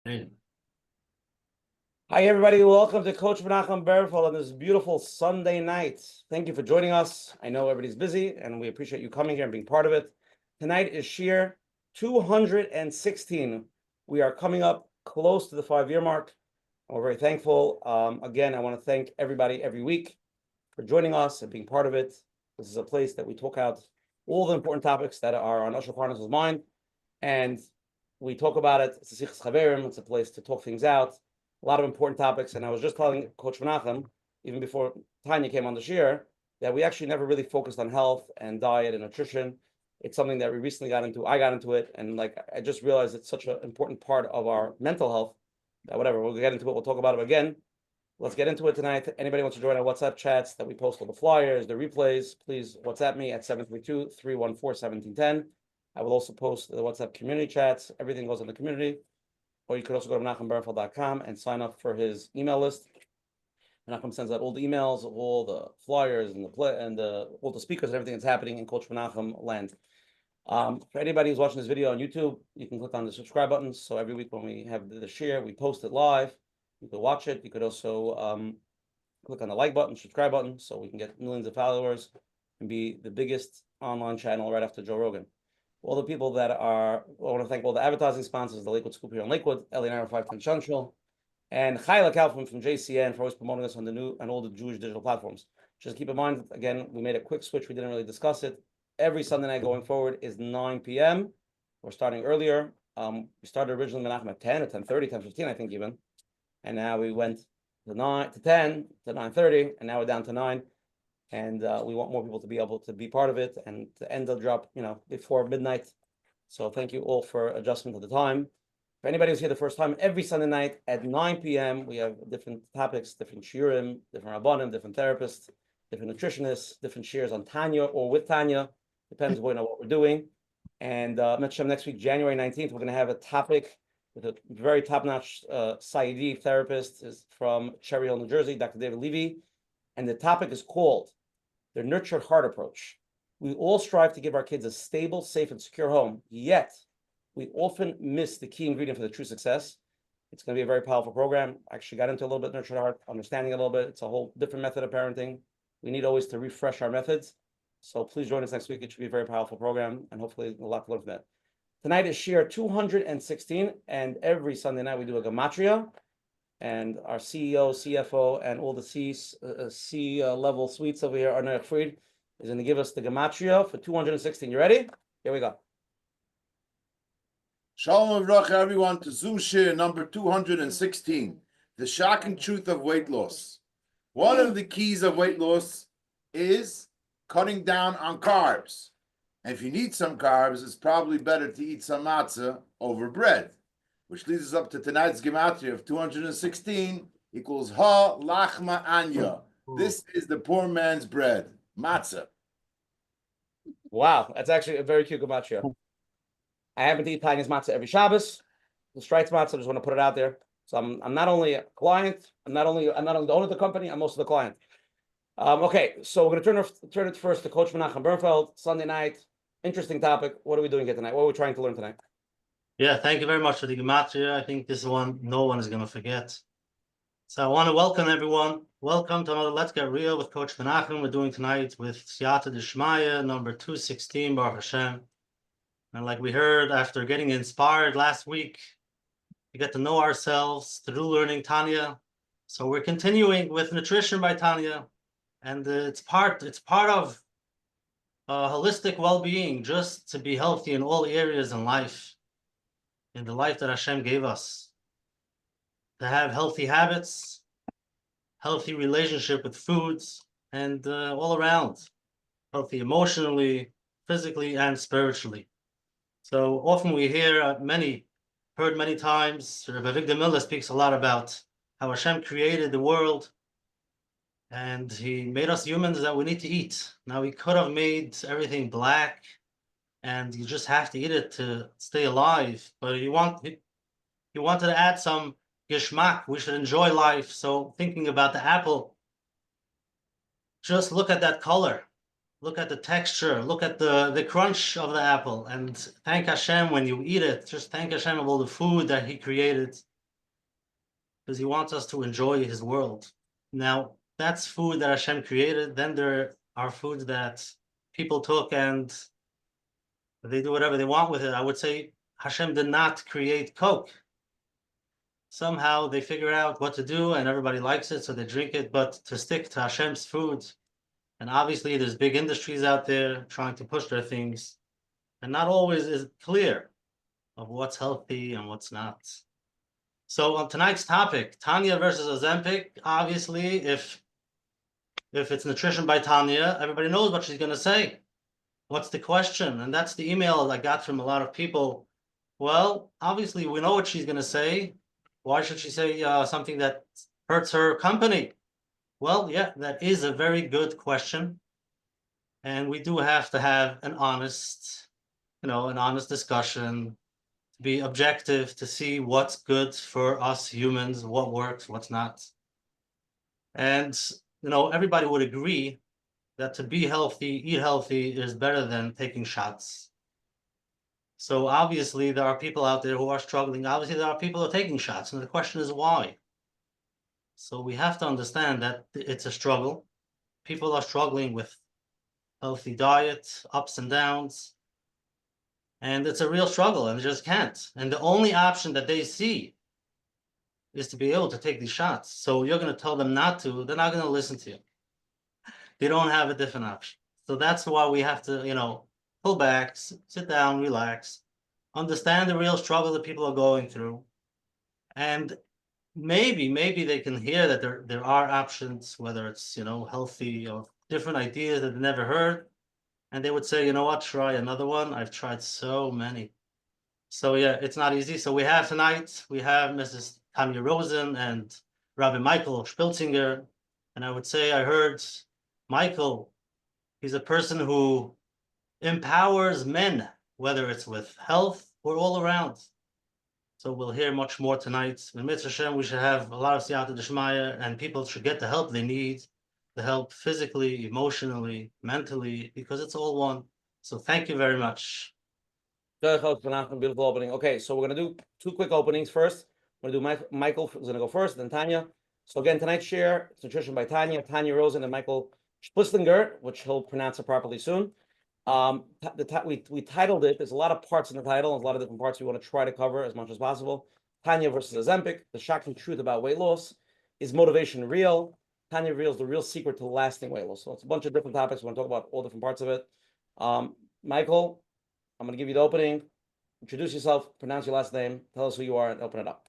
Hey. Hi, everybody. Welcome to Coach Menachem Berfel on this beautiful Sunday night. Thank you for joining us. I know everybody's busy, and we appreciate you coming here and being part of it. Tonight is Shir 216. We are coming up close to the 5-year mark, and we're very thankful. Again, I want to thank everybody every week for joining us and being part of it. This is a place that we talk out all the important topics that are on Osher Parnas's mind, and we talk about it. It's a Sichas Chaverim. It's a place to talk things out. A lot of important topics, and I was just telling Coach Menachem, even before Tanya came on the shir, that we actually never really focused on health and diet and nutrition. It's something that we recently got into. I got into it, and I just realized it's such an important part of our mental health that whatever, we'll get into it. We'll talk about it again. Let's get into it tonight. Anybody wants to join our WhatsApp chats that we post all the flyers, the replays, please WhatsApp me at 732-314-1710. I will also post the WhatsApp community chats. Everything goes in the community. Or you could also go to menachemberfeld.com and sign up for his email list. Menachem sends out all the emails, all the flyers, and all the speakers and everything that's happening in Coach Menachem land. For anybody who's watching this video on YouTube, you can click on the subscribe button. So every week when we have the share, we post it live. You could watch it. You could also click on the like button, subscribe button, so we can get millions of followers and be the biggest online channel right after Joe Rogan. All the people that are, I want to thank all the advertising sponsors, the Lakewood Scoop here in Lakewood, Eli 510 Central, and Chayla Kaufman from JCN for always promoting us on the new and all the Jewish digital platforms. Just keep in mind, again, we made a quick switch. We didn't really discuss it. Every Sunday night going forward is 9 p.m. We're starting earlier. We started originally Menachem at 10 or 10:30, 10:15, I think even. And now we went to 9 to 10 to 9:30, and now we're down to 9. And we want more people to be able to be part of it and to end the drop, before midnight. So thank you all for adjustment of the time. For anybody who's here the first time, every Sunday night at 9 p.m., we have different topics, different shiurim, different rabbanim, different therapists, different nutritionists, different shiurs on Tanya or with Tanya. Depends on what we're doing. And Menachem next week, January 19th, we're going to have a topic with a very top-notch Saidi therapist is from Cherry Hill, New Jersey, Dr. David Levy. And the topic is called the Nurtured Heart Approach. We all strive to give our kids a stable, safe, and secure home, yet we often miss the key ingredient for the true success. It's going to be a very powerful program. I actually got into a little bit Nurtured Heart, understanding a little bit. It's a whole different method of parenting. We need always to refresh our methods. So please join us next week. It should be a very powerful program, and hopefully a lot to learn from that. Tonight is Shir 216, and every Sunday night we do a gematria. And our CEO, CFO, and all the C-level suites over here, Arnold Fried, is going to give us the gematria for 216. You ready? Here we go. Shalom Avracha, everyone, to Zoom Shir number 216, the shocking truth of weight loss. One of the keys of weight loss is cutting down on carbs. And if you need some carbs, it's probably better to eat some matzah over bread. Which leads us up to tonight's gematria of 216 equals ha lachma anya. This is the poor man's bread, matzah. Wow, that's actually a very cute gematria. I happen to eat Tanya's matzah every Shabbos. The Strikes matzah, I just want to put it out there. So I'm not only a client, I'm not only the owner of the company, I'm also the client. Okay, so we're going to turn it first to Coach Menachem Berfeld. Sunday night, interesting topic. What are we doing here tonight? What are we trying to learn tonight? Yeah, thank you very much for the gematria. I think this one no one is going to forget. So I want to welcome everyone. Welcome to another Let's Get Real with Coach Menachem. We're doing tonight with Siyata D'Shmaya, number 216, Baruch Hashem. And like we heard after getting inspired last week, we get to know ourselves through learning Tanya. So we're continuing with nutrition by Tanya, and it's part of holistic well-being, just to be healthy in all areas in life. In the life that Hashem gave us, to have healthy habits, healthy relationship with foods, and all around, healthy emotionally, physically, and spiritually. So often we hear heard many times, Rabbi Victor Miller speaks a lot about how Hashem created the world, and he made us humans that we need to eat. Now, he could have made everything black, and you just have to eat it to stay alive. But he wanted to add some geschmack. We should enjoy life. So thinking about the apple, just look at that color, look at the texture, look at the crunch of the apple, and thank Hashem when you eat it. Just thank Hashem of all the food that he created because he wants us to enjoy his world. Now, that's food that Hashem created. Then there are foods that people took and they do whatever they want with it. I would say Hashem did not create Coke. Somehow they figure out what to do and everybody likes it, so they drink it. But to stick to Hashem's food, and obviously there's big industries out there trying to push their things, and not always is clear of what's healthy and what's not. So on tonight's topic, Tanya versus Ozempic, obviously, if it's nutrition by Tanya, everybody knows what she's going to say. What's the question? And that's the email I got from a lot of people. Well, obviously, we know what she's going to say. Why should she say something that hurts her company? Well, yeah, that is a very good question. And we do have to have an honest discussion, to be objective, to see what's good for us humans, what works, what's not. And, everybody would agree that to be healthy, eat healthy is better than taking shots. So obviously there are people out there who are struggling. Obviously there are people who are taking shots, and the question is why. So we have to understand that it's a struggle. People are struggling with healthy diet, ups and downs, and it's a real struggle, and they just can't. And the only option that they see is to be able to take these shots. So you're going to tell them not to, they're not going to listen to you. They don't have a different option. So that's why we have to, pull back, sit down, relax, understand the real struggle that people are going through. And maybe they can hear that there are options, whether it's, healthy or different ideas that they never heard. And they would say, you know what, try another one. I've tried so many. So yeah, it's not easy. So we have tonight, we have Mrs. Tanya Rosen and Rabbi Michael Szpilzinger. And I would say I heard Michael, he's a person who empowers men, whether it's with health or all around. So we'll hear much more tonight. In Mitzvah Hashem, we should have a lot of siyata d'shmaya, and people should get the help they need, the help physically, emotionally, mentally, because it's all one. So thank you very much. Beautiful opening. Okay, so we're going to do two quick openings first. We're going to do Michael is going to go first, then Tanya. So again, tonight's share, it's nutrition by Tanya Rosen and Michael Szpilzinger, which he'll pronounce it properly soon. We titled it, there's a lot of parts in the title, and a lot of different parts we want to try to cover as much as possible. Tanya versus Ozempic, the shocking truth about weight loss. Is motivation real? Tanya reveals the real secret to lasting weight loss. So it's a bunch of different topics. We want to talk about all different parts of it. Michael, I'm going to give you the opening. Introduce yourself, pronounce your last name, tell us who you are, and open it up.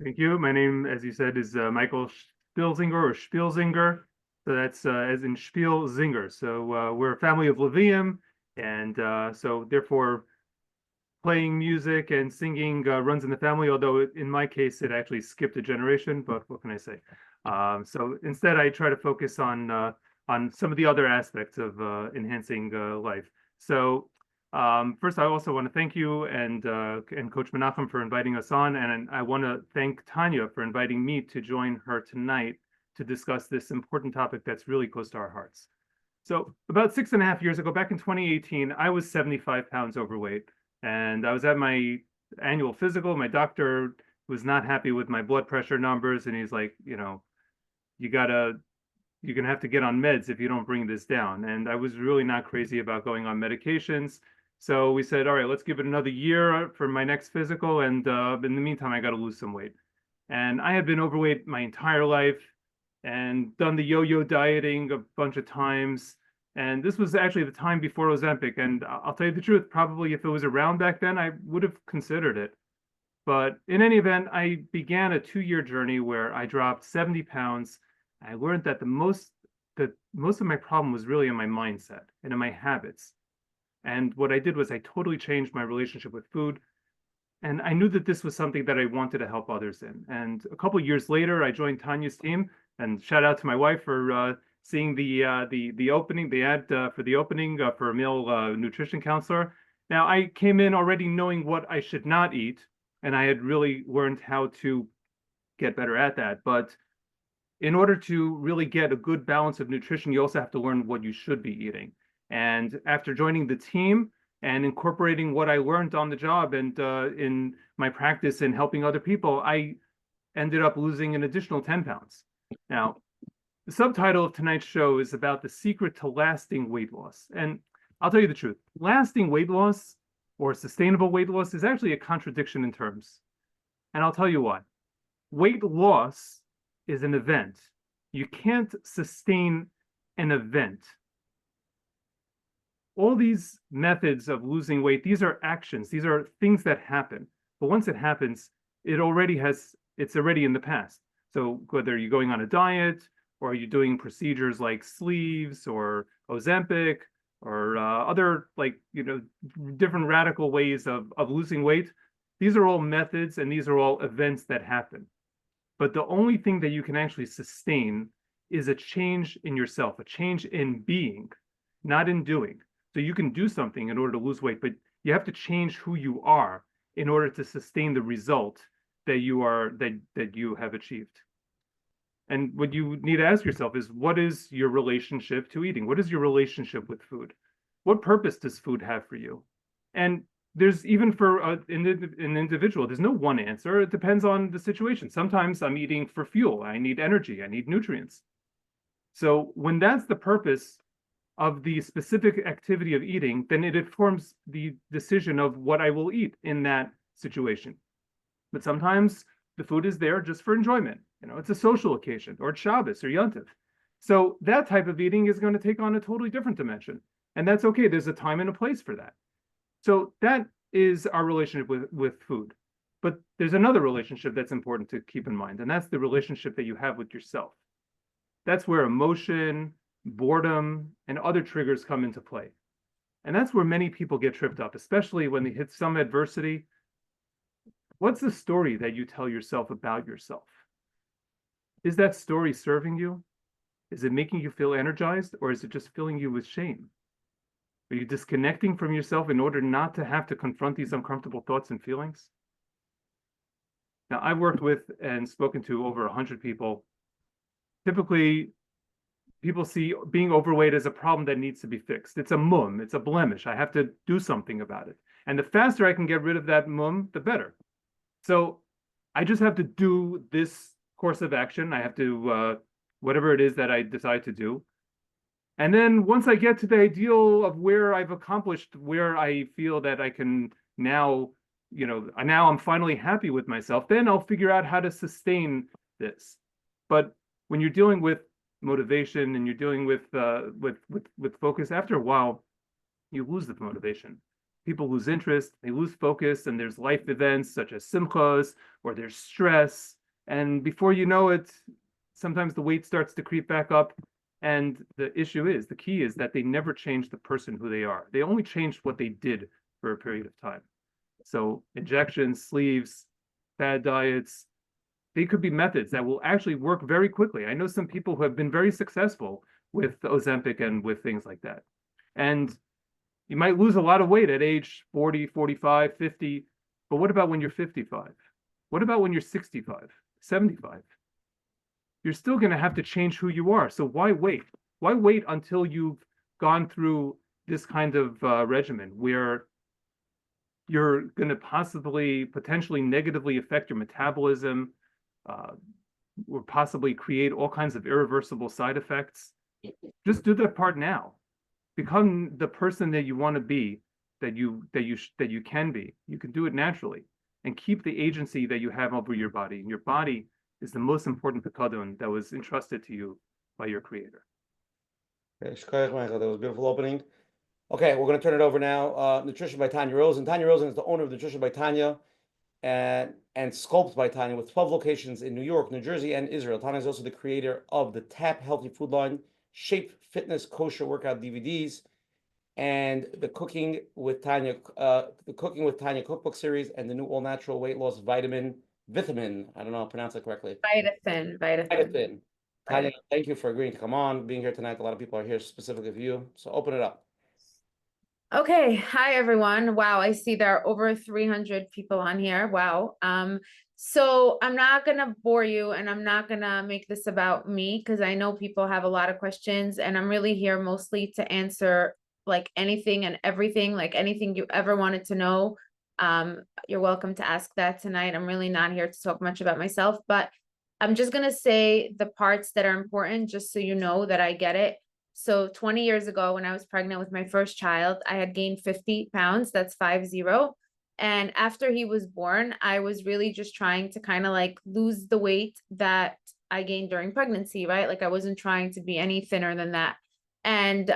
Thank you. My name, as you said, is Michael Szpilzinger or Szpilzinger. So that's as in Szpilzinger. So we're a family of Levium, and so therefore playing music and singing runs in the family, although in my case, it actually skipped a generation, but what can I say? So instead, I try to focus on some of the other aspects of enhancing life. So first, I also want to thank you and Coach Menachem for inviting us on, and I want to thank Tanya for inviting me to join her tonight to discuss this important topic that's really close to our hearts. So about 6.5 years ago, back in 2018, I was 75 pounds overweight, and I was at my annual physical. My doctor was not happy with my blood pressure numbers, and he's like, you're gonna have to get on meds if you don't bring this down. And I was really not crazy about going on medications. So we said, all right, let's give it another year for my next physical. And in the meantime, I got to lose some weight. And I had been overweight my entire life and done the yo-yo dieting a bunch of times. And this was actually the time before Ozempic. And I'll tell you the truth, probably if it was around back then, I would have considered it. But in any event, I began a 2-year journey where I dropped 70 pounds. I learned that most of my problem was really in my mindset and in my habits. And what I did was I totally changed my relationship with food. And I knew that this was something that I wanted to help others in. And a couple of years later, I joined Tanya's team. And shout out to my wife for seeing the opening, the ad for the opening for a male nutrition counselor. Now, I came in already knowing what I should not eat, and I had really learned how to get better at that. But in order to really get a good balance of nutrition, you also have to learn what you should be eating. And after joining the team and incorporating what I learned on the job and in my practice and helping other people, I ended up losing an additional 10 pounds. Now, the subtitle of tonight's show is about the secret to lasting weight loss. And I'll tell you the truth, lasting weight loss or sustainable weight loss is actually a contradiction in terms. And I'll tell you why. Weight loss is an event. You can't sustain an event. All these methods of losing weight, these are actions, these are things that happen. But once it happens, it's already in the past. So whether you're going on a diet, or you're doing procedures like sleeves or Ozempic, or other different radical ways of losing weight, these are all methods and these are all events that happen. But the only thing that you can actually sustain is a change in yourself, a change in being, not in doing. So you can do something in order to lose weight, but you have to change who you are in order to sustain the result that you have achieved. And what you need to ask yourself is, what is your relationship to eating? What is your relationship with food? What purpose does food have for you? And there's even for an individual, there's no one answer. It depends on the situation. Sometimes I'm eating for fuel. I need energy. I need nutrients. So when that's the purpose of the specific activity of eating, then it informs the decision of what I will eat in that situation. But sometimes the food is there just for enjoyment. It's a social occasion, or it's Shabbos or Yontif. So that type of eating is going to take on a totally different dimension. And that's okay. There's a time and a place for that. So that is our relationship with food. But there's another relationship that's important to keep in mind, and that's the relationship that you have with yourself. That's where emotion, boredom, and other triggers come into play. And that's where many people get tripped up, especially when they hit some adversity. What's the story that you tell yourself about yourself? Is that story serving you? Is it making you feel energized, or is it just filling you with shame? Are you disconnecting from yourself in order not to have to confront these uncomfortable thoughts and feelings? Now, I've worked with and spoken to over 100 people. Typically, people see being overweight as a problem that needs to be fixed. It's a mum, it's a blemish. I have to do something about it. And the faster I can get rid of that mum, the better. So I just have to do this course of action. I have to, whatever it is that I decide to do. And then once I get to the ideal of where I've accomplished, where I feel that I can now, now I'm finally happy with myself, then I'll figure out how to sustain this. But when you're dealing with motivation and you're dealing with focus, after a while, you lose the motivation. People lose interest, they lose focus, and there's life events such as simchas, or there's stress. And before you know it, sometimes the weight starts to creep back up. And the key is that they never change the person who they are. They only changed what they did for a period of time. So injections, sleeves, fad diets, they could be methods that will actually work very quickly. I know some people who have been very successful with Ozempic and with things like that. And you might lose a lot of weight at age 40, 45, 50. But what about when you're 55? What about when you're 65, 75? You're still going to have to change who you are. So why wait? Why wait until you've gone through this kind of regimen where you're going to potentially negatively affect your metabolism, or possibly create all kinds of irreversible side effects? Just do that part now. Become the person that you want to be, that you can be. You can do it naturally, and keep the agency that you have over your body. And your body is the most important pekadon that was entrusted to you by your creator. Okay, Shkoyach, Michael, that was a beautiful opening. Okay, we're going to turn it over now. Nutrition by Tanya Rosen. Tanya Rosen is the owner of Nutrition by Tanya and Sculpt by Tanya, with 12 locations in New York, New Jersey, and Israel. Tanya is also the creator of the Tap Healthy Food line, Shape Fitness Kosher Workout DVDs, and the Cooking with Tanya cookbook series, and the new all-natural weight loss vitamin. I don't know how to pronounce it correctly. Vitamin. Tanya, thank you for agreeing to come on, being here tonight. A lot of people are here specifically for you. So open it up. Okay. Hi, everyone. Wow. I see there are over 300 people on here. Wow. So I'm not going to bore you, and I'm not going to make this about me, because I know people have a lot of questions, and I'm really here mostly to answer like anything and everything, like anything you ever wanted to know. You're welcome to ask that tonight. I'm really not here to talk much about myself, but I'm just going to say the parts that are important, just so you know that I get it. So 20 years ago, when I was pregnant with my first child, I had gained 50 pounds. That's 50. And after he was born, I was really just trying to kind of like lose the weight that I gained during pregnancy, right? Like I wasn't trying to be any thinner than that. And,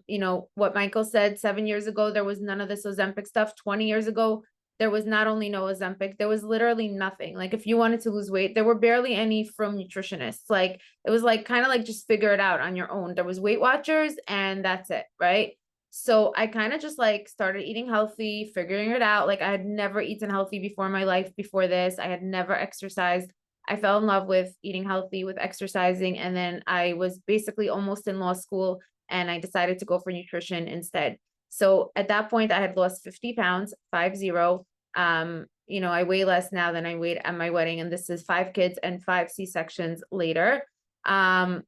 you know, what Michael said 7 years ago, there was none of this Ozempic stuff. 20 years ago, there was not only no Ozempic, there was literally nothing. Like if you wanted to lose weight, there were barely any from nutritionists. Like it was like kind of like just figure it out on your own. There was Weight Watchers and that's it, right? So I kind of just like started eating healthy, figuring it out. Like I had never eaten healthy before in my life before this. I had never exercised. I fell in love with eating healthy, with exercising. And then I was basically almost in law school and I decided to go for nutrition instead. So at that point, I had lost 50 pounds, 50. You know, I weigh less now than I weighed at my wedding, and this is 5 kids and 5 C-sections later. And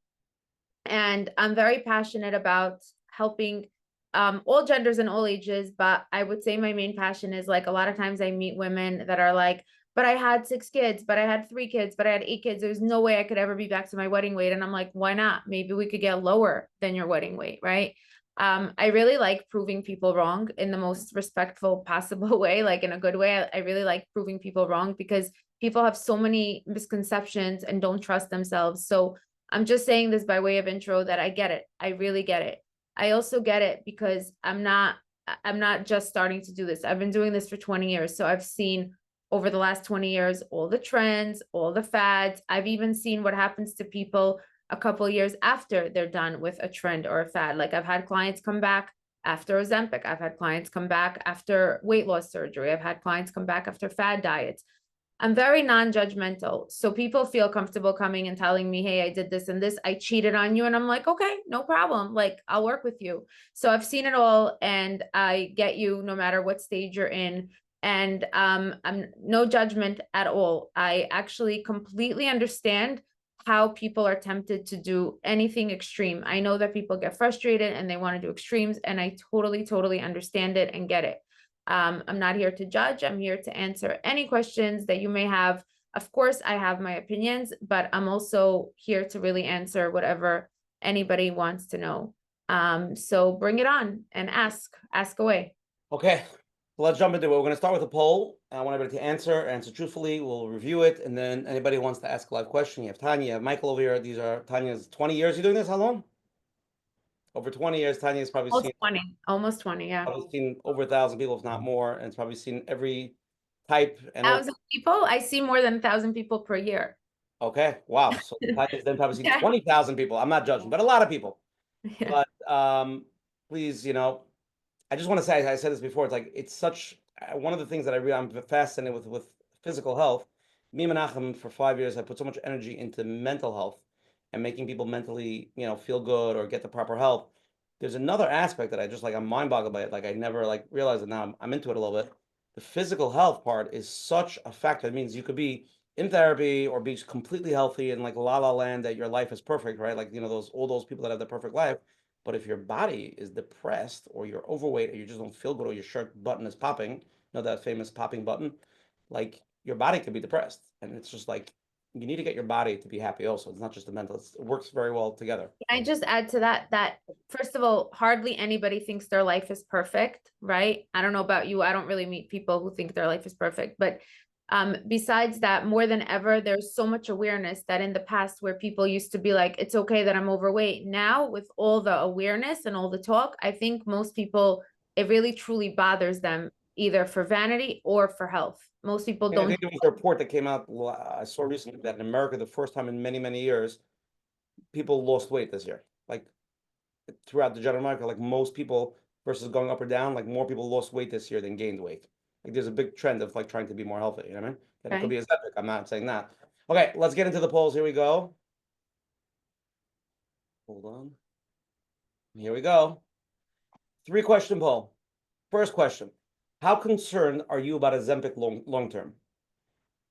I'm very passionate about helping all genders and all ages, but I would say my main passion is like a lot of times I meet women that are like, but I had 6 kids, but I had 3 kids, but I had 8 kids. There's no way I could ever be back to my wedding weight. And I'm like, why not? Maybe we could get lower than your wedding weight, right? I really like proving people wrong in the most respectful possible way, like in a good way. I really like proving people wrong because people have so many misconceptions and don't trust themselves. So I'm just saying this by way of intro that I get it. I really get it. I also get it because I'm not just starting to do this. I've been doing this for 20 years. So I've seen over the last 20 years, all the trends, all the fads. I've even seen what happens to people a couple of years after they're done with a trend or a fad. Like I've had clients come back after Ozempic. I've had clients come back after weight loss surgery. I've had clients come back after fad diets. I'm very non-judgmental. So people feel comfortable coming and telling me, hey, I did this and this, I cheated on you. And I'm like, okay, no problem. Like I'll work with you. So I've seen it all and I get you no matter what stage you're in. And I'm no judgment at all. I actually completely understand how people are tempted to do anything extreme. I know that people get frustrated and they want to do extremes, and I totally understand it and get it. I'm not here to judge. I'm here to answer any questions that you may have. Of course, I have my opinions, but I'm also here to really answer whatever anybody wants to know. So bring it on and ask away. Okay, so let's jump into it. We're going to start with a poll. I want everybody to answer truthfully. We'll review it, and then anybody who wants to ask a live question. You have Tanya, you have Michael over here. These are Tanya's 20 years. You doing this? How long? Over 20 years. Tanya's probably Almost 20, yeah. probably seen over 1,000 people, if not more, and it's probably seen every type and 1,000 people. I see more than 1,000 people per year. Okay, wow. So Tanya's then probably seen Yeah. 20,000 people. I'm not judging, but a lot of people. Yeah. But please, you know, I just want to say, I said this before, it's like it's such one of the things that I'm fascinated with physical health. Me and Menachem for 5 years, I put so much energy into mental health and making people mentally, you know, feel good or get the proper help. There's another aspect that I just like, I'm mind boggled by it. Like I never like realized it. Now I'm into it a little bit. The physical health part is such a factor. It means you could be in therapy or be completely healthy and like la la land that your life is perfect, right? Like, you know, all those people that have the perfect life. But if your body is depressed or you're overweight or you just don't feel good or your shirt button is popping, you know, that famous popping button, like your body could be depressed. And it's just like, you need to get your body to be happy also. It's not just the mental, it works very well together. Can I just add to that first of all, hardly anybody thinks their life is perfect, right? I don't know about you. I don't really meet people who think their life is perfect, but besides that, more than ever, there's so much awareness that in the past where people used to be like, it's okay that I'm overweight. Now with all the awareness and all the talk, I think most people, it really truly bothers them either for vanity or for health. Most people I don't. think there was a report that came out, I saw recently, that in America, the first time in many years, people lost weight this year. Like throughout the general America, like most people versus going up or down, like more people lost weight this year than gained weight. Like there's a big trend of like trying to be more healthy, you know what I mean? And it could be as epic. I'm not saying that. Okay, let's get into the polls. Here we go. Hold on. Here we go. 3-question poll. First question. How concerned are you about Ozempic long term?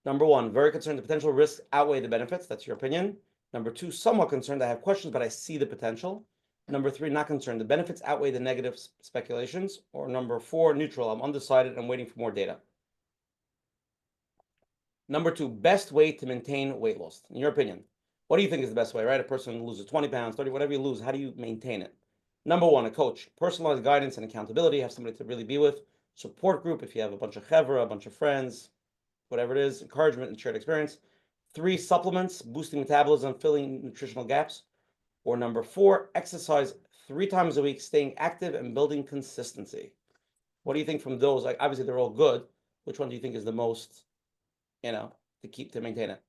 Number 1, very concerned the potential risks outweigh the benefits. That's your opinion. Number 2, somewhat concerned. I have questions, but I see the potential. Number 3, not concerned. The benefits outweigh the negative speculations. Or number 4, neutral. I'm undecided. I'm waiting for more data. Number two, best way to maintain weight loss. In your opinion, what do you think is the best way, right? A person loses 20 pounds, 30, whatever you lose, how do you maintain it? Number one, a coach, personalized guidance and accountability, have somebody to really be with. Support group, if you have a bunch of chevra, a bunch of friends, whatever it is, encouragement and shared experience. 3, supplements, boosting metabolism, filling nutritional gaps. Or number 4, exercise 3 times a week, staying active and building consistency. What do you think from those? Like, obviously they're all good. Which one do you think is the most, to maintain it?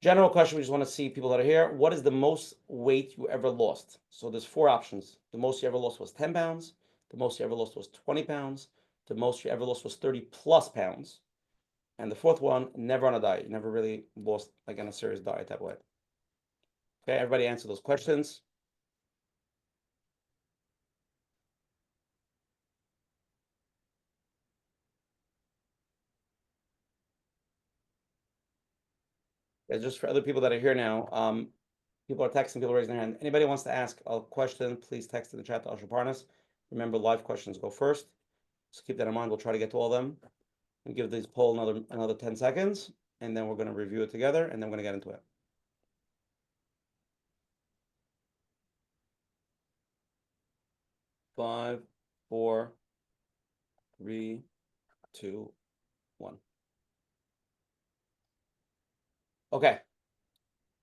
General question, we just want to see people that are here. What is the most weight you ever lost? So there's 4 options. The most you ever lost was 10 pounds. The most you ever lost was 20 pounds. The most you ever lost was 30 plus pounds. And the 4th one, never on a diet. You never really lost like on a serious diet type way. Okay, everybody answer those questions. Just for other people that are here now, people are texting, people are raising their hand. Anybody wants to ask a question, please text in the chat to Asher Parnas. Remember, live questions go first. Just keep that in mind. We'll try to get to all of them. And give this poll another 10 seconds, and then we're going to review it together, and then we're going to get into it. Five, 4, 3, 2, 1. Okay,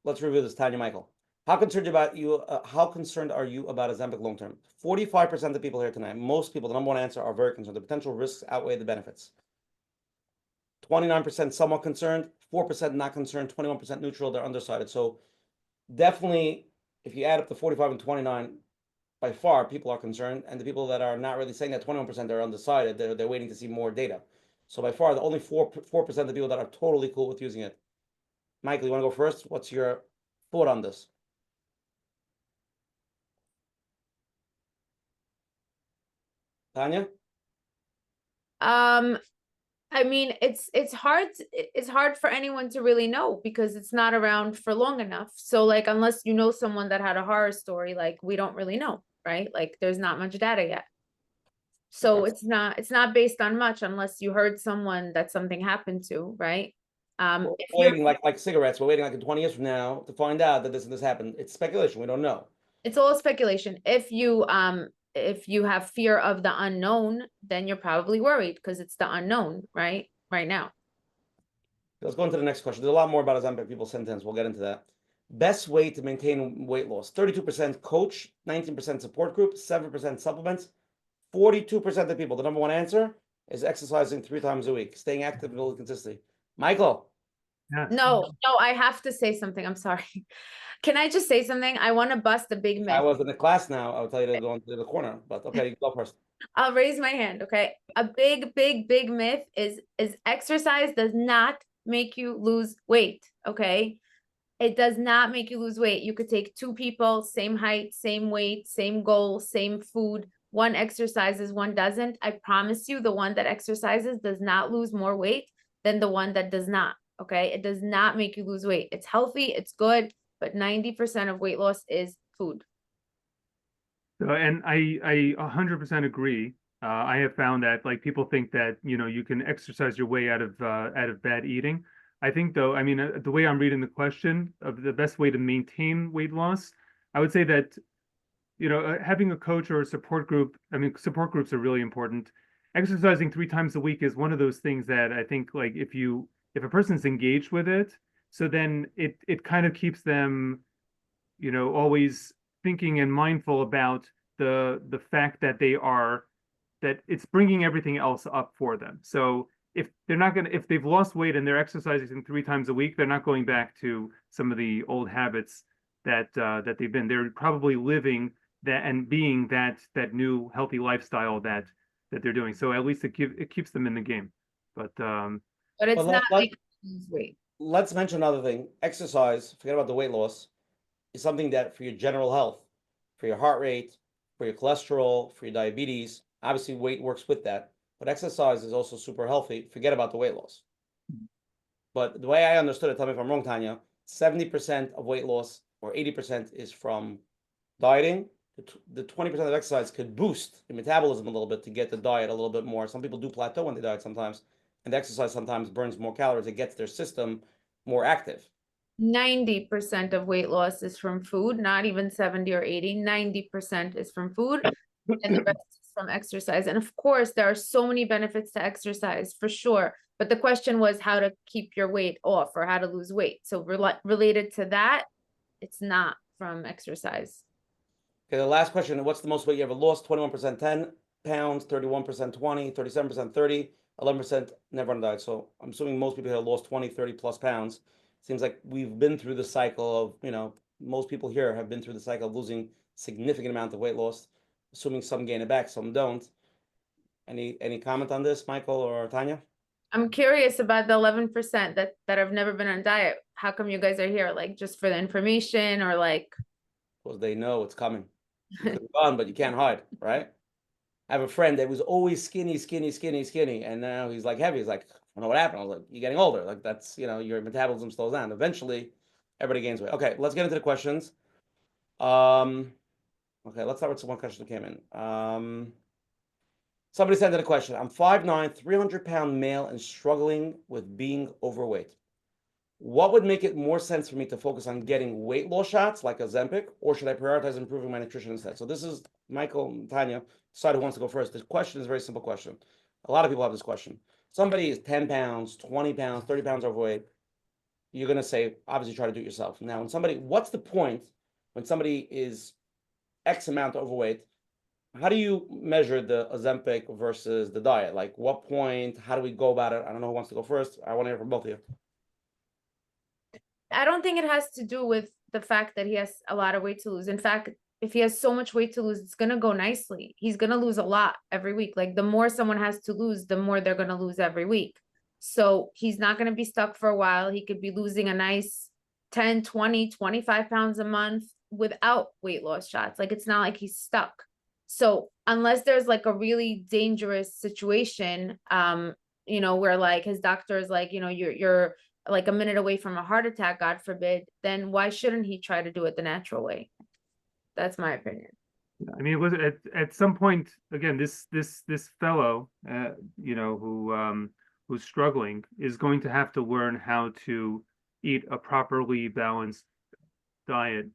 let's review this. Tanya, Michael, how concerned are you about Ozempic long term? 45% of the people here tonight, most people, the number one answer, are very concerned. The potential risks outweigh the benefits. 29% somewhat concerned, 4% not concerned, 21% neutral. They're undecided. So definitely, if you add up the 45 and 29, by far people are concerned, and the people that are not really saying that 21% are undecided. They're waiting to see more data. So by far, the only 4% of the people that are totally cool with using it. Michael, you want to go first? What's your thought on this? Tanya? I mean, it's hard for anyone to really know because it's not around for long enough. So like, unless you know someone that had a horror story, like we don't really know, right? Like there's not much data yet. So it's not based on much unless you heard someone that something happened to, right? We're waiting like cigarettes. We're waiting like in 20 years from now to find out that this and this happened. It's speculation. We don't know. It's all speculation. If you have fear of the unknown, then you're probably worried because it's the unknown, right? Right now. Let's go into the next question. There's a lot more about Ozempic people sent in. We'll get into that. Best way to maintain weight loss: 32% coach, 19% support group, 7% supplements, 42% of the people. The number one answer is exercising 3 times a week, staying active and building consistency. Michael. Yes. No, I have to say something. I'm sorry. Can I just say something? I want to bust a big myth. If I was in the class now, I would tell you to go into the corner, but okay, you go first. I'll raise my hand, okay? A big myth is exercise does not make you lose weight, okay? It does not make you lose weight. You could take 2 people, same height, same weight, same goal, same food. One exercises, one doesn't. I promise you, the one that exercises does not lose more weight than the one that does not, okay? It does not make you lose weight. It's healthy, it's good, but 90% of weight loss is food. And I 100% agree. I have found that like people think that you can exercise your way out of bad eating. I think though, I mean, the way I'm reading the question of the best way to maintain weight loss, I would say that having a coach or a support group. I mean, support groups are really important. Exercising 3 times a week is one of those things that I think like if a person's engaged with it, so then it kind of keeps them, always thinking and mindful about the fact that that it's bringing everything else up for them. So if they've lost weight and they're exercising 3 times a week, they're not going back to some of the old habits that they've been. They're probably living that and being that new healthy lifestyle that they're doing. So at least it keeps them in the game. But it's not making you lose weight. Let's mention another thing. Exercise, forget about the weight loss, is something that for your general health, for your heart rate, for your cholesterol, for your diabetes, obviously weight works with that, but exercise is also super healthy. Forget about the weight loss. But the way I understood it, tell me if I'm wrong, Tanya, 70% of weight loss or 80% is from dieting. The 20% of exercise could boost your metabolism a little bit to get the diet a little bit more. Some people do plateau when they diet sometimes. and exercise sometimes burns more calories. It gets their system more active. 90% of weight loss is from food, not even 70 or 80. 90% is from food, and the rest is from exercise. And of course, there are so many benefits to exercise for sure. But the question was how to keep your weight off or how to lose weight. So related to that, it's not from exercise. Okay, the last question, what's the most weight you ever lost? 21% 10 pounds, 31% 20, 37% 30, 11% never on a diet. So I'm assuming most people have lost 20, 30 plus pounds. Seems like we've been through the cycle of, you know, most people here have been through the cycle of losing significant amount of weight loss, assuming some gain it back, some don't. Any comment on this, Michael or Tanya? I'm curious about the 11% that have never been on diet. How come you guys are here? Like just for the information or like? Because they know it's coming. You could run, but you can't hide, right? I have a friend that was always skinny, and now he's like heavy. He's like, I don't know what happened. I was like, you're getting older. Like that's, you know, your metabolism slows down. Eventually, everybody gains weight. Okay, let's get into the questions. Okay, let's start with one question that came in. Somebody sent in a question. I'm 5'9", 300-pound male and struggling with being overweight. What would make it more sense for me to focus on getting weight loss shots like Ozempic, or should I prioritize improving my nutrition instead? So this is Michael and Tanya. Decide who wants to go first. This question is a very simple question. A lot of people have this question. Somebody is 10 pounds, 20 pounds, 30 pounds overweight. You're going to say, obviously, try to do it yourself. Now, what's the point when somebody is X amount overweight? How do you measure the Ozempic versus the diet? Like what point, how do we go about it? I don't know who wants to go first. I want to hear from both of you. I don't think it has to do with the fact that he has a lot of weight to lose. In fact, if he has so much weight to lose, it's going to go nicely. He's going to lose a lot every week. Like the more someone has to lose, the more they're going to lose every week. So he's not going to be stuck for a while. He could be losing a nice 10, 20, 25 pounds a month without weight loss shots. Like it's not like he's stuck. So unless there's like a really dangerous situation, you know, where like his doctor is like, you know, you're like a minute away from a heart attack, God forbid, then why shouldn't he try to do it the natural way? That's my opinion. I mean, it was at some point, again, this fellow, you know, who's struggling is going to have to learn how to eat a properly balanced diet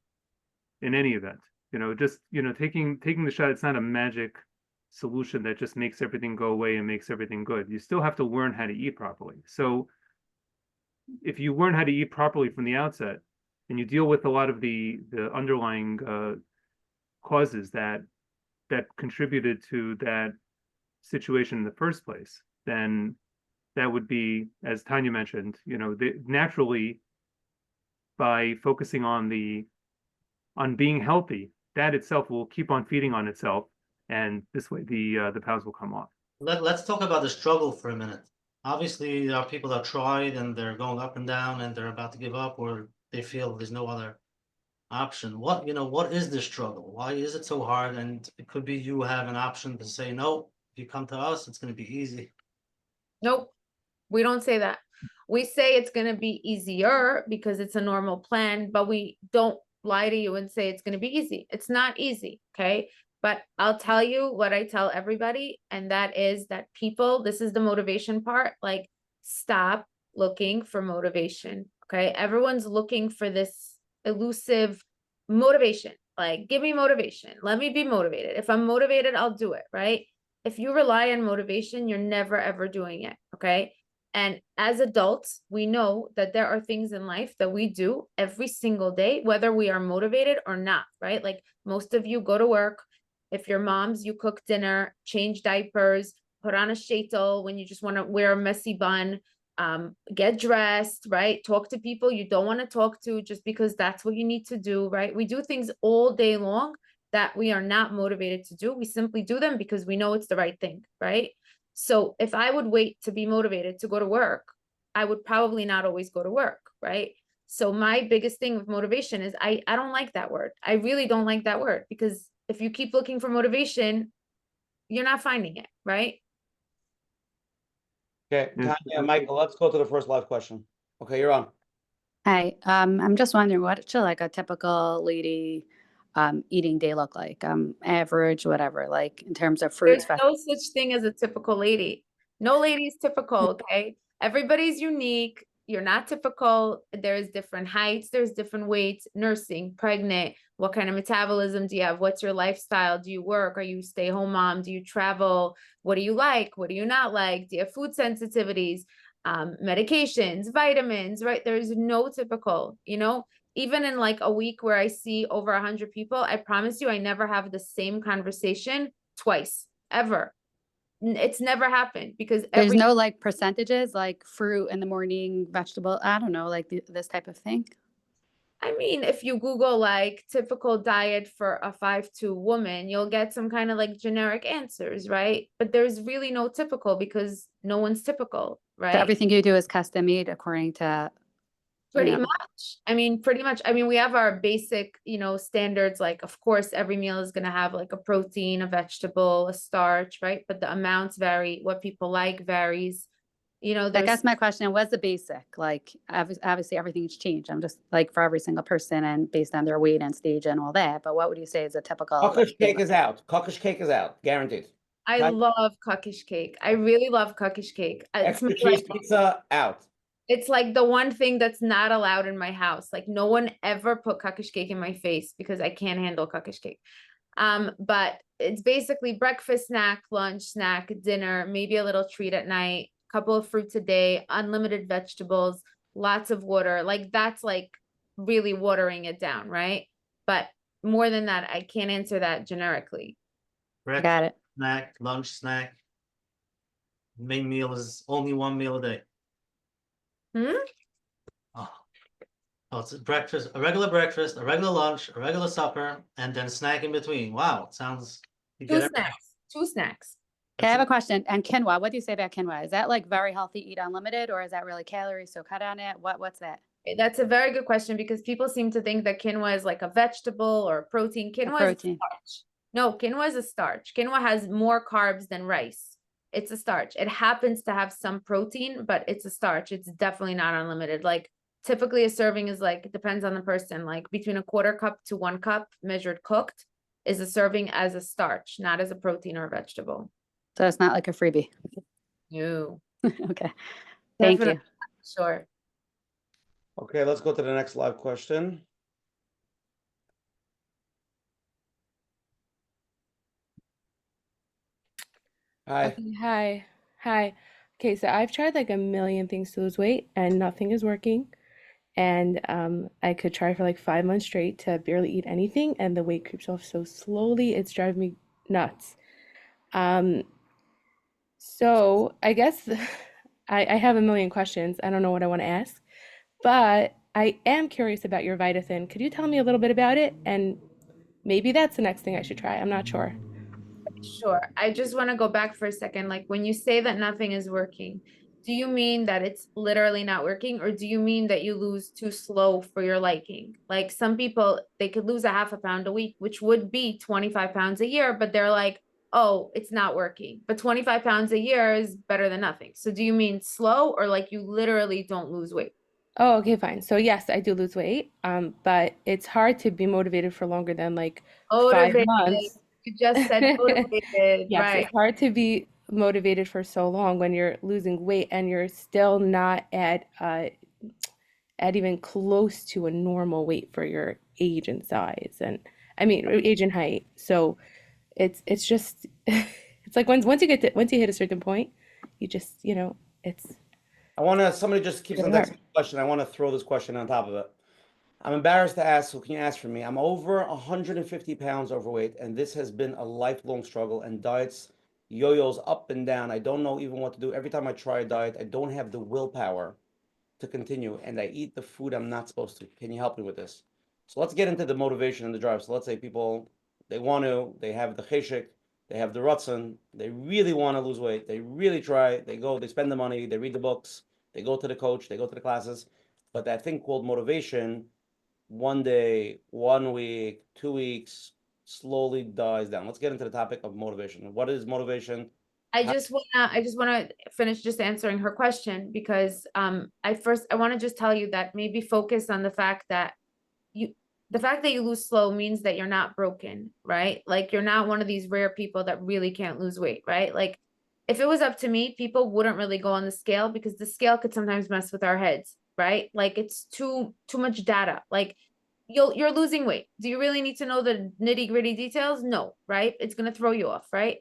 in any event. You know, just, you know, taking the shot, it's not a magic solution that just makes everything go away and makes everything good. You still have to learn how to eat properly. So if you learn how to eat properly from the outset and you deal with a lot of the underlying causes that contributed to that situation in the first place, then that would be, as Tanya mentioned, you know, naturally by focusing on being healthy, that itself will keep on feeding on itself, and this way the pounds will come off. Let's talk about the struggle for a minute. Obviously, there are people that tried and they're going up and down and they're about to give up, or they feel there's no other option. What is the struggle? Why is it so hard? And it could be you have an option to say, no, if you come to us, it's going to be easy. Nope, we don't say that. We say it's going to be easier because it's a normal plan, but we don't lie to you and say it's going to be easy. It's not easy, okay? But I'll tell you what I tell everybody, and that is that people, this is the motivation part, like stop looking for motivation, okay? Everyone's looking for this elusive motivation. Like, give me motivation. Let me be motivated. If I'm motivated, I'll do it, right? If you rely on motivation, you're never, ever doing it, okay? And as adults, we know that there are things in life that we do every single day, whether we are motivated or not, right? Like most of you go to work. If you're moms, you cook dinner, change diapers, put on a sheitel when you just want to wear a messy bun, get dressed, right? Talk to people you don't want to talk to just because that's what you need to do, right? We do things all day long that we are not motivated to do. We simply do them because we know it's the right thing, right? So if I would wait to be motivated to go to work, I would probably not always go to work, right? So my biggest thing with motivation is I don't like that word. I really don't like that word, because if you keep looking for motivation, you're not finding it, right? Okay, Tanya, Michael, let's go to the first live question. Okay, you're on. Hi, I'm just wondering what should like a typical lady eating day look like? Average, whatever, like in terms of fruits. There's no such thing as a typical lady. No lady is typical, okay? Everybody's unique. You're not typical. There's different heights, there's different weights, nursing, pregnant, what kind of metabolism do you have? What's your lifestyle? Do you work? Are you stay-home mom? Do you travel? What do you like? What do you not like? Do you have food sensitivities? Medications, vitamins, right? There's no typical, you know, even in like a week where I see over 100 people, I promise you, I never have the same conversation twice, ever. It's never happened because There's no like percentages, like fruit in the morning, vegetable, I don't know, like this type of thing. I mean, if you Google like typical diet for a 5'2" woman, you'll get some kind of like generic answers, right? But there's really no typical because no one's typical, So right? everything you do is custom made according to, Pretty know. much. I mean, pretty much. I mean, we have our basic, you know, standards. Like, of course, every meal is going to have like a protein, a vegetable, a starch, right? But the amounts vary. What people like varies. You know, I there's guess my question was the basic, like obviously everything's changed. I'm just like for every single person and based on their weight and stage and all that. But what would you say is a typical? Cookish cake is out. Cookish cake is out, guaranteed. I Tanya? love cookish cake. I really love cookish cake. It's Extra my, cheese like, pizza out. it's like the one thing that's not allowed in my house. Like no one ever put cookish cake in my face because I can't handle cookish cake. But it's basically breakfast, snack, lunch, snack, dinner, maybe a little treat at night, couple of fruits a day, unlimited vegetables, lots of water. Like that's like really watering it down, right? But more than that, I can't answer that generically. Breakfast, Got it. snack, lunch, snack. Main meal is only one meal a day. Hmm? Oh. Oh, it's a breakfast, a regular breakfast, a regular lunch, a regular supper, and then snack in between. Wow, it sounds you Two get everything. snacks. Two snacks. Okay, I have a question. And quinoa, what do you say about quinoa? Is that like very healthy, eat unlimited, or is that really calories? So cut on it. What's that? That's a very good question because people seem to think that quinoa is like a vegetable or a protein. Quinoa is a protein. starch. No, quinoa is a starch. Quinoa has more carbs than rice. It's a starch. It happens to have some protein, but it's a starch. It's definitely not unlimited. Like typically a serving is like, it depends on the person, like between a quarter cup to 1 cup measured cooked is a serving as a starch, not as a protein or a vegetable. So it's not like a freebie. No. Okay. Thank Definitely. you. Sure. Okay, let's go to the next live question. Hi. Okay, hi. Okay, so I've tried like a million things to lose weight and nothing is working. And I could try for like 5 months straight to barely eat anything, and the weight creeps off so slowly, it's driving me nuts. So I guess I have a million questions. I don't know what I want to ask, but I am curious about your Vitathyn. Could you tell me a little bit about it? And maybe that's the next thing I should try. I'm not sure. Sure. I just want to go back for a second. Like when you say that nothing is working, do you mean that it's literally not working, or do you mean that you lose too slow for your liking? Like some people, they could lose a half a pound a week, which would be 25 pounds a year, but they're like, oh, it's not working. But 25 pounds a year is better than nothing. So do you mean slow, or like you literally don't lose weight? Oh, okay, fine. So yes, I do lose weight, but it's hard to be motivated for longer than like 5 Motivated. months. You just said motivated, Yes, right? it's hard to be motivated for so long when you're losing weight and you're still not at even close to a normal weight for your age and size, and I mean age and height. So it's just it's like once you hit a certain point, you just, you know, it's Somebody just keeps on Really texting the question. I want to throw this question on top of it. I'm embarrassed to ask, so can you ask for me? I'm over 150 pounds overweight, and this has been a lifelong struggle, and diets yo-yos up and down. I don't know even what to do. Every time I try a diet, I don't have the willpower to continue, and I eat the food I'm not supposed to. Can you help me with this? So let's get into the motivation and the drive. So let's say people, they have the cheshik, they have the Rosen, they really want to lose weight, they really try, they go, they spend the money, they read the books, they go to the coach, they go to the classes, but that thing called motivation, one day, 1 week, 2 weeks, slowly dies down. Let's get into the topic of motivation. What is motivation? I just wanna finish just answering her question because I want to just tell you that maybe focus on the fact that you lose slow means that you're not broken, right? Like you're not one of these rare people that really can't lose weight, right? Like If it was up to me, people wouldn't really go on the scale because the scale could sometimes mess with our heads, right? Like it's too much data. Like you're losing weight. Do you really need to know the nitty-gritty details? No, right? It's going to throw you off, right?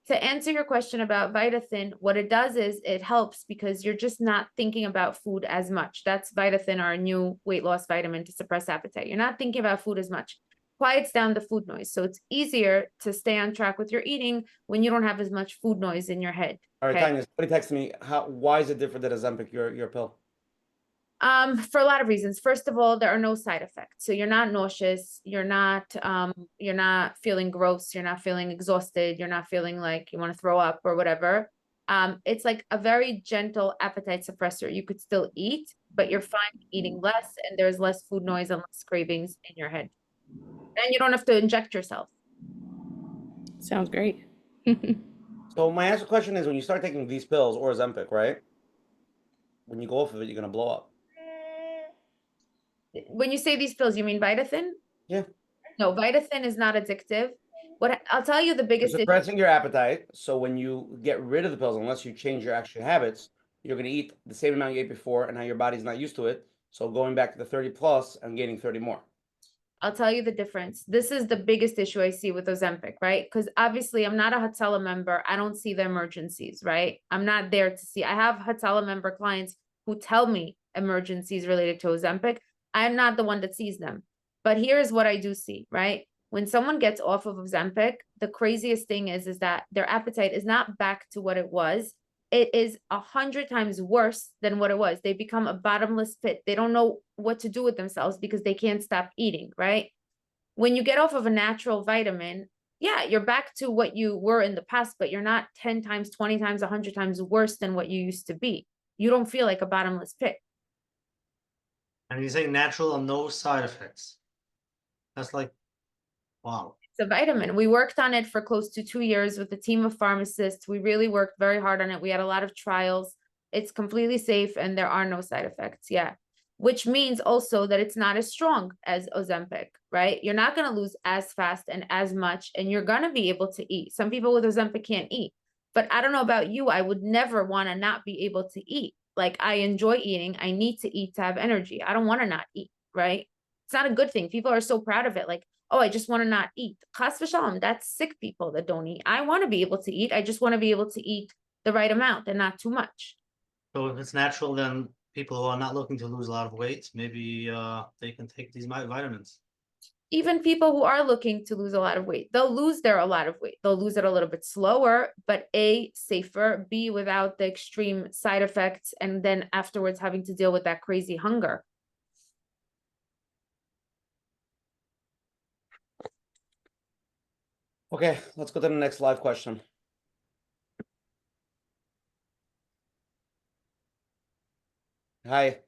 To answer your question about Vitathin, what it does is it helps because you're just not thinking about food as much. That's Vitathin, our new weight loss vitamin to suppress appetite. You're not thinking about food as much. Quiets down the food noise. So it's easier to stay on track with your eating when you don't have as much food noise in your head. All right, Okay? Tanya, somebody texted me. Why is it different than Ozempic, your pill? For a lot of reasons. First of all, there are no side effects. So you're not nauseous, you're not feeling gross, you're not feeling exhausted, you're not feeling like you want to throw up or whatever. It's like a very gentle appetite suppressor. You could still eat, but you're fine eating less and there's less food noise and less cravings in your head. And you don't have to inject yourself. Sounds great. So my answer question is, when you start taking these pills or Ozempic, right? When you go off of it, you're gonna blow up. When you say these pills, you mean Vitathin? Yeah. No, Vitathin is not addictive. What I'll tell you, the You're biggest issue. suppressing your appetite. So when you get rid of the pills, unless you change your actual habits, you're gonna eat the same amount you ate before, and now your body's not used to it. So going back to the 30 plus and gaining 30 more. I'll tell you the difference. This is the biggest issue I see with Ozempic, right? Because obviously I'm not a Hatala member. I don't see the emergencies, right? I'm not there to see. I have Hatala member clients who tell me emergencies related to Ozempic. I'm not the one that sees them. But here's what I do see, right? When someone gets off of Ozempic, the craziest thing is that their appetite is not back to what it was. It is 100 times worse than what it was. They become a bottomless pit. They don't know what to do with themselves because they can't stop eating, right? When you get off of a natural vitamin, yeah, you're back to what you were in the past, but you're not 10 times, 20 times, 100 times worse than what you used to be. You don't feel like a bottomless pit. And you say natural and no side effects. That's like, wow. It's a vitamin. We worked on it for close to 2 years with a team of pharmacists. We really worked very hard on it. We had a lot of trials. It's completely safe and there are no side effects. Yeah. Which means also that it's not as strong as Ozempic, right? You're not going to lose as fast and as much, and you're going to be able to eat. Some people with Ozempic can't eat, but I don't know about you. I would never want to not be able to eat. Like I enjoy eating. I need to eat to have energy. I don't want to not eat, right? It's not a good thing. People are so proud of it. Like, oh, I just want to not eat. Chas v'shalom, that's sick people that don't eat. I want to be able to eat. I just want to be able to eat the right amount and not too much. So if it's natural, then people who are not looking to lose a lot of weight, maybe they can take these vitamins. Even people who are looking to lose a lot of weight, they'll lose a lot of weight. They'll lose it a little bit slower, but A, safer, B, without the extreme side effects, and then afterwards having to deal with that crazy hunger. Okay, let's go to the next live question. Hi.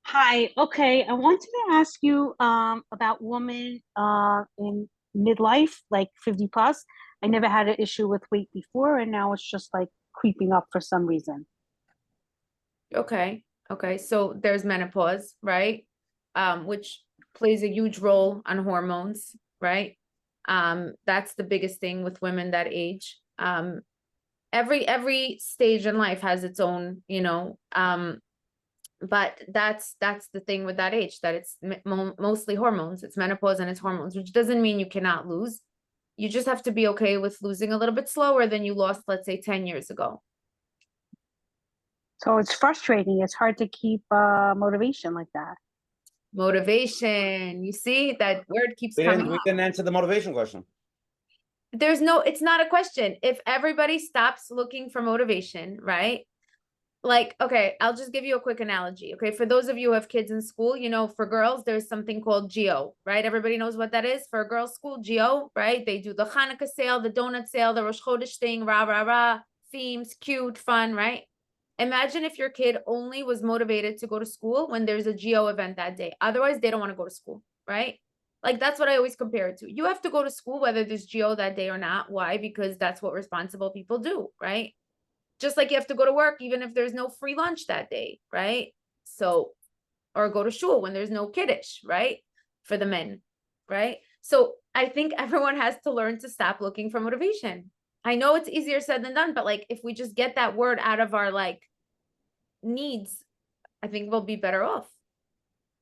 Hi. Okay, I wanted to ask you about women in midlife, like 50 plus. I never had an issue with weight before, and now it's just like creeping up for some reason. Okay. So there's menopause, right? Which plays a huge role on hormones, right? That's the biggest thing with women that age. Every stage in life has its own, but that's the thing with that age, that it's mostly hormones. It's menopause and it's hormones, which doesn't mean you cannot lose. You just have to be okay with losing a little bit slower than you lost, let's say 10 years ago. So it's frustrating. It's hard to keep motivation like that. Motivation. You see, that word keeps We coming up. didn't answer the motivation question. It's not a question. If everybody stops looking for motivation, right? Like, okay, I'll just give you a quick analogy. Okay, for those of you who have kids in school, for girls, there's something called GO, right? Everybody knows what that is. For a girls' school, GO, right? They do the Hanukkah sale, the donut sale, the Rosh Chodesh thing, rah, rah, rah, themes, cute, fun, right? Imagine if your kid only was motivated to go to school when there's a GO event that day. Otherwise, they don't want to go to school, right? Like, that's what I always compare it to. You have to go to school whether there's GO that day or not. Why? Because that's what responsible people do, right? Just like you have to go to work even if there's no free lunch that day, right? So, or go to shul when there's no kiddush, right? For the men, right? So I think everyone has to learn to stop looking for motivation. I know it's easier said than done, but like if we just get that word out of our like needs, I think we'll be better off.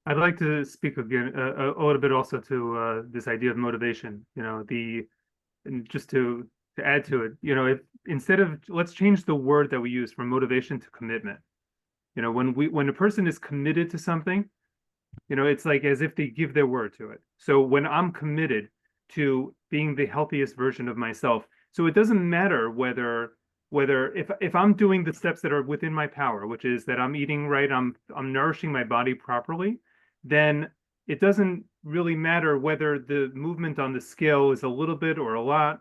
I'd like to speak again a little bit also to this idea of motivation. And just to add to it, if instead of, let's change the word that we use from motivation to commitment. When a person is committed to something, it's like as if they give their word to it. So when I'm committed to being the healthiest version of myself, so it doesn't matter whether if I'm doing the steps that are within my power, which is that I'm eating right, I'm nourishing my body properly, then it doesn't really matter whether the movement on the scale is a little bit or a lot.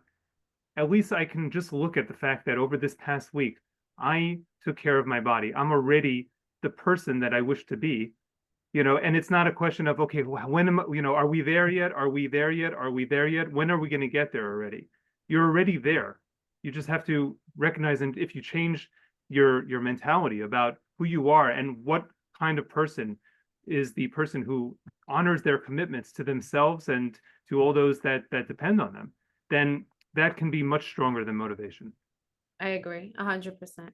At least I can just look at the fact that over this past week, I took care of my body. I'm already the person that I wish to be, and it's not a question of, okay, when am I, are we there yet? Are we there yet? Are we there yet? When are we going to get there already? You're already there. You just have to recognize, and if you change your mentality about who you are and what kind of person is the person who honors their commitments to themselves and to all those that depend on them, then that can be much stronger than motivation. I agree 100%.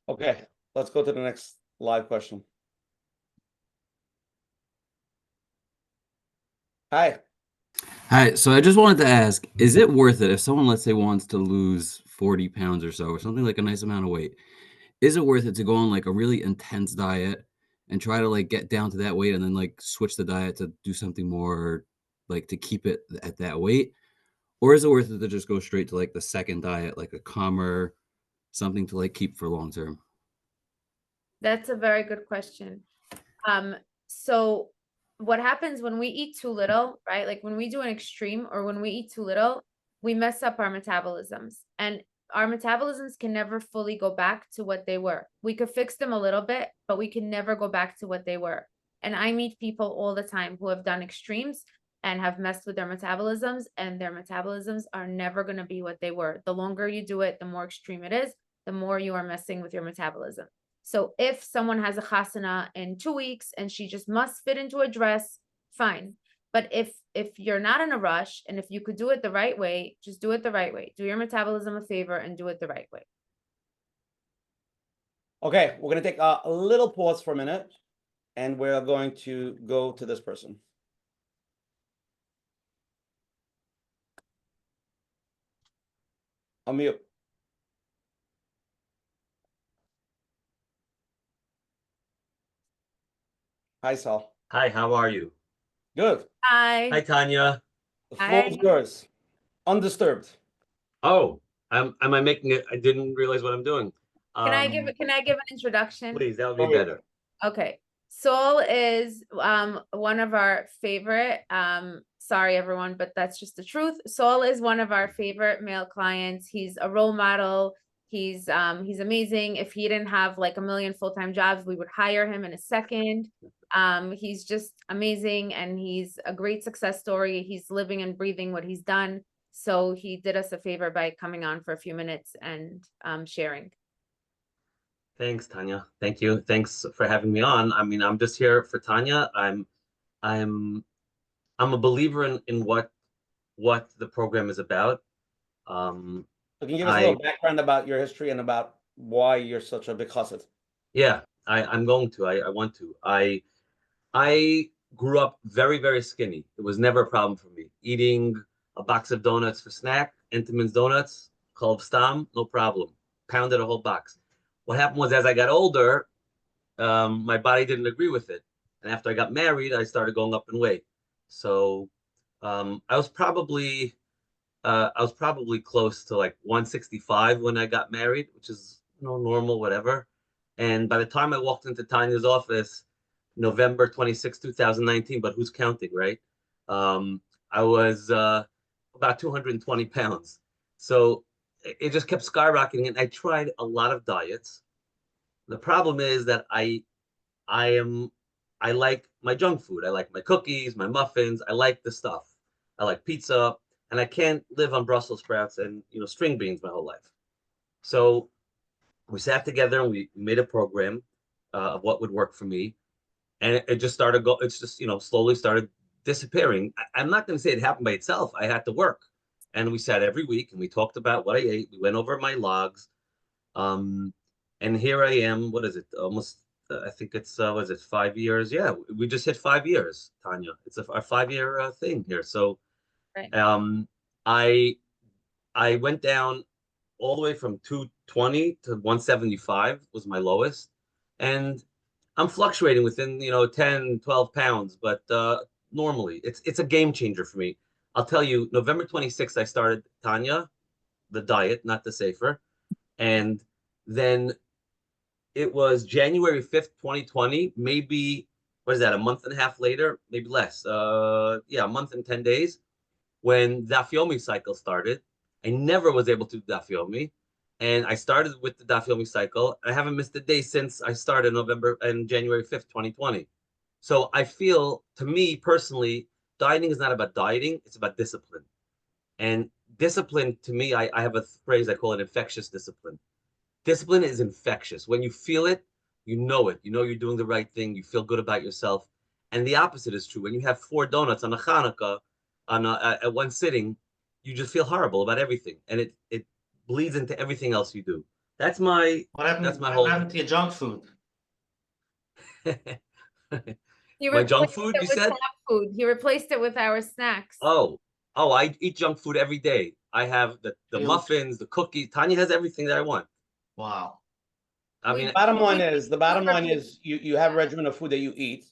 Okay, let's go to the next live question. Hi. Hi, so I just wanted to ask, is it worth it if someone, let's say, wants to lose 40 pounds or so, or something like a nice amount of weight? Is it worth it to go on like a really intense diet and try to like get down to that weight and then like switch the diet to do something more like to keep it at that weight? Or is it worth it to just go straight to like the second diet, like a calmer, something to like keep for long term? That's a very good question. So what happens when we eat too little, right? Like when we do an extreme or when we eat too little, we mess up our metabolisms, and our metabolisms can never fully go back to what they were. We could fix them a little bit, but we can never go back to what they were. And I meet people all the time who have done extremes and have messed with their metabolisms, and their metabolisms are never going to be what they were. The longer you do it, the more extreme it is, the more you are messing with your metabolism. So if someone has a chasana in 2 weeks and she just must fit into a dress, fine. But if you're not in a rush and if you could do it the right way, just do it the right way. Do your metabolism a favor and do it the right way. Okay, we're going to take a little pause for a minute, and we're going to go to this person. Unmute. Hi, Sal. Hi, how are you? Good. Hi, Hi. Tanya. The floor is Hi. yours. Undisturbed. Oh, am I making it? I didn't realize what I'm doing. Can I give an introduction? Please, that would be Go ahead. better. Okay. Saul is one of our favorite, sorry everyone, but that's just the truth. Saul is one of our favorite male clients. He's a role model. He's amazing. If he didn't have like a million full-time jobs, we would hire him in a second. He's just amazing, and he's a great success story. He's living and breathing what he's done. So he did us a favor by coming on for a few minutes and sharing. Thanks, Tanya. Thank you. Thanks for having me on. I mean, I'm just here for Tanya. I'm a believer in what the program is about. So can you give us a little background about your history and about why you're such a big chassid? Yeah, I'm going to. I want to. I grew up very, very skinny. It was never a problem for me. Eating a box of donuts for snack, Entenmann's donuts, Kolb Stam, no problem. Pounded a whole box. What happened was, as I got older, my body didn't agree with it. And after I got married, I started going up in weight. So I was probably close to like 165 when I got married, which is normal, whatever. And by the time I walked into Tanya's office, November 26, 2019, but who's counting, right? I was about 220 pounds. So it just kept skyrocketing, and I tried a lot of diets. The problem is that I like my junk food. I like my cookies, my muffins. I like the stuff. I like pizza, and I can't live on Brussels sprouts and string beans my whole life. So we sat together and we made a program of what would work for me, and it just started it's just slowly started disappearing. I'm not going to say it happened by itself. I had to work. and we sat every week and we talked about what I ate. We went over my logs. And here I am, what is it? Almost, I think it's, what is it, 5 years? Yeah, we just hit 5 years, Tanya. It's our 5 year thing here. So, Right. I went down all the way from 220 to 175 was my lowest. And I'm fluctuating within, 10, 12 pounds, but normally it's a game changer for me. I'll tell you, November 26th, I started Tanya, the diet, not the safer. And then it was January 5th, 2020, maybe, what is that, a month and a half later, maybe less. Yeah, a month and 10 days when the Dafyomi cycle started. I never was able to do Dafyomi. And I started with the Dafyomi cycle. I haven't missed a day since I started November and January 5th, 2020. So I feel, to me personally, dieting is not about dieting, it's about discipline. And discipline, to me, I have a phrase I call it infectious discipline. Discipline is infectious. When you feel it, you know it. You know you're doing the right thing. You feel good about yourself. And the opposite is true. When you have 4 donuts on a Hanukkah at one sitting, you just feel horrible about everything, and it bleeds into everything else you do. That's my What happened? that's my What whole happened to your junk food? You my junk replaced food. it You with said? snack food. He replaced it with our snacks. Oh, I eat junk food every day. I have the You- muffins, the cookies. Tanya has everything that I want. Wow. I We- mean, Bottom line we- is, the bottom line is you have a regimen of food that you eat.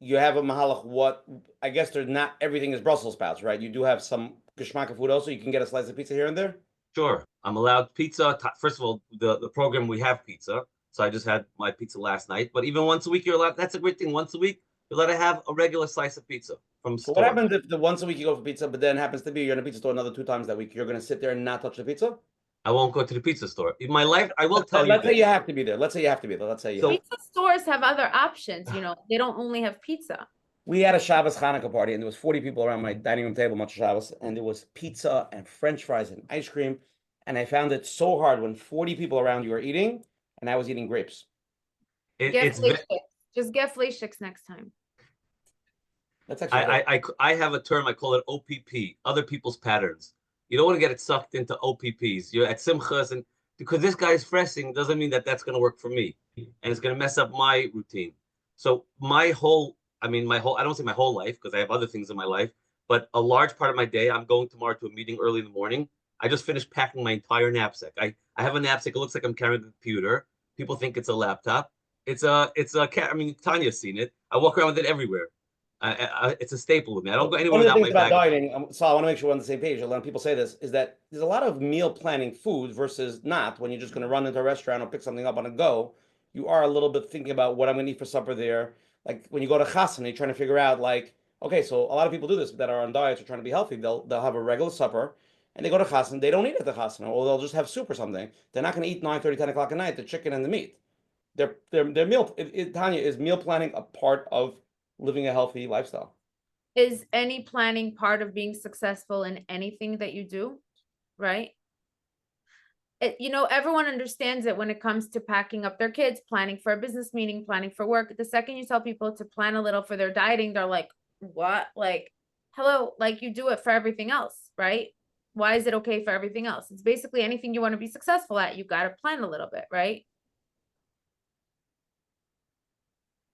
You have a mahalach, what, I guess there's not everything is Brussels sprouts, right? You do have some geschmack food also. You can get a slice of pizza here and there. sure, I'm allowed pizza. First of all, the program, we have pizza. So I just had my pizza last night. But even once a week, you're allowed. That's a great thing. Once a week, you're allowed to have a regular slice of pizza from So store. what happens if the once a week you go for pizza, but then happens to be you're in a pizza store another 2 times that week? You're going to sit there and not touch the pizza? I won't go to the pizza store. In my life, I will tell you Let's say this. you have to be there. Let's say you have to be there. Let's say you So- have. Pizza stores have other options, they don't only have pizza. We had a Shabbos Hanukkah party, and there was 40 people around my dining room table, much Shabbos, and there was pizza and French fries and ice cream. And I found it so hard when 40 people around you are eating, and I was eating grapes. Get it's flake sticks. Just get flake sticks next time. That's actually good. I have a term, I call it OPP, other people's patterns. You don't want to get it sucked into OPPs. You're at Simchas, and because this guy's freshing doesn't mean that that's going to work for me, and it's going to mess up my routine. So I don't say my whole life because I have other things in my life, but a large part of my day, I'm going tomorrow to a meeting early in the morning. I just finished packing my entire knapsack. I have a knapsack. It looks like I'm carrying a computer. People think it's a laptop. I mean, Tanya's seen it. I walk around with it everywhere. It's a staple with me. I don't go anywhere One of the without my things about bag. dieting, so I want to make sure we're on the same page. A lot of people say this, is that there's a lot of meal planning food versus not. When you're just going to run into a restaurant or pick something up on a go, you are a little bit thinking about what I'm going to eat for supper there. Like when you go to chassan, you're trying to figure out like, okay, so a lot of people do this that are on diets or trying to be healthy. They'll have a regular supper and they go to chassan. They don't eat at the chassan, or they'll just have soup or something. They're not going to eat 9:30, 10 o'clock at night, the chicken and the meat. Their meal, Tanya, is meal planning a part of living a healthy lifestyle? Is any planning part of being successful in anything that you do, right? Everyone understands it when it comes to packing up their kids, planning for a business meeting, planning for work. The second you tell people to plan a little for their dieting, they're like, what? Like, hello, like you do it for everything else, right? Why is it okay for everything else? It's basically anything you want to be successful at, you got to plan a little bit, right?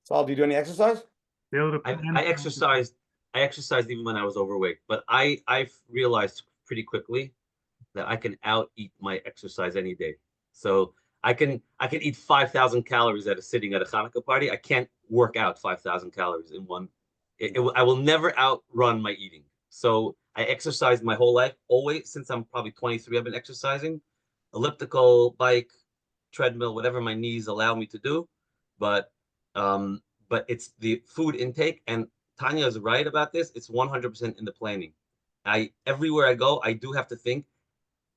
Saul, do you do any exercise? Be able to plan I exercised even when I was overweight, but I've realized pretty quickly that I can out eat my exercise any day. So I can eat 5,000 calories at a sitting at a Hanukkah party. I can't work out 5,000 calories in one. I will never outrun my eating. So I exercised my whole life, always since I'm probably 23. I've been exercising, elliptical, bike, treadmill, whatever my knees allow me to do. But it's the food intake, and Tanya is right about this. It's 100% in the planning. Everywhere I go, I do have to think.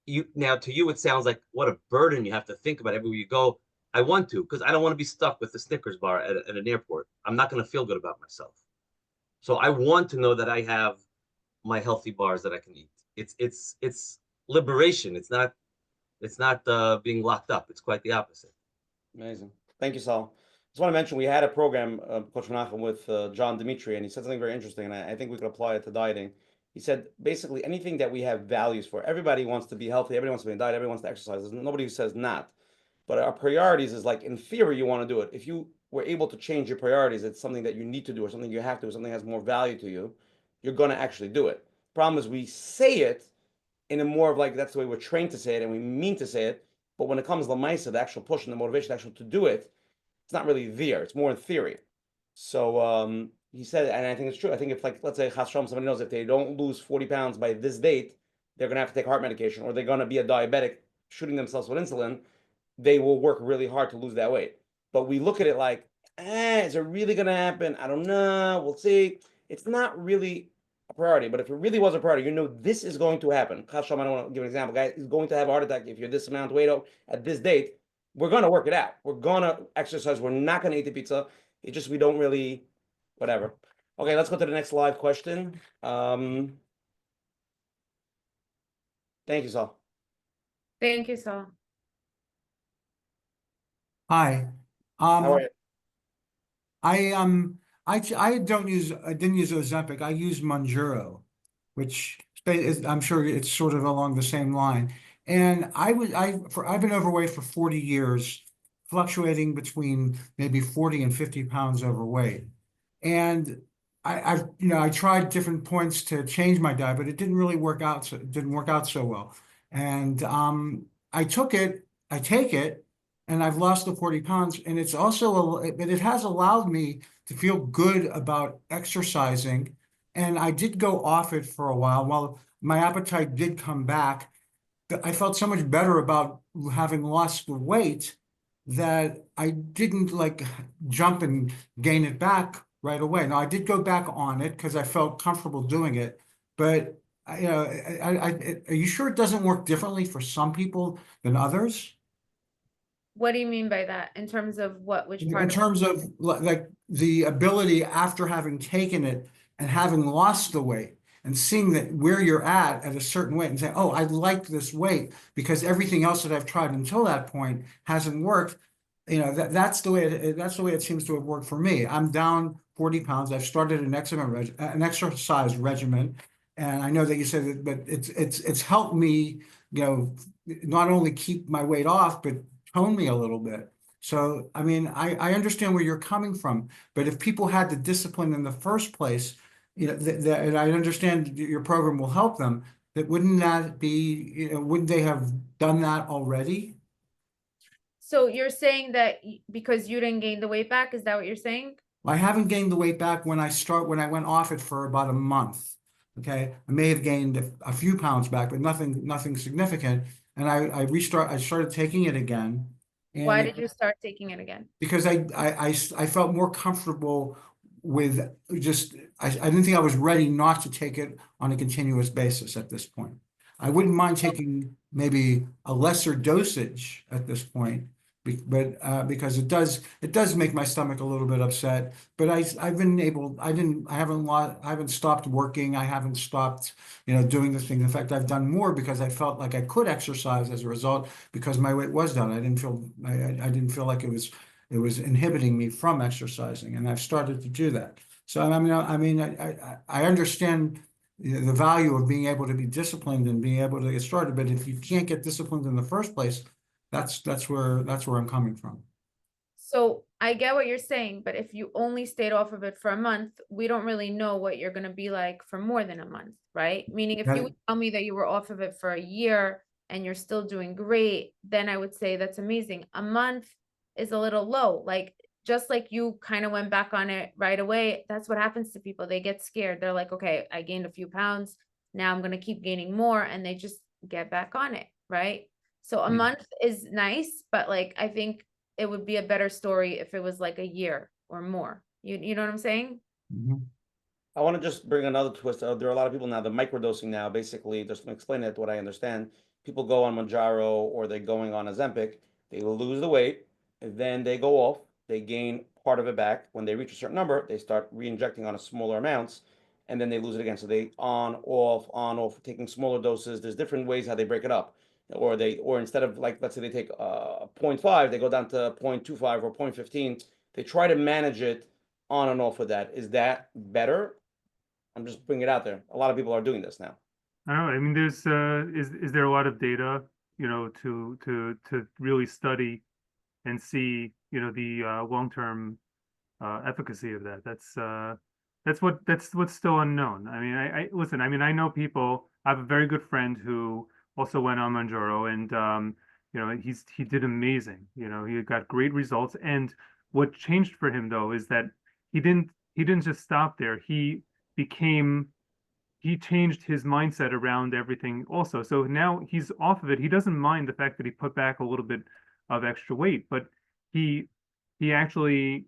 To you, it sounds like what a burden you have to think about everywhere you go. I want to, because I don't want to be stuck with the Snickers bar at an airport. I'm not going to feel good about myself. So I want to know that I have my healthy bars that I can eat. It's liberation. It's not being locked up. It's quite the opposite. Amazing. Thank you, Saul. Just want to mention we had a program, Coach Menachem, with John Dimitri, and he said something very interesting, and I think we could apply it to dieting. He said basically anything that we have values for. Everybody wants to be healthy. Everybody wants to be in diet. Everybody wants to exercise. There's nobody who says not. But our priorities is like in theory you want to do it. If you were able to change your priorities, it's something that you need to do or something you have to, or something that has more value to you, you're going to actually do it. Problem is we say it in a more of like that's the way we're trained to say it and we mean to say it. But when it comes to the Maisa, the actual push and the motivation actual to do it, it's not really there. It's more in theory. So he said, and I think it's true. I think if like let's say Chas Shalom, somebody knows if they don't lose 40 pounds by this date, they're gonna have to take heart medication or they're gonna be a diabetic shooting themselves with insulin, they will work really hard to lose that weight. But we look at it like, is it really gonna happen? I don't know. We'll see. It's not really a priority, but if it really was a priority, you know this is going to happen. Chas Shalom, I don't want to give an example. Guy is going to have a heart attack if you're this amount of weight at this date. We're gonna work it out. We're gonna exercise. We're not gonna eat the pizza. It's just we don't really, whatever. Okay, let's go to the next live question. Thank you, Sal. Thank you, Saul. Hi. How are you? I didn't use Ozempic. I use Mounjaro, which I'm sure it's sort of along the same line. And I've been overweight for 40 years, fluctuating between maybe 40 and 50 pounds overweight. And I tried different points to change my diet, but it didn't really work out. It didn't work out so well. And I take it, and I've lost the 40 pounds. And it's also, but it has allowed me to feel good about exercising. And I did go off it for a while. While my appetite did come back, I felt so much better about having lost the weight that I didn't like jump and gain it back right away. Now I did go back on it because I felt comfortable doing it, but are you sure it doesn't work differently for some people than others? What do you mean by that? In terms of what, which part? In terms of like the ability after having taken it and having lost the weight and seeing that where you're at a certain weight and say, oh, I like this weight because everything else that I've tried until that point hasn't worked. That's the way it seems to have worked for me. I'm down 40 pounds. I've started an exercise regimen, and I know that you said that, but it's helped me, not only keep my weight off, but tone me a little bit. So, I mean, I understand where you're coming from, but if people had the discipline in the first place, and I understand your program will help them, wouldn't they have done that already? So you're saying that because you didn't gain the weight back, is that what you're saying? I haven't gained the weight back when I went off it for about a month. Okay. I may have gained a few pounds back, but nothing significant. And I started taking it again. And Why did you start taking it again? Because I felt more comfortable with I didn't think I was ready not to take it on a continuous basis at this point. I wouldn't mind taking maybe a lesser dosage at this point, but because it does make my stomach a little bit upset. But I haven't stopped working. I haven't stopped doing the thing. In fact, I've done more because I felt like I could exercise as a result because my weight was down. I didn't feel like it was inhibiting me from exercising, and I've started to do that. So I understand the value of being able to be disciplined and being able to get started. But if you can't get disciplined in the first place, that's where I'm coming from. So I get what you're saying, but if you only stayed off of it for a month, we don't really know what you're going to be like for more than a month, right? Meaning if you would tell me that you were off of it for a year and you're still doing great, then I would say that's amazing. A month is a little low. Like, just like you kind of went back on it right away, that's what happens to people. They get scared. They're like, okay, I gained a few pounds. Now I'm going to keep gaining more. And they just get back on it, right? So a month is nice, but like, I think it would be a better story if it was like a year or more. You know what I'm saying? Mm-hmm. I want to just bring another twist. There are a lot of people now, the microdosing now, basically, just to explain it, what I understand. People go on Mounjaro or they're going on Ozempic, they lose the weight, and then they go off, they gain part of it back. When they reach a certain number, they start re-injecting on a smaller amounts, and then they lose it again. So they on, off, taking smaller doses. There's different ways how they break it up. Or instead of like, let's say they take 0.5, they go down to 0.25 or 0.15. They try to manage it on and off with that. Is that better? I'm just bringing it out there. A lot of people are doing this now. I don't know. I mean, there's is there a lot of data, you know, to really study and see, you know, the long-term efficacy of that. That's what's still unknown. I mean, I listen. I mean, I know people. I have a very good friend who also went on Mounjaro, and you know, he did amazing. You know, he got great results. And what changed for him though is that he didn't just stop there. He changed his mindset around everything also. So now he's off of it. He doesn't mind the fact that he put back a little bit of extra weight, but he actually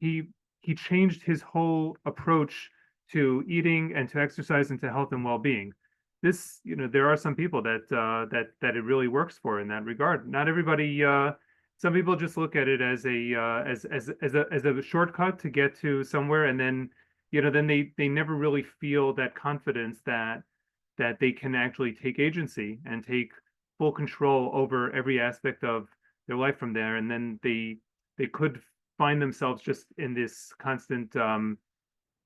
he changed his whole approach to eating and to exercise and to health and well-being. This, you know, there are some people that that it really works for in that regard. Not everybody. Some people just look at it as a shortcut to get to somewhere, and then, you know, then they never really feel that confidence that they can actually take agency and take full control over every aspect of their life from there. And then they could find themselves just in this constant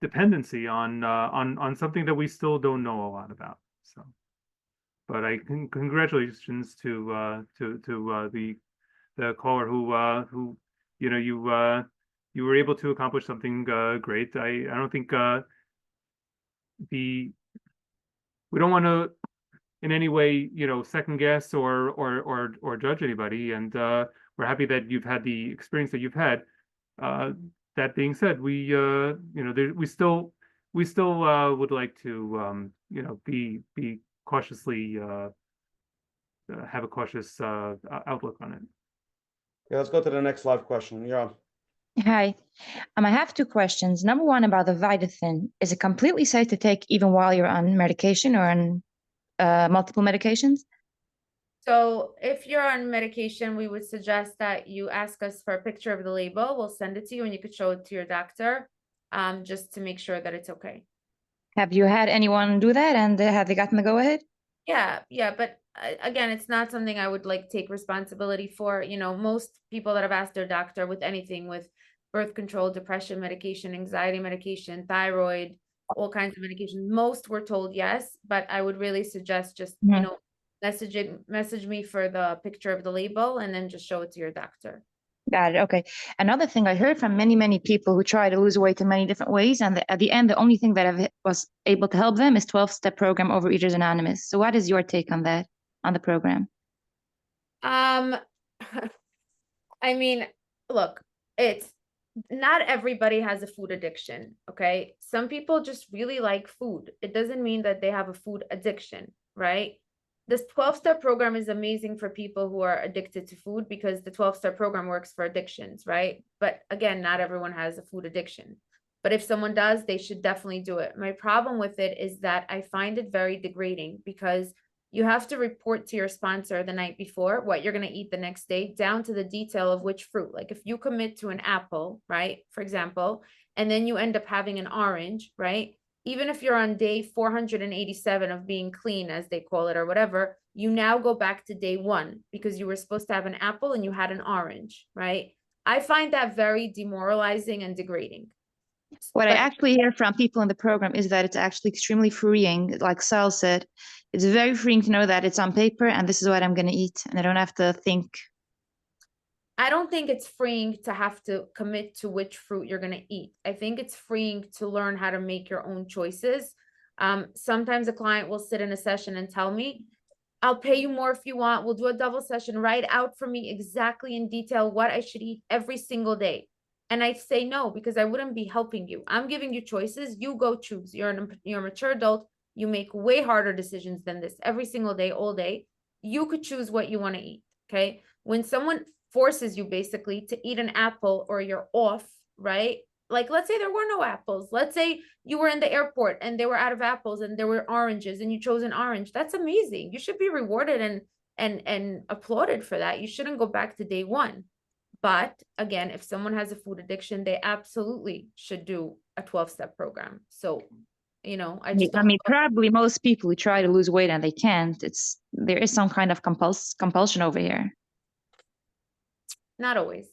dependency on something that we still don't know a lot about. So, but congratulations to the caller who, you know, you were able to accomplish something great. I don't think we don't want to in any way, you know, second guess or judge anybody. And we're happy that you've had the experience that you've had. That being said, we you know, we still would like to you know, be cautiously have a cautious outlook on it. Okay, let's go to the next live question. You're on. Hi. I have two questions. Number one, about the Vitafin. Is it completely safe to take even while you're on medication or on multiple medications? So if you're on medication, we would suggest that you ask us for a picture of the label. We'll send it to you and you could show it to your doctor, just to make sure that it's okay. Have you had anyone do that, and have they gotten the go-ahead? Yeah, but again, it's not something I would like take responsibility for. You know, most people that have asked their doctor with anything, with birth control, depression medication, anxiety medication, thyroid, all kinds of medications, most were told yes, but I would really suggest just, you know, message me for the picture of the label and then just show it to your doctor. Got it. Okay. Another thing I heard from many people who try to lose weight in many different ways, and at the end, the only thing that was able to help them is 12-step program Overeaters Anonymous. So what is your take on that, on the program? I mean, look, it's not everybody has a food addiction, okay? Some people just really like food. It doesn't mean that they have a food addiction, right? This 12-step program is amazing for people who are addicted to food, because the 12-step program works for addictions, right? But again, not everyone has a food addiction. But if someone does, they should definitely do it. My problem with it is that I find it very degrading, because you have to report to your sponsor the night before what you're going to eat the next day, down to the detail of which fruit. Like if you commit to an apple, right, for example, and then you end up having an orange, right? Even if you're on day 487 of being clean, as they call it, or whatever, you now go back to day 1 because you were supposed to have an apple and you had an orange, right? I find that very demoralizing and degrading. What I actually hear from people in the program is that it's actually extremely freeing. Like Sal said, it's very freeing to know that it's on paper and this is what I'm going to eat, and I don't have to think. I don't think it's freeing to have to commit to which fruit you're going to eat. I think it's freeing to learn how to make your own choices. Sometimes a client will sit in a session and tell me, I'll pay you more if you want. We'll do a double session. Write out for me exactly in detail what I should eat every single day. And I say no, because I wouldn't be helping you. I'm giving you choices. You go choose. You're a mature adult. You make way harder decisions than this every single day, all day. You could choose what you want to eat, okay? When someone forces you basically to eat an apple, or you're off, right? Like, let's say there were no apples. Let's say you were in the airport and they were out of apples and there were oranges and you chose an orange. That's amazing. You should be rewarded and applauded for that. You shouldn't go back to day 1. But again, if someone has a food addiction, they absolutely should do a 12-step program. So, you know, I mean, probably most people who try to lose weight and they can't, there is some kind of compulsion over here. Not always.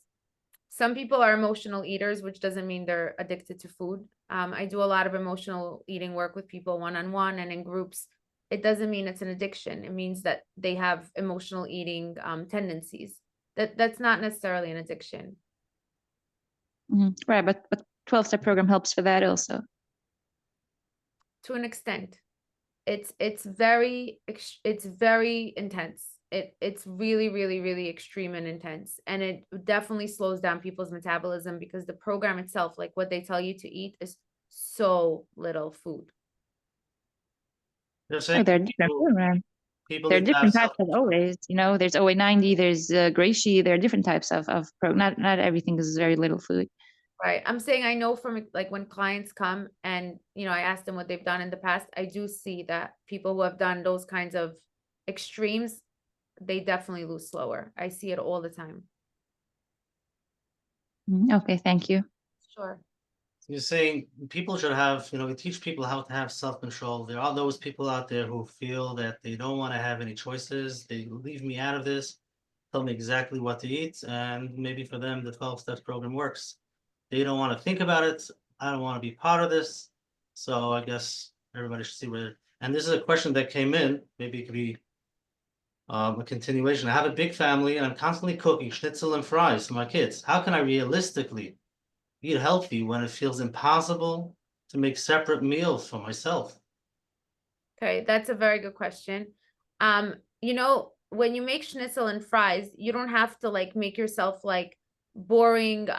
Some people are emotional eaters, which doesn't mean they're addicted to food. I do a lot of emotional eating work with people one-on-one and in groups. It doesn't mean it's an addiction. It means that they have emotional eating tendencies. That's not necessarily an addiction. Right, but 12-step program helps for that also. To an extent. It's very intense. It's really, really, really extreme and intense. And it definitely slows down people's metabolism because the program itself, like what they tell you to eat, is so little food. Oh, there are different programs. People There are need to have different types of OAs. You know, there's OA 90, there's Gracie. There are different types of program. Not everything is very little food. Right. I'm saying I know from like when clients come and, you know, I ask them what they've done in the past, I do see that people who have done those kinds of extremes, they definitely lose slower. I see it all the time. Okay, thank you. Sure. You're saying people should have, we teach people how to have self-control. There are those people out there who feel that they don't want to have any choices. They leave me out of this, tell me exactly what to eat, and maybe for them the 12 steps program works. They don't want to think about it. I don't want to be part of this. So I guess everybody should see where, and this is a question that came in, maybe it could be a continuation. I have a big family and I'm constantly cooking schnitzel and fries for my kids. How can I realistically eat healthy when it feels impossible to make separate meals for myself? Okay, that's a very good question. You know, when you make schnitzel and fries, you don't have to like make yourself like boring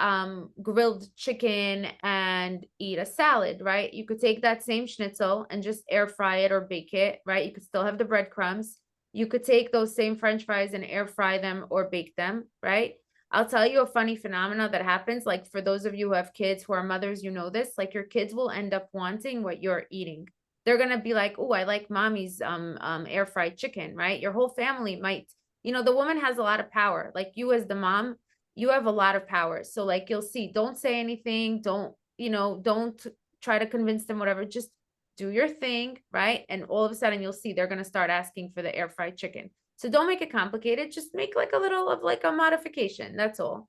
grilled chicken and eat a salad, right? You could take that same schnitzel and just air fry it or bake it, right? You could still have the breadcrumbs. You could take those same French fries and air fry them or bake them, right? I'll tell you a funny phenomena that happens. Like for those of you who have kids who are mothers, you know this, like your kids will end up wanting what you're eating. They're going to be like, oh, I like mommy's air fried chicken, right? Your whole family might, you know, the woman has a lot of power. Like you as the mom, you have a lot of power. So like you'll see, don't say anything. Don't try to convince them, whatever. Just do your thing, right? And all of a sudden you'll see they're going to start asking for the air fried chicken. So don't make it complicated. Just make like a little of like a modification. That's all.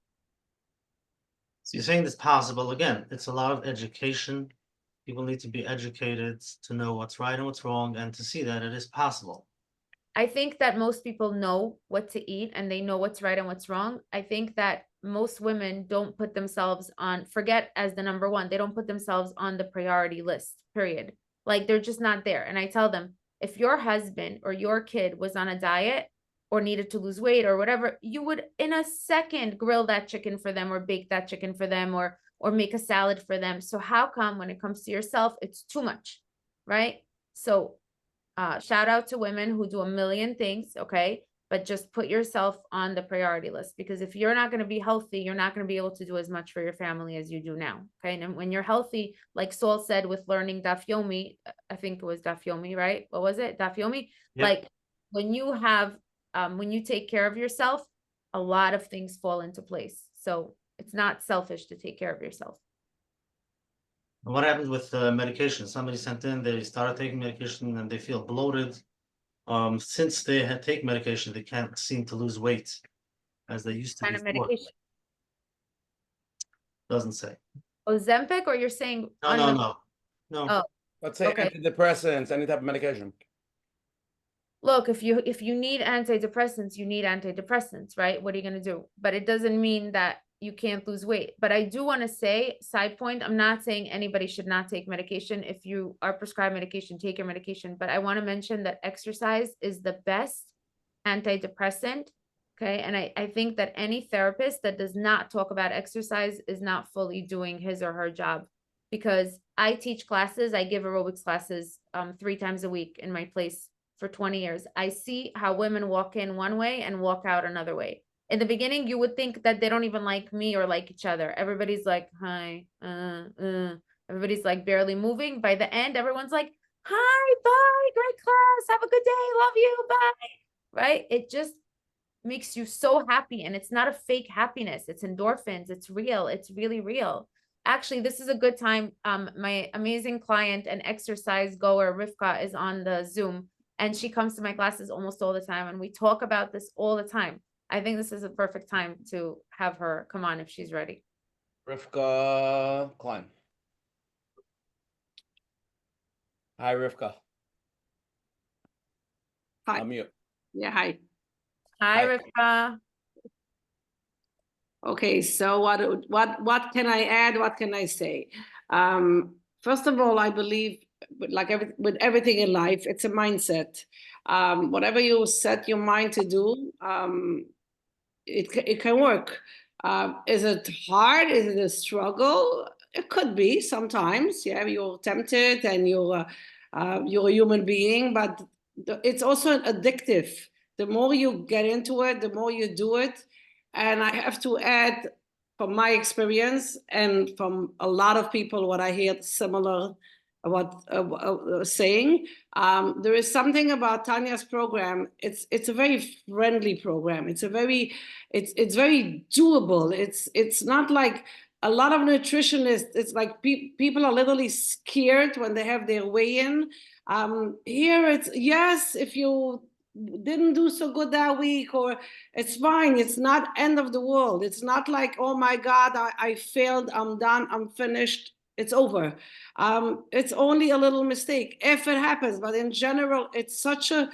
So you're saying it's possible. Again, it's a lot of education. People need to be educated to know what's right and what's wrong and to see that it is possible. I think that most people know what to eat and they know what's right and what's wrong. I think that most women don't put themselves on, forget as the number one, they don't put themselves on the priority list, period. Like they're just not there. And I tell them, if your husband or your kid was on a diet or needed to lose weight or whatever, you would in a second grill that chicken for them or bake that chicken for them or make a salad for them. So how come when it comes to yourself, it's too much, right? So shout out to women who do a million things, okay? But just put yourself on the priority list, because if you're not going to be healthy, you're not going to be able to do as much for your family as you do now, okay? And when you're healthy, like Saul said with learning Daf Yomi, I think it was Daf Yomi, right? What was it? Daf Yomi? Yep. Like when you have, when you take care of yourself, a lot of things fall into place. So it's not selfish to take care of yourself. And what happens with medication? Somebody sent in, they started taking medication and they feel bloated. Since they had taken medication, they can't seem to lose weight as they used to Kind of before. medication. Doesn't say. Ozempic, or you're saying No. Oh, Let's say okay. antidepressants, any type of medication. Look, if you need antidepressants, you need antidepressants, right? What are you going to do? But it doesn't mean that you can't lose weight. But I do want to say, side point, I'm not saying anybody should not take medication. If you are prescribed medication, take your medication. But I want to mention that exercise is the best antidepressant. Okay. And I think that any therapist that does not talk about exercise is not fully doing his or her job, because I teach classes. I give aerobics classes 3 times a week in my place for 20 years. I see how women walk in one way and walk out another way. In the beginning, you would think that they don't even like me or like each other. Everybody's like, hi, everybody's like barely moving. By the end, everyone's like, hi, bye, great class, have a good day, love you, bye, right? It just makes you so happy, and it's not a fake happiness. It's endorphins. It's real. It's really real. Actually, this is a good time. My amazing client and exercise goer, Rivka, is on the Zoom, and she comes to my classes almost all the time, and we talk about this all the time. I think this is a perfect time to have her come on if she's ready. Rivka Klein. Hi, Rivka. Hi. Unmute. Yeah, hi. Hi, Hi. Rivka. Okay, so what can I add? What can I say? First of all, I believe with everything in life, it's a mindset. Whatever you set your mind to do, it can work. Is it hard? Is it a struggle? It could be sometimes. Yeah, you're tempted and you're a human being, but it's also addictive. The more you get into it, the more you do it. And I have to add, from my experience and from a lot of people, what I hear similar saying, there is something about Tanya's program. It's a very friendly program. It's very doable. It's not like a lot of nutritionists. It's like people are literally scared when they have their weigh-in. Here it's yes, if you didn't do so good that week, or it's fine. It's not end of the world. It's not like, oh my God, I failed. I'm done. I'm finished. It's over. It's only a little mistake if it happens, but in general, it's such a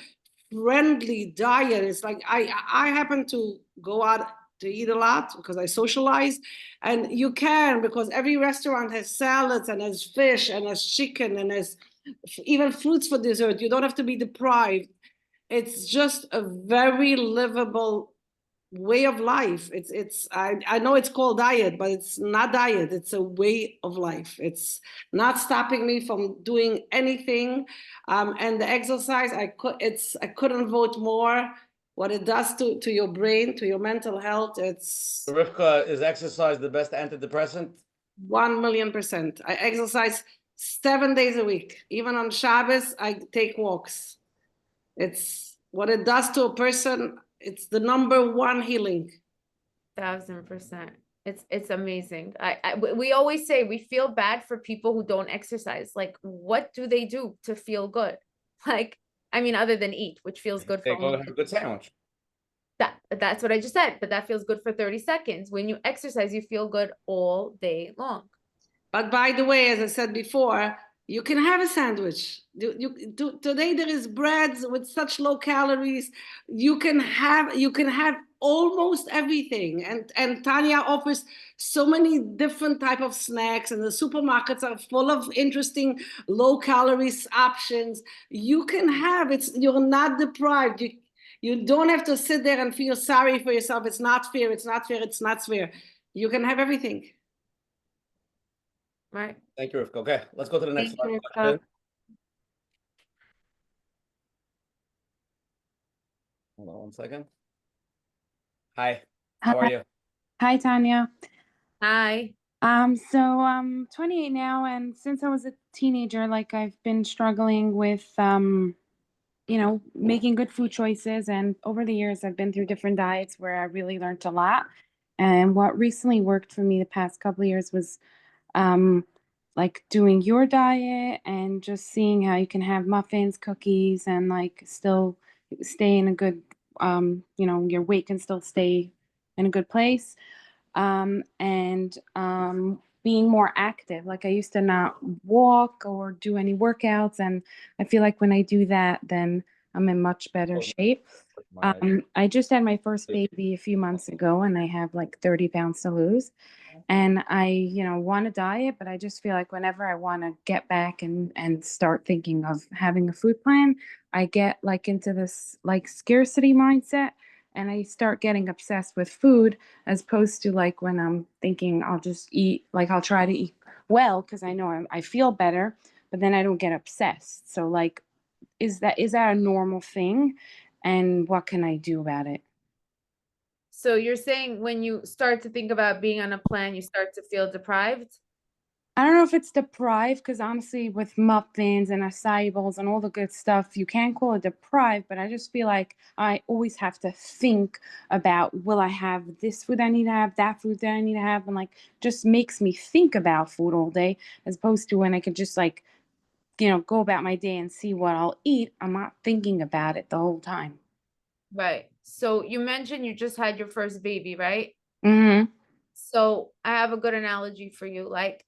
friendly diet. It's like I happen to go out to eat a lot because I socialize, and you can, because every restaurant has salads and has fish and has chicken and has even fruits for dessert. You don't have to be deprived. It's just a very livable way of life. I know it's called diet, but it's not diet. It's a way of life. It's not stopping me from doing anything. And the exercise, I couldn't vote more. What it does to your brain, to your mental health, it's Rivka, is exercise the best antidepressant? 1,000,000%. I exercise 7 days a week. Even on Shabbos, I take walks. It's what it does to a person. It's the #1 healing. 1,000%. It's amazing. We always say we feel bad for people who don't exercise. Like, what do they do to feel good? Like, I mean, other than eat, which feels good They for go only have a good sandwich. that's what I just said, but that feels good for 30 seconds. When you exercise, you feel good all day long. But by the way, as I said before, you can have a sandwich. Today there is breads with such low calories. You can have almost everything. And Tanya offers so many different type of snacks, and the supermarkets are full of interesting low calories options. You can have it. You're not deprived. You don't have to sit there and feel sorry for yourself. It's not fair. It's not fair. It's not fair. You can have everything. Right. Thank you, Rivka. Okay, let's go to the next Thank you, question. Hold on 1 second. Hi, how are you? Hi, Tanya. Hi. So I'm 28 now, and since I was a teenager, like I've been struggling with, making good food choices. And over the years, I've been through different diets where I really learned a lot. And what recently worked for me the past couple of years was, like doing your diet and just seeing how you can have muffins, cookies, and like still stay in a good, your weight can still stay in a good place. And being more active. Like I used to not walk or do any workouts, and I feel like when I do that, then I'm in much better shape. I just had my first baby a few months ago, and I have like 30 pounds to lose. And I, want to diet, but I just feel like whenever I want to get back and start thinking of having a food plan, I get like into this like scarcity mindset, and I start getting obsessed with food, as opposed to like when I'm thinking I'll just eat, like I'll try to eat well because I know I feel better, but then I don't get obsessed. So like, is that a normal thing? And what can I do about it? So you're saying when you start to think about being on a plan, you start to feel deprived? I don't know if it's deprived, because honestly, with muffins and acai bowls and all the good stuff, you can call it deprived, but I just feel like I always have to think about, will I have this food I need to have, that food that I need to have, and like just makes me think about food all day, as opposed to when I could just like, go about my day and see what I'll eat. I'm not thinking about it the whole time. Right. So you mentioned you just had your first baby, right? Mm-hmm. So I have a good analogy for you. Like,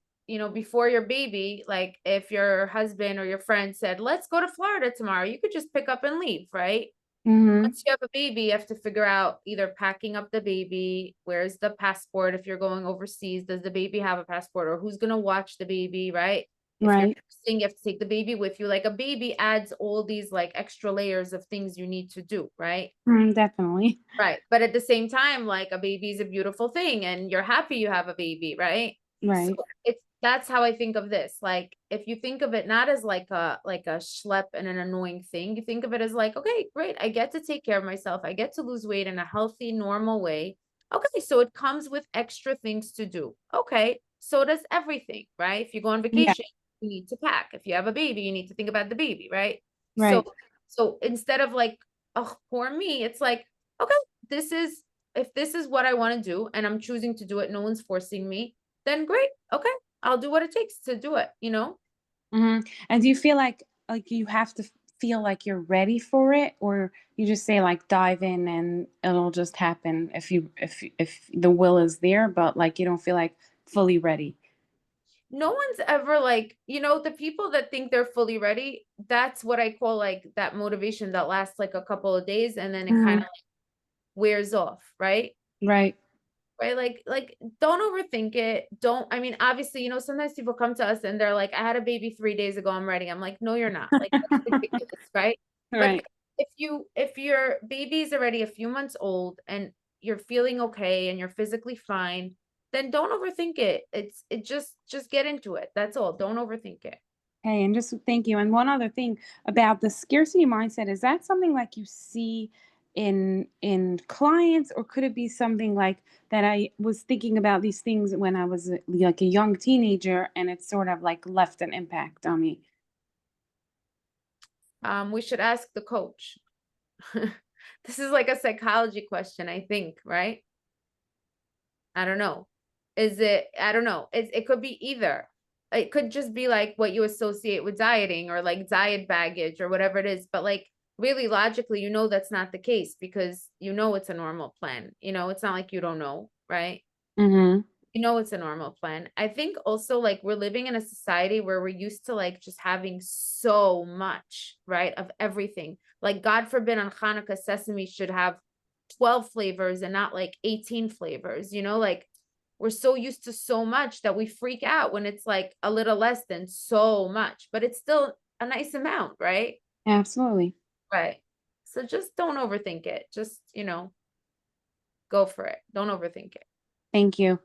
before your baby, like if your husband or your friend said, let's go to Florida tomorrow, you could just pick up and leave, right? Mm-hmm. Once you have a baby, you have to figure out either packing up the baby, where's the passport if you're going overseas, does the baby have a passport, or who's going to watch the baby, right? If you're Right. nursing, you have to take the baby with you. Like a baby adds all these like extra layers of things you need to do, right? Definitely. Right. But at the same time, like a baby is a beautiful thing and you're happy you have a baby, right? Right. So that's how I think of this. Like if you think of it not as like a schlep and an annoying thing, you think of it as like, okay, great. I get to take care of myself. I get to lose weight in a healthy, normal way. Okay, so it comes with extra things to do. Okay, so does everything, right? If you go on vacation, you need to pack. If you have a baby, you need to think about the baby, right? Right. So instead of like, oh, poor me, it's like, okay, if this is what I want to do and I'm choosing to do it, no one's forcing me, then great. Okay, I'll do what it takes to do it, Mm-hmm. And do you feel like you have to feel like you're ready for it, or you just say like dive in and it'll just happen if the will is there, but like you don't feel like fully ready? No one's ever like, the people that think they're fully ready, that's what I call like that motivation that lasts like a couple of days and then it kind of like wears off, right? Right. Right? Like don't overthink it. I mean, obviously, sometimes people come to us and they're like, I had a baby 3 days ago, I'm ready. I'm like, no, you're not. Like that's ridiculous, right? Right. But if your baby's already a few months old and you're feeling okay and you're physically fine, then don't overthink it. It just get into it. That's all. Don't overthink it. Hey, and just thank you. And one other thing about the scarcity mindset, is that something like you see in clients, or could it be something like that? I was thinking about these things when I was like a young teenager, and it's sort of like left an impact on me. We should ask the coach. This is like a psychology question, I think, right? I don't know. I don't know. It could be either. It could just be like what you associate with dieting or like diet baggage or whatever it is. But like really logically, that's not the case because it's a normal plan. It's not like you don't know, right? Mm-hmm. It's a normal plan. I think also like we're living in a society where we're used to like just having so much, right? Of everything. Like God forbid on Hanukkah, sesame should have 12 flavors and not like 18 flavors, like we're so used to so much that we freak out when it's like a little less than so much, but it's still a nice amount, right? Absolutely. Right. So just don't overthink it. Just, go for it. Don't overthink it. Thank you.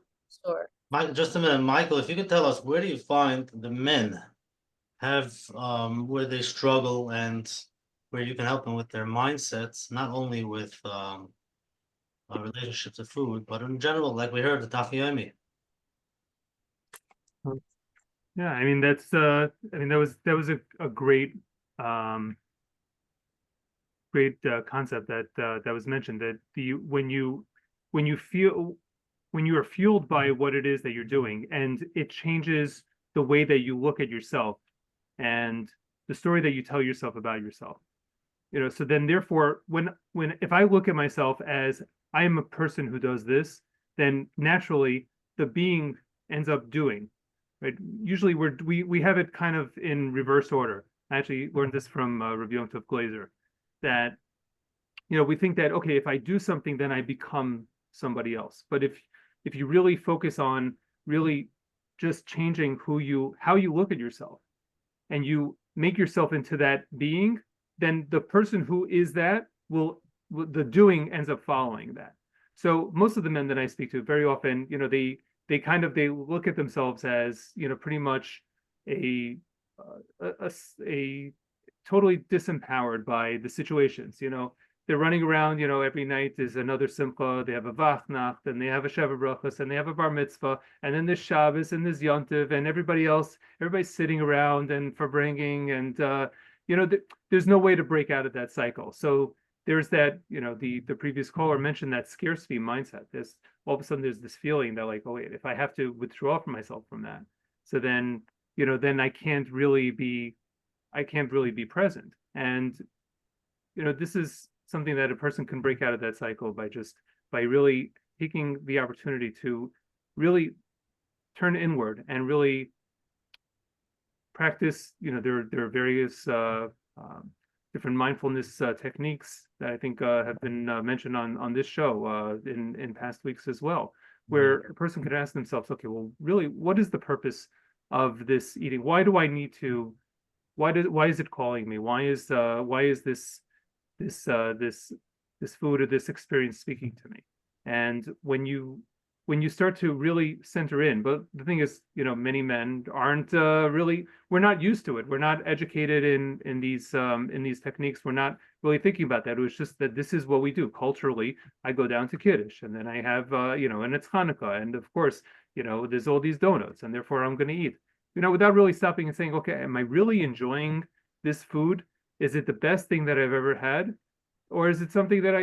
Sure. Just a minute, Michael, if you could tell us, where do you find the men have where they struggle and where you can help them with their mindsets, not only with relationships to food, but in general, like we heard the Tafiyomi. Yeah, I mean that was a great concept that was mentioned, that when you are fueled by what it is that you're doing, and it changes the way that you look at yourself and the story that you tell yourself about yourself. So then therefore if I look at myself as I am a person who does this, then naturally the being ends up doing, right? Usually we have it kind of in reverse order. I actually learned this from Rabbi Yom Tov Glazer, that we think that, okay, if I do something, then I become somebody else. But if you really focus on really just changing how you look at yourself, and you make yourself into that being, then the person who is that the doing ends up following that. So most of the men that I speak to, very often, they look at themselves as, pretty much a totally disempowered by the situations. They're running around, every night is another simcha. They have a vachnacht, and they have a sheva brachos, and they have a bar mitzvah, and then there's Shabbos, and there's Yontiv, and everybody's sitting around and for bringing, and there's no way to break out of that cycle. So there's that, the previous caller mentioned that scarcity mindset. All of a sudden there's this feeling that like, oh wait, if I have to withdraw from myself from that, so then then I can't really be present. And this is something that a person can break out of that cycle by really taking the opportunity to really turn inward and really practice. There are various different mindfulness techniques that I think have been mentioned on this show in past weeks as well, where a person could ask themselves, okay, well, really, what is the purpose of this eating? Why do I need to? Why is it calling me? Why is this food or this experience speaking to me? And when you start to really center in, but the thing is, many men aren't we're not used to it. We're not educated in these techniques. We're not really thinking about that. It was just that this is what we do culturally. I go down to Kiddush, and then I have and it's Hanukkah, and of course, there's all these donuts, and therefore I'm going to eat. Without really stopping and saying, okay, am I really enjoying this food? Is it the best thing that I've ever had? Or is it something that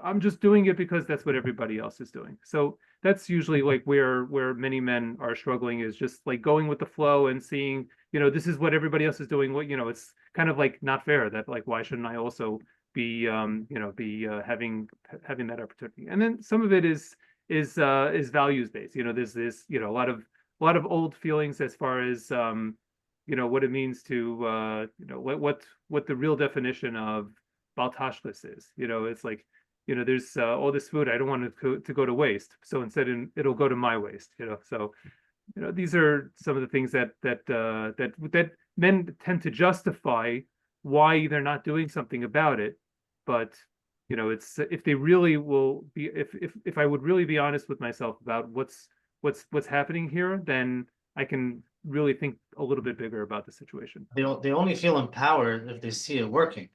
I'm just doing it because that's what everybody else is doing? So that's usually like where many men are struggling, is just like going with the flow and seeing, this is what everybody else is doing. What, it's kind of like not fair that, like, why shouldn't I also be having that opportunity? And then some of it is values based. There's this, a lot of old feelings as far as what it means to what the real definition of baltashlis is. It's like, there's all this food, I don't want it to go to waste, so instead it'll go to my waste. So these are some of the things that men tend to justify why they're not doing something about it. But it's, if they really will be, if I would really be honest with myself about what's happening here, then I can really think a little bit bigger about the situation. They only feel empowered if they see it working.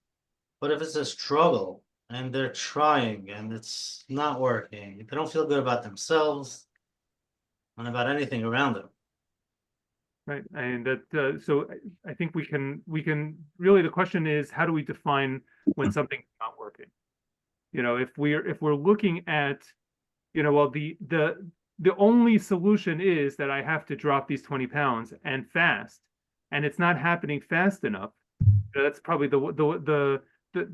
But if it's a struggle and they're trying and it's not working, they don't feel good about themselves and about anything around them. Right, and that so I think we can really, the question is, how do we define when something's not working? If we're looking at, well, the only solution is that I have to drop these 20 pounds and fast, and it's not happening fast enough. That's probably the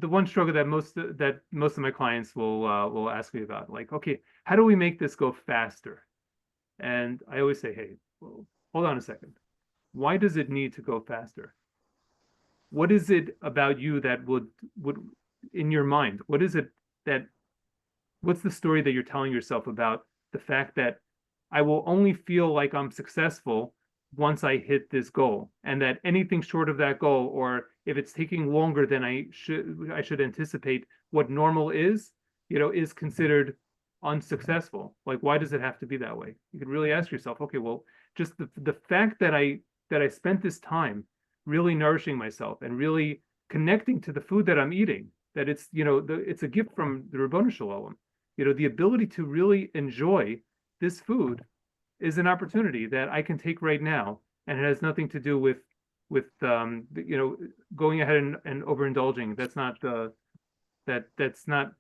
one struggle that most of my clients will ask me about. Like, okay, how do we make this go faster? And I always say, hey, well, hold on a second. Why does it need to go faster? What is it about you that would in your mind? What is it what's the story that you're telling yourself about the fact that I will only feel like I'm successful once I hit this goal, and that anything short of that goal, or if it's taking longer than I should anticipate what normal is considered unsuccessful? Like, why does it have to be that way? You could really ask yourself, okay, well, just the fact that I spent this time really nourishing myself and really connecting to the food that I'm eating, that it's it's a gift from the Ribono Shel Olam. The ability to really enjoy this food is an opportunity that I can take right now, and it has nothing to do with going ahead and overindulging. That's not that's not.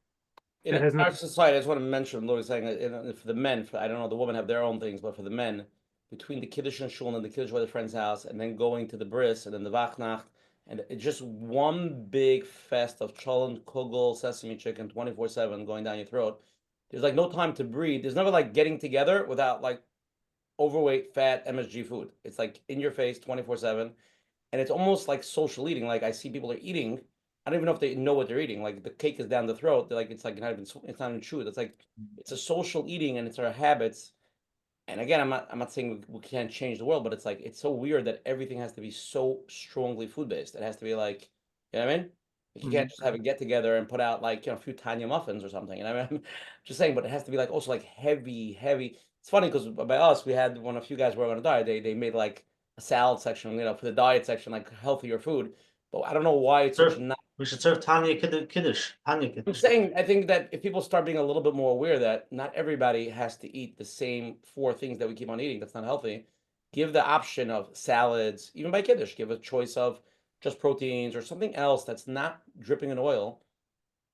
In our society, I just want to mention, Lori saying that for the men, I don't know, the women have their own things, but for the men, between the Kiddush and Shul and the Kiddush with a friend's house, and then going to the bris, and then the Vachnacht, and it's just one big fest of cholent, kugel, sesame chicken, 24/7 going down your throat. There's like no time to breathe. There's never like getting together without like overweight, fat, MSG food. It's like in your face 24/7. And it's almost like social eating. Like, I see people are eating, I don't even know if they know what they're eating. Like, the cake is down the throat. They're like, it's not even true. It's like, it's a social eating, and it's our habits. And again, I'm not saying we can't change the world, but it's like, it's so weird that everything has to be so strongly food-based. It has to be like, you know what I mean? Like, you can't just have a get together and put out like, a few Tanya muffins or something. You know what I mean? I'm just saying, but it has to be like also like heavy. It's funny because by us, we had a few guys who were on a diet. They made like a salad section, for the diet section, like healthier food. But I don't know why it's such not. We should serve Tanya Kiddush. I'm saying, I think that if people start being a little bit more aware that not everybody has to eat the same 4 things that we keep on eating, that's not healthy. Give the option of salads, even by Kiddush. Give a choice of just proteins or something else that's not dripping in oil.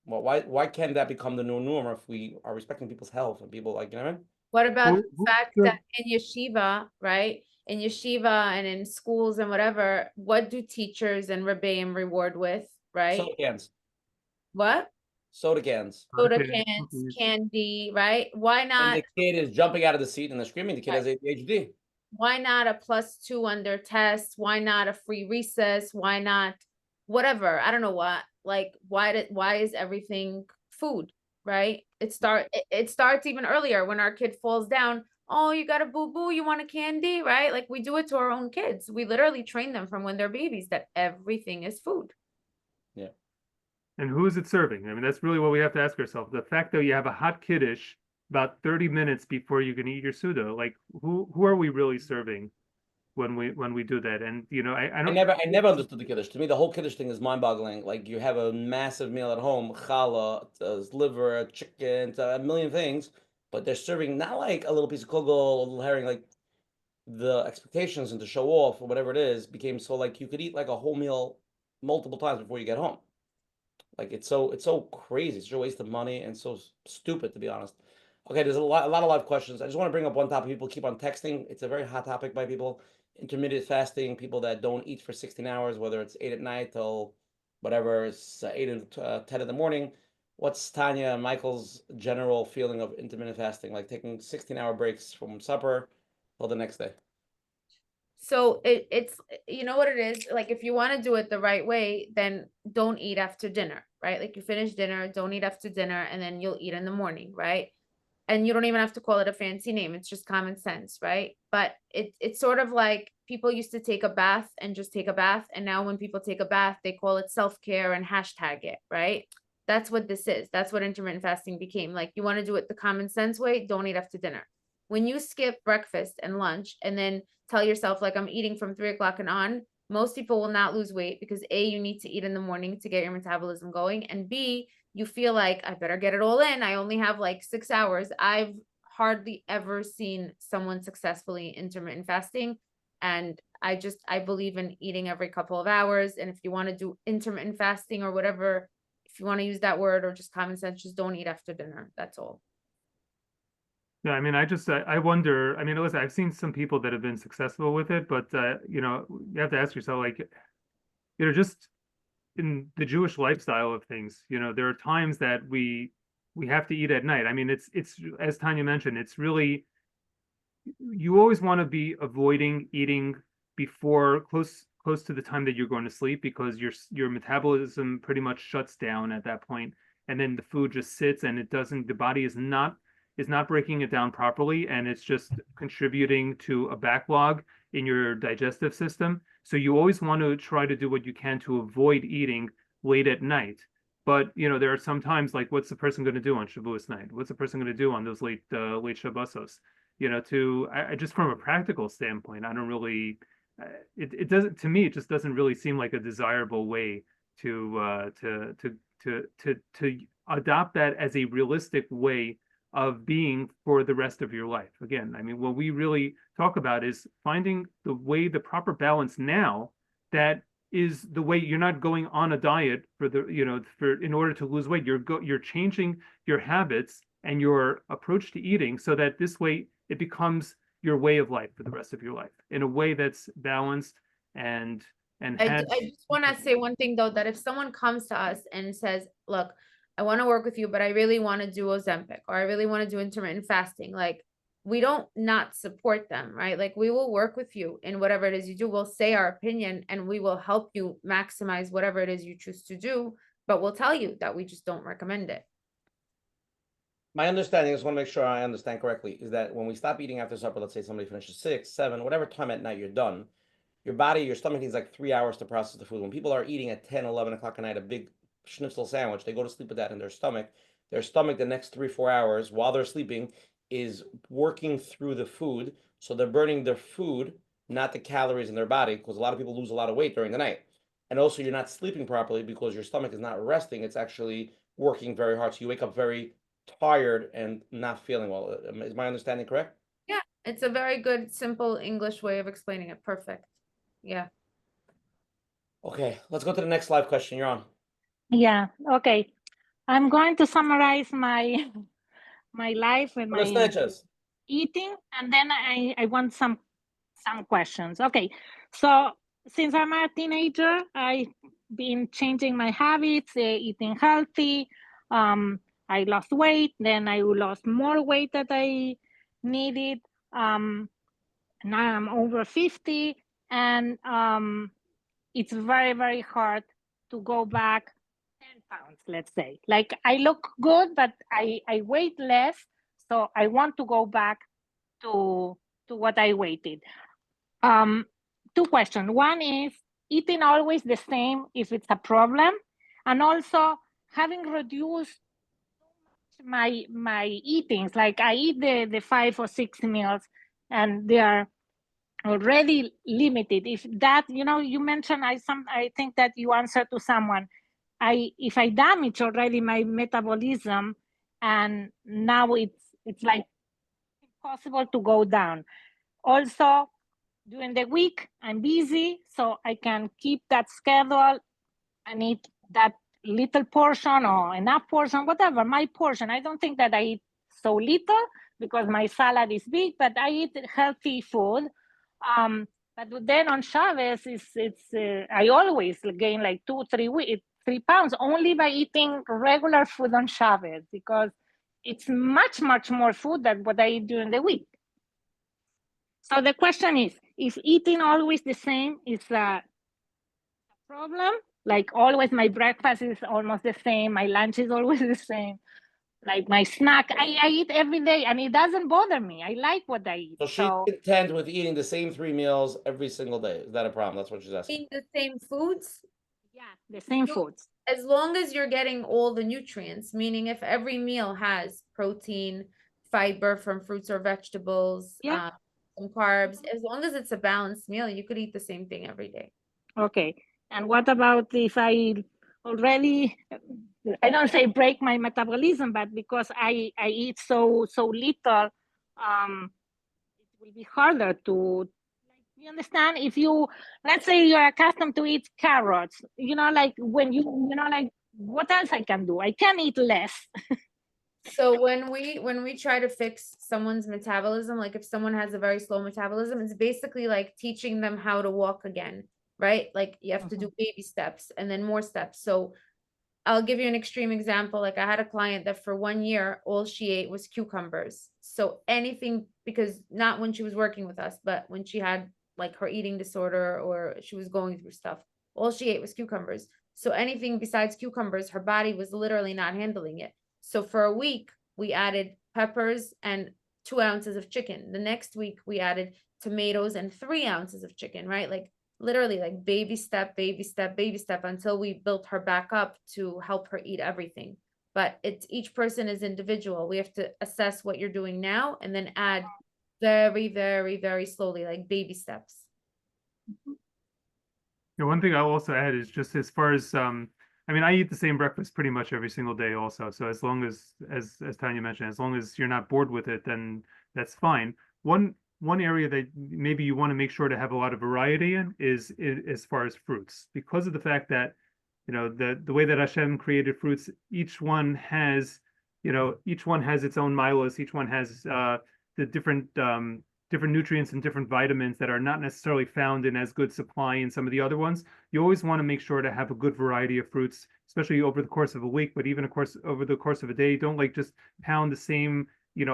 Well, why can't that become the new norm if we are respecting people's health and people, like, you know what I mean? What about the fact that in yeshiva, right? In yeshiva and in schools and whatever, what do teachers and rebbeim reward with, right? Soda cans. What? soda cans. soda Okay, cans, cookies. candy, right? Why And not? the kid is jumping out of the seat and they're screaming. The kid has Right. ADHD. Why not a +2 under test? Why not a free recess? Why not whatever? I don't know what. Like, why is everything food, right? It starts even earlier when our kid falls down. Oh, you got a boo-boo, you want a candy, right? Like we do it to our own kids. We literally train them from when they're babies that everything is food. Yeah. And who is it serving? I mean, that's really what we have to ask ourselves. The fact that you have a hot kiddush about 30 minutes before you can eat your Suda, like who are we really serving when we do that? And you know, I don't I never understood the kiddush. To me, the whole kiddush thing is mind-boggling. Like you have a massive meal at home, challah, liver, chicken, a million things, but they're serving not like a little piece of kugel, a little herring. Like the expectations and to show off or whatever it is became so like you could eat like a whole meal multiple times before you get home. Like it's so crazy. It's a waste of money and so stupid, to be honest. Okay, there's a lot of live questions. I just want to bring up one topic. People keep on texting. It's a very hot topic by people. Intermittent fasting, people that don't eat for 16 hours, whether it's 8 at night till whatever, it's 8 and 10 in the morning. What's Tanya and Michael's general feeling of intermittent fasting, like taking 16-hour breaks from supper till the next day? So it's you know what it is, like if you want to do it the right way, then don't eat after dinner, right? Like you finish dinner, don't eat after dinner, and then you'll eat in the morning, right? And you don't even have to call it a fancy name, it's just common sense, right? But it's sort of like people used to take a bath and just take a bath, and now when people take a bath, they call it self-care and hashtag it, right? That's what this is. That's what intermittent fasting became. Like you want to do it the common sense way, don't eat after dinner. When you skip breakfast and lunch and then tell yourself like I'm eating from 3 o'clock and on, most people will not lose weight because A, you need to eat in the morning to get your metabolism going, and B, you feel like I better get it all in. I only have like 6 hours. I've hardly ever seen someone successfully intermittent fasting, and I believe in eating every couple of hours. And if you want to do intermittent fasting or whatever, if you want to use that word or just common sense, just don't eat after dinner. That's all. Yeah, I mean, I wonder. I mean, listen, I've seen some people that have been successful with it, but you know, you have to ask yourself, like, you know, just in the Jewish lifestyle of things, you know, there are times that we have to eat at night. I mean, it's as Tanya mentioned, it's really, you always want to be avoiding eating before close to the time that you're going to sleep, because your metabolism pretty much shuts down at that point, and then the food just sits and the body is not breaking it down properly, and it's just contributing to a backlog in your digestive system. So you always want to try to do what you can to avoid eating late at night. But you know, there are some times, like, what's the person going to do on Shavuos night? What's the person going to do on those late Shabbosos? You know, I just from a practical standpoint, I don't really. It doesn't, to me, it just doesn't really seem like a desirable way to adopt that as a realistic way of being for the rest of your life. Again, I mean, what we really talk about is finding the proper balance now that is the way you're not going on a diet in order to lose weight. You're changing your habits and your approach to eating so that this way it becomes your way of life for the rest of your life in a way that's balanced and I just want to say one thing though, that if someone comes to us and says, look, I want to work with you, but I really want to do Ozempic, or I really want to do intermittent fasting, like we don't not support them, right? Like we will work with you in whatever it is you do. We'll say our opinion and we will help you maximize whatever it is you choose to do, but we'll tell you that we just don't recommend it. My understanding, I just want to make sure I understand correctly, is that when we stop eating after supper, let's say somebody finishes 6, 7, whatever time at night you're done, your stomach needs like 3 hours to process the food. When people are eating at 10, 11 o'clock at night, a big schnitzel sandwich, they go to sleep with that in their stomach. Their stomach, the next 3, 4 hours while they're sleeping, is working through the food. So they're burning their food, not the calories in their body, because a lot of people lose a lot of weight during the night. And also you're not sleeping properly because your stomach is not resting. It's actually working very hard. So you wake up very tired and not feeling well. Is my understanding correct? Yeah, it's a very good, simple English way of explaining it. Perfect. Yeah. Okay, let's go to the next live question. You're on. Yeah, okay. I'm going to summarize my life and my eating, and then I want some questions. Okay, so since I'm a teenager, I've been changing my habits, eating healthy, I lost weight, then I lost more weight that I needed. Now I'm over 50, and it's very, very hard to go back 10 pounds, let's say. Like I look good, but I weigh less, so I want to go back to what I weighted. Two questions. One is eating always the same if it's a problem, and also having reduced my eatings. Like I eat the 5 or 6 meals, and they are already limited. If that, you mentioned, I think that you answered to someone, if I damage already my metabolism, and now it's like impossible to go down. Also, during the week, I'm busy, so I can keep that schedule and eat that little portion or enough portion, whatever, my portion. I don't think that I eat so little because my salad is big, but I eat healthy food. But then on Shabbos, I always gain like 3 pounds only by eating regular food on Shabbos, because it's much, much more food than what I eat during the week. So the question is, if eating always the same is a problem, like always my breakfast is almost the same, my lunch is always the same, like my snack, I eat every day and it doesn't bother me. I like what I eat. So she's content with eating the same 3 meals every single day. Is that a problem? That's what she's asking. Eating the same foods? Yeah, the same foods. As long as you're getting all the nutrients, meaning if every meal has protein, fiber from fruits or vegetables, some carbs, as long as it's a balanced meal, you could eat the same thing every day. Okay. And what about if I already, I don't say break my metabolism, but because I eat so little, it will be harder to, you understand? If you, let's say you're accustomed to eat carrots, like when like what else I can do? I can eat less. So when we try to fix someone's metabolism, like if someone has a very slow metabolism, it's basically like teaching them how to walk again, right? Like you have to do baby steps and then more steps. So I'll give you an extreme example. Like I had a client that for 1 year, all she ate was cucumbers. So anything, because not when she was working with us, but when she had like her eating disorder or she was going through stuff, all she ate was cucumbers. So anything besides cucumbers, her body was literally not handling it. So for a week, we added peppers and 2 ounces of chicken. The next week, we added tomatoes and 3 ounces of chicken, right? Like literally like baby step, baby step, baby step, until we built her back up to help her eat everything. But each person is individual. We have to assess what you're doing now and then add very, very, very slowly, like baby steps. Yeah, one thing I'll also add is just as far as I mean, I eat the same breakfast pretty much every single day also. So as long as Tanya mentioned, as long as you're not bored with it, then that's fine. One area that maybe you want to make sure to have a lot of variety in is as far as fruits, because of the fact that, the way that Hashem created fruits, each one has its own milos, each one has the different nutrients and different vitamins that are not necessarily found in as good supply in some of the other ones. You always want to make sure to have a good variety of fruits, especially over the course of a week, but even over the course of a day. Don't like just pound the same,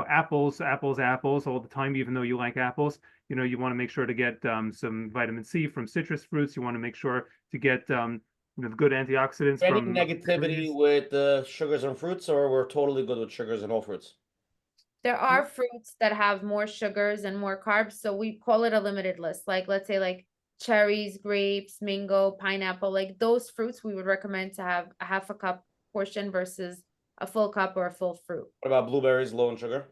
apples all the time, even though you like apples. You want to make sure to get some vitamin C from citrus fruits. You want to make sure to get good antioxidants. Any from negativity with the sugars and fruits, or we're totally good with sugars and whole fruits? There are fruits that have more sugars and more carbs, so we call it a limited list. Like let's say like cherries, grapes, mango, pineapple, like those fruits we would recommend to have a half a cup portion versus a full cup or a full fruit. What about blueberries, low in sugar?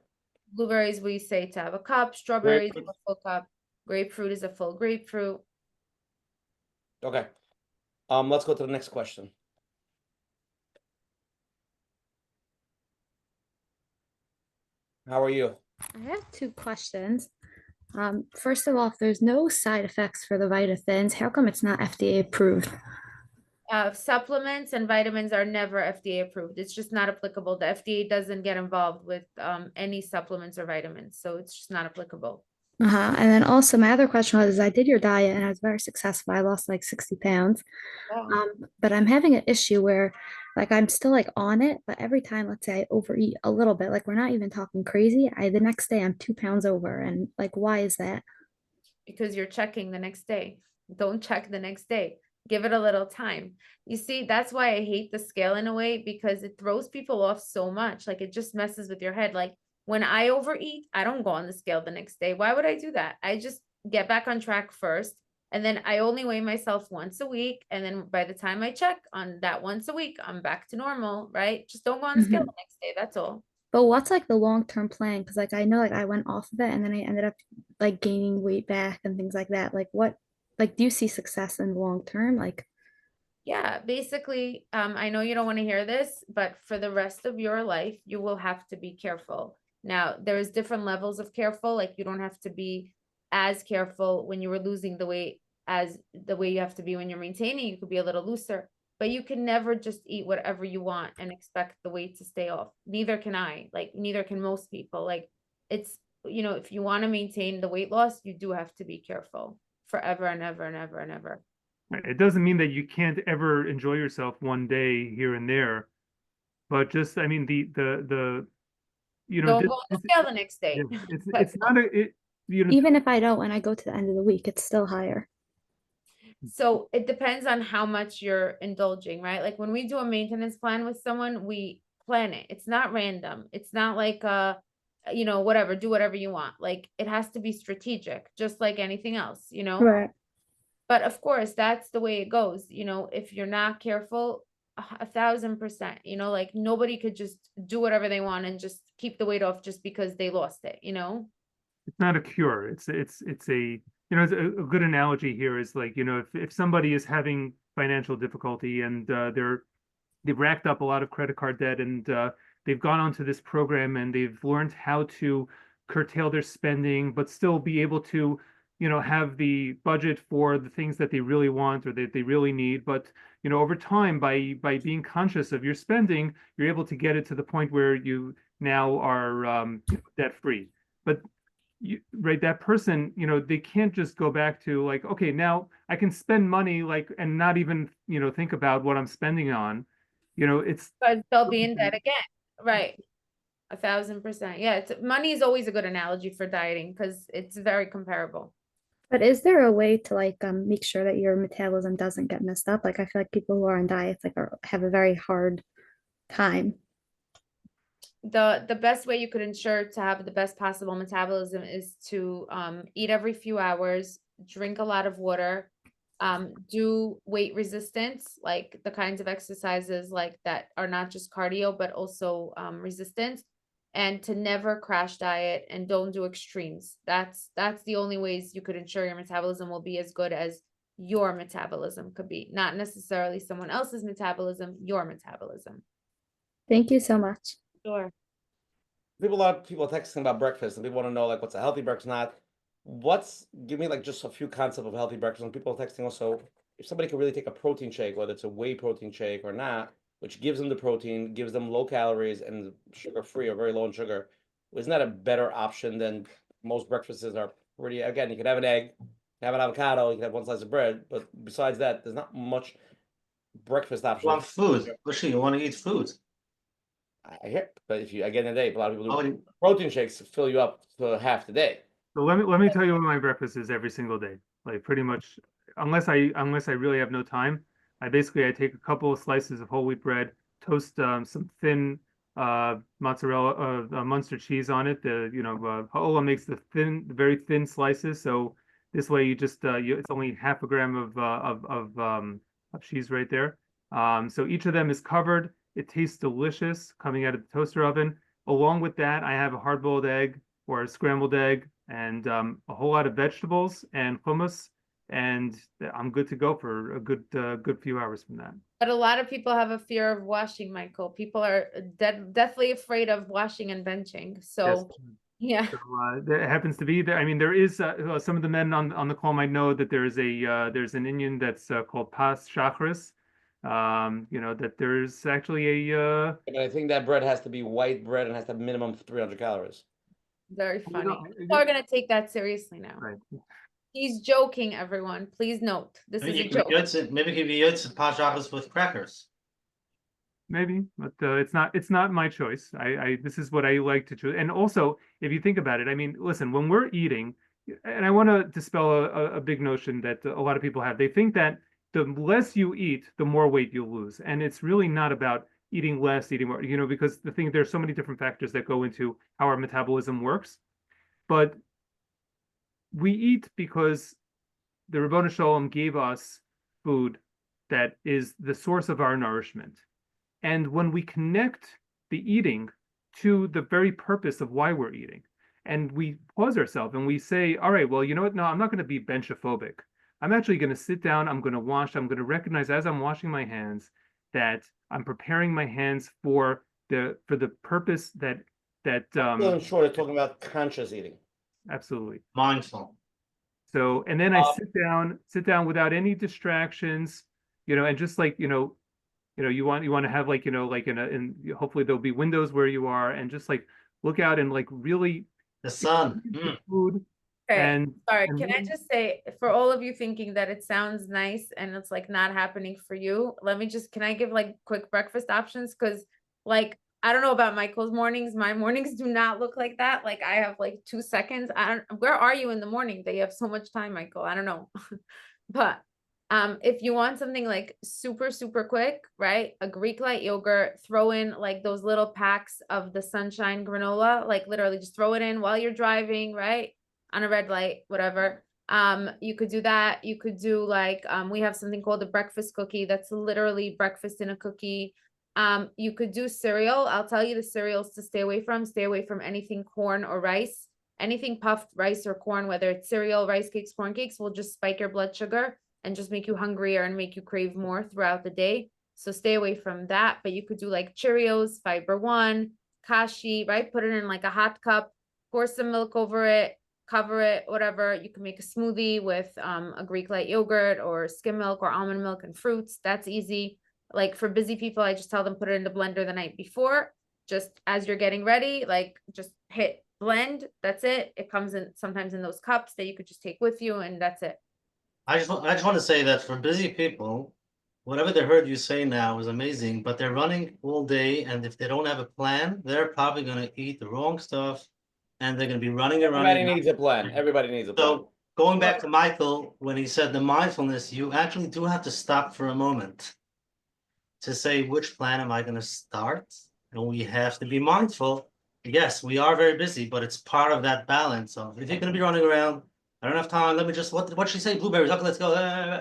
Blueberries we say to have a cup, strawberries a full cup, grapefruit is a full grapefruit. Okay. Let's go to the next question. How are you? I have 2 questions. First of all, if there's no side effects for the VitaThins, how come it's not FDA approved? Supplements and vitamins are never FDA approved. It's just not applicable. The FDA doesn't get involved with any supplements or vitamins, so it's just not applicable. And then also my other question was, I did your diet and I was very successful. I lost like 60 pounds. Wow. But I'm having an issue where like I'm still like on it, but every time, let's say I overeat a little bit, like we're not even talking crazy. The next day I'm 2 pounds over. And like, why is that? Because you're checking the next day. Don't check the next day. Give it a little time. You see, that's why I hate the scale in a way, because it throws people off so much. Like it just messes with your head. Like when I overeat, I don't go on the scale the next day. Why would I do that? I just get back on track first. And then I only weigh myself once a week. And then by the time I check on that once a week, I'm back to normal, right? Just don't go on the scale the next day. That's all. But what's like the long-term plan? Because like I know like I went off of it and then I ended up like gaining weight back and things like that. Like what, like do you see success in the long term? Like, Yeah, basically, I know you don't want to hear this, but for the rest of your life, you will have to be careful. Now, there's different levels of careful. Like you don't have to be as careful when you were losing the weight as the way you have to be when you're maintaining. You could be a little looser, but you can never just eat whatever you want and expect the weight to stay off. Neither can I, like neither can most people. Like it's, if you want to maintain the weight loss, you do have to be careful forever and ever and ever and ever. It doesn't mean that you can't ever enjoy yourself one day here and there, but just, I mean, the Don't go on the scale the next day. it's not even if I don't, when I go to the end of the week, it's still higher. So it depends on how much you're indulging, right? Like when we do a maintenance plan with someone, we plan it. It's not random. It's not like whatever, do whatever you want. Like it has to be strategic, just like anything else, Right. But of course, that's the way it goes. If you're not careful, 1,000%, like nobody could just do whatever they want and just keep the weight off just because they lost it, It's not a cure. It's a a good analogy here is like, if somebody is having financial difficulty and they've racked up a lot of credit card debt and they've gone onto this program and they've learned how to curtail their spending, but still be able to, have the budget for the things that they really want or that they really need. But, over time, by being conscious of your spending, you're able to get it to the point where you now are debt free. But that person, they can't just go back to like, okay, now I can spend money like and not even, think about what I'm spending on. It's but they'll be in debt again. Right. 1,000%. Yeah, money is always a good analogy for dieting because it's very comparable. But is there a way to like make sure that your metabolism doesn't get messed up? Like I feel like people who are on diets like have a very hard time. The best way you could ensure to have the best possible metabolism is to eat every few hours, drink a lot of water, do weight resistance, like the kinds of exercises like that are not just cardio, but also resistance, and to never crash diet and don't do extremes. That's the only ways you could ensure your metabolism will be as good as your metabolism could be, not necessarily someone else's metabolism, your metabolism. Thank you so much. Sure. A lot of people are texting about breakfast and people want to know like what's a healthy breakfast, not give me like just a few concepts of healthy breakfast. And people are texting also if somebody can really take a protein shake, whether it's a whey protein shake or not, which gives them the protein, gives them low calories and sugar free or very low in sugar. Isn't that a better option than most breakfasts are pretty? Again, you could have an egg, have an avocado, you can have one slice of bread, but besides that, there's not much breakfast options. You want food? Bushy, you want to eat food? I hear, but if you again a day, a lot of people do protein shakes to fill you up for half the day. So let me tell you what my breakfast is every single day. Like pretty much, unless I really have no time, I take a couple of slices of whole wheat bread, toast some thin mozzarella Munster cheese on it. Ha'olam makes the very thin slices. So this way you just it's only half a gram of cheese right there. So each of them is covered. It tastes delicious coming out of the toaster oven. Along with that, I have a hard-boiled egg or a scrambled egg and a whole lot of vegetables and hummus, and I'm good to go for a good few hours from that. But a lot of people have a fear of washing, Michael. People are deathly afraid of washing and benching. So, yes. Yeah. So, that happens to be there. I mean, there is some of the men on the call might know that there's an Indian that's called Pas Shachris. That there's actually I think that bread has to be white bread and has to have minimum 300 calories. Very You funny. know, People are gonna take that seriously now. right. He's joking, everyone. Please note, this is a joke. Maybe give you pajamas with crackers. Maybe, but it's not my choice. I this is what I like to choose. And also, if you think about it, I mean, listen, when we're eating, and I want to dispel a big notion that a lot of people have. They think that the less you eat, the more weight you'll lose, and it's really not about eating less, eating more. You know, because there's so many different factors that go into how our metabolism works. But we eat because the Ribono Shalom gave us food that is the source of our nourishment. And when we connect the eating to the very purpose of why we're eating, and we pause ourselves and we say, all right, well, you know what? No, I'm not going to be benchophobic. I'm actually going to sit down. I'm going to wash. I'm going to recognize as I'm washing my hands that I'm preparing my hands for the purpose that In short, they're talking about conscious eating. absolutely. Mindful. So, and then I sit down without any distractions, you know, and just like, you want to have like, hopefully there'll be windows where you are, and just like look out and like really the sun, food. Okay, And sorry, and can I really- just say, for all of you thinking that it sounds nice and it's like not happening for you, can I give like quick breakfast options? Because like, I don't know about Michael's mornings. My mornings do not look like that. Like I have like 2 seconds. Where are you in the morning that you have so much time, Michael? I don't know. But if you want something like super, super quick, right? A Greek light yogurt, throw in like those little packs of the sunshine granola, like literally just throw it in while you're driving, right? On a red light, whatever. You could do that. You could do like, we have something called a breakfast cookie. That's literally breakfast in a cookie. You could do cereal. I'll tell you the cereals to stay away from. Stay away from anything corn or rice. Anything puffed rice or corn, whether it's cereal, rice cakes, corn cakes, will just spike your blood sugar and just make you hungrier and make you crave more throughout the day. So stay away from that. But you could do like Cheerios, Fiber One, Kashi, right? Put it in like a hot cup, pour some milk over it, cover it, whatever. You can make a smoothie with a Greek light yogurt or skim milk or almond milk and fruits. That's easy. Like for busy people, I just tell them put it in the blender the night before. Just as you're getting ready, like just hit blend. That's it. It comes in sometimes in those cups that you could just take with you, and that's it. I just want to say that for busy people, whatever they heard you say now is amazing, but they're running all day, and if they don't have a plan, they're probably going to eat the wrong stuff, and they're going to be running around. Everybody needs a plan. Everybody needs a plan. So going back to Michael, when he said the mindfulness, you actually do have to stop for a moment to say, which plan am I going to start? And we have to be mindful. Yes, we are very busy, but it's part of that balance of, if you're going to be running around, I don't have time, let me just, what she say, blueberries, okay, let's go.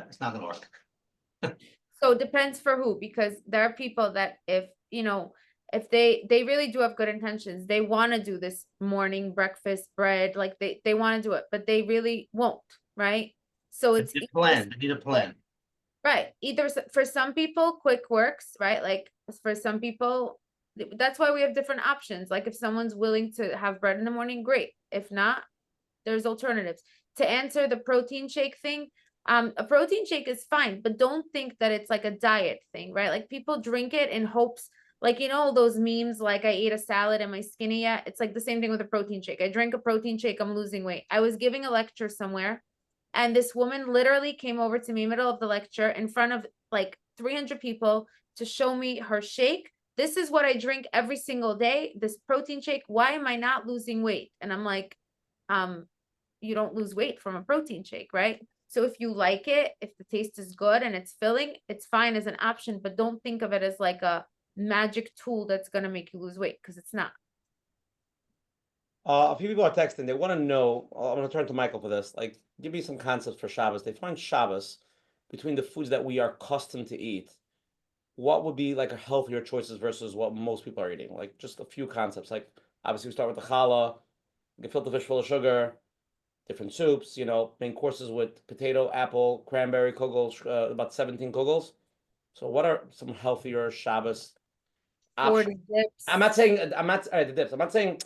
It's not going to work. So it depends for who, because there are people that if they really do have good intentions, they want to do this morning breakfast bread, like they want to do it, but they really won't, right? So it's They need a plan. Right. Either for some people, quick works, right? Like for some people, that's why we have different options. Like if someone's willing to have bread in the morning, great. If not, there's alternatives. To answer the protein shake thing, a protein shake is fine, but don't think that it's like a diet thing, right? Like people drink it in hopes, like, those memes, like I ate a salad, am I skinny yet? It's like the same thing with a protein shake. I drank a protein shake, I'm losing weight. I was giving a lecture somewhere, and this woman literally came over to me middle of the lecture in front of like 300 people to show me her shake. This is what I drink every single day, this protein shake. Why am I not losing weight? And I'm like, you don't lose weight from a protein shake, right? So if you like it, if the taste is good and it's filling, it's fine as an option, but don't think of it as like a magic tool that's going to make you lose weight, because it's not. A few people are texting. They want to know. I'm going to turn to Michael for this. Like, give me some concepts for Shabbos. They find Shabbos between the foods that we are accustomed to eat. What would be like a healthier choices versus what most people are eating? Like, just a few concepts. Like, obviously, we start with the challah, gefilte fish full of sugar, different soups. Main courses with potato, apple, cranberry, kugels, about 17 kugels. So, what are some healthier Shabbos options? Dips. I'm not saying the dips. I'm not saying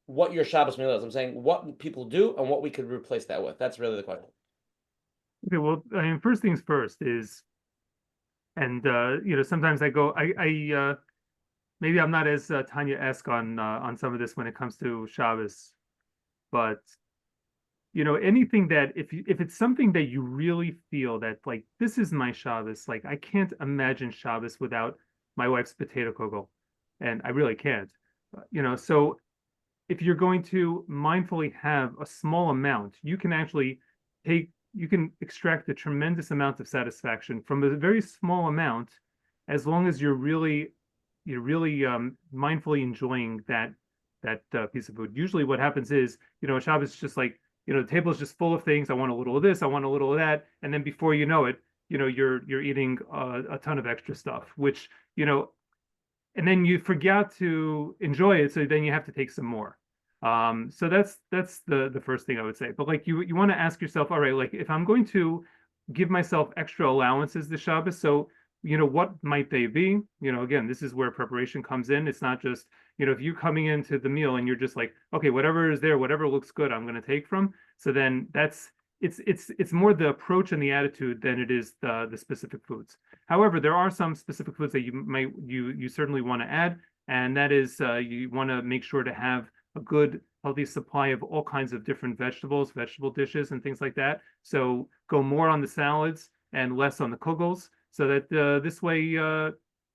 what your Shabbos meal is. I'm saying what people do and what we could replace that with. That's really the question. Okay, well, I mean, first things first is, and sometimes I go, maybe I'm not as Tanya-esque on some of this when it comes to Shabbos, but anything that if it's something that you really feel that like this is my Shabbos, like I can't imagine Shabbos without my wife's potato kugel, and I really can't. So if you're going to mindfully have a small amount, you can actually extract a tremendous amount of satisfaction from a very small amount, as long as you're really mindfully enjoying that piece of food. Usually what happens is, Shabbos is just like, the table is just full of things. I want a little of this, I want a little of that. And then before you know it, you're eating a ton of extra stuff, which, and then you forget to enjoy it. So then you have to take some more. So that's the first thing I would say. But like you want to ask yourself, all right, like if I'm going to give myself extra allowances this Shabbos, so what might they be? Again, this is where preparation comes in. It's not just, if you're coming into the meal and you're just like, okay, whatever is there, whatever looks good, I'm going to take from. So then it's more the approach and the attitude than it is the specific foods. However, there are some specific foods that you certainly want to add, and that is you want to make sure to have a good healthy supply of all kinds of different vegetables, vegetable dishes, and things like that. So go more on the salads and less on the kugels, so that this way,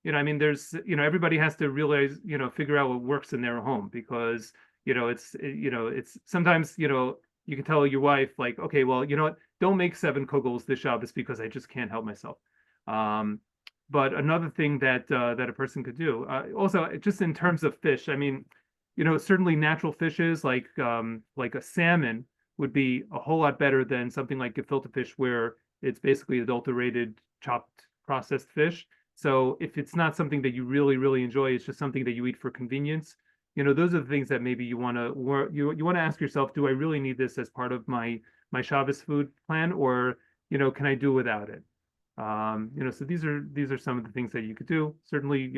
there's, everybody has to realize, figure out what works in their home, because, it's sometimes, you can tell your wife like, okay, well, you know what, don't make 7 kugels this Shabbos because I just can't help myself. But another thing that a person could do, also just in terms of fish, certainly natural fishes like a salmon would be a whole lot better than something like gefilte fish, where it's basically adulterated, chopped, processed fish. So if it's not something that you really, really enjoy, it's just something that you eat for convenience, those are the things that maybe you want to ask yourself, do I really need this as part of my Shabbos food plan, or can I do without it? So these are some of the things that you could do. Certainly,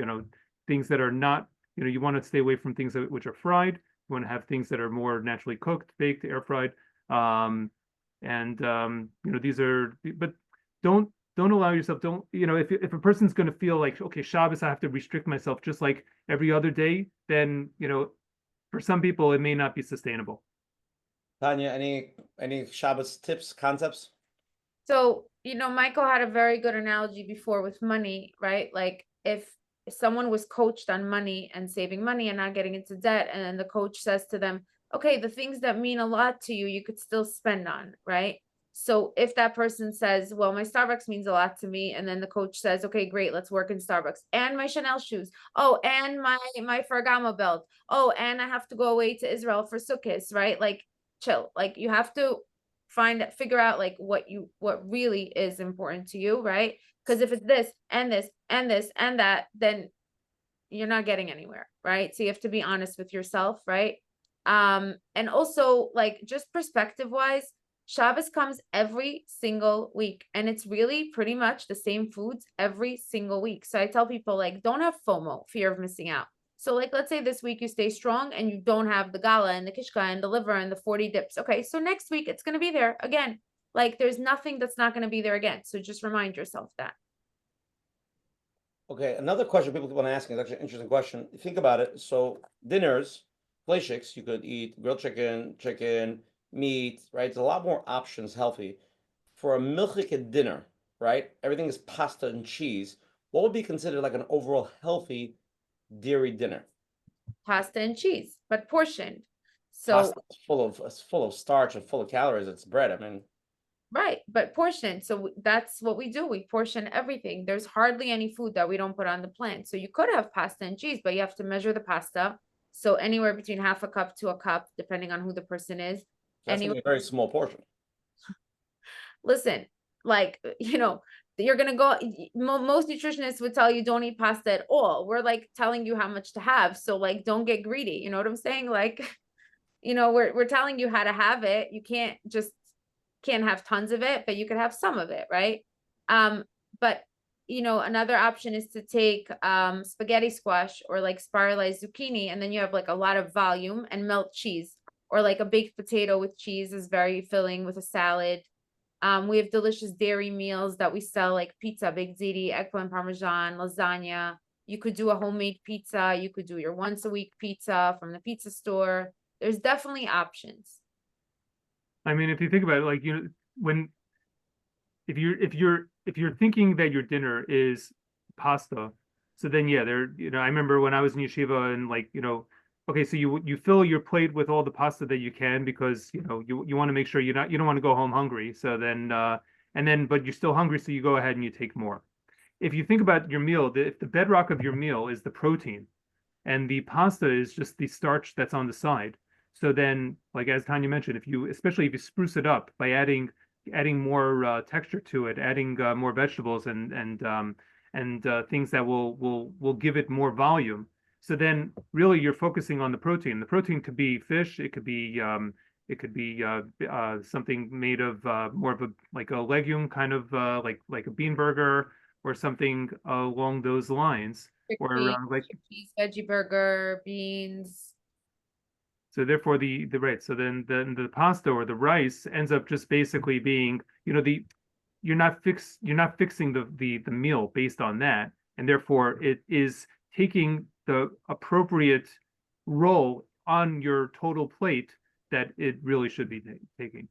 things that are not, you want to stay away from things which are fried. You want to have things that are more naturally cooked, baked, air fried. These are, but don't allow yourself, if a person's going to feel like, okay, Shabbos, I have to restrict myself just like every other day, then, for some people, it may not be sustainable. Tanya, any Shabbos tips, concepts? So, Michael had a very good analogy before with money, right? Like if someone was coached on money and saving money and not getting into debt, and then the coach says to them, okay, the things that mean a lot to you, you could still spend on, right? So if that person says, well, my Starbucks means a lot to me, and then the coach says, okay, great, let's work in Starbucks, and my Chanel shoes, oh, and my Ferragamo belt, oh, and I have to go away to Israel for Sukkot, right? Like, chill. Like, you have to figure out like what really is important to you, right? Because if it's this and this and this and that, then you're not getting anywhere, right? So you have to be honest with yourself, right? And also, like, just perspective wise, Shabbos comes every single week, and it's really pretty much the same foods every single week. So I tell people, like, don't have FOMO, fear of missing out. So like, let's say this week you stay strong and you don't have the gala and the kishka and the liver and the 40 dips. Okay, so next week it's going to be there again. Like, there's nothing that's not going to be there again. So just remind yourself that. Okay, another question people keep on asking is actually an interesting question. Think about it. So dinners, fleischiks, you could eat grilled chicken, meat, right? There's a lot more options, healthy. For a milchike dinner, right? Everything is pasta and cheese. What would be considered like an overall healthy dairy dinner? Pasta and cheese, but portioned. So pasta is full of starch and full of calories. It's bread. Right, but portion. So that's what we do. We portion everything. There's hardly any food that we don't put on the plate. So you could have pasta and cheese, but you have to measure the pasta. So anywhere between half a cup to a cup, depending on who the person is. That's a very small portion. Listen, like, you're going to go, most nutritionists would tell you don't eat pasta at all. We're like telling you how much to have. So like, don't get greedy. You know what I'm saying? Like, we're telling you how to have it. You can't have tons of it, but you could have some of it, right? But another option is to take spaghetti squash or like spiralized zucchini, and then you have like a lot of volume, and melt cheese, or like a baked potato with cheese is very filling with a salad. We have delicious dairy meals that we sell, like pizza, baked ziti, eggplant parmesan, lasagna. You could do a homemade pizza. You could do your once a week pizza from the pizza store. There's definitely options. I mean, if you think about it, like, when if you're thinking that your dinner is pasta, so then yeah, I remember when I was in yeshiva and like, okay, so you fill your plate with all the pasta that you can because you want to make sure you don't want to go home hungry. So then but you're still hungry, so you go ahead and you take more. If you think about your meal, if the bedrock of your meal is the protein, and the pasta is just the starch that's on the side. So then, like as Tanya mentioned, especially if you spruce it up by adding more texture to it, adding more vegetables and things that will give it more volume. So then, really, you're focusing on the protein. The protein could be fish. It could be something made of more of a legume kind of like a bean burger or something along those lines. Or cheese, veggie burger, beans. So therefore so then the pasta or the rice ends up just basically being, you're not fixing the meal based on that, and therefore it is taking the appropriate role on your total plate that it really should be taking.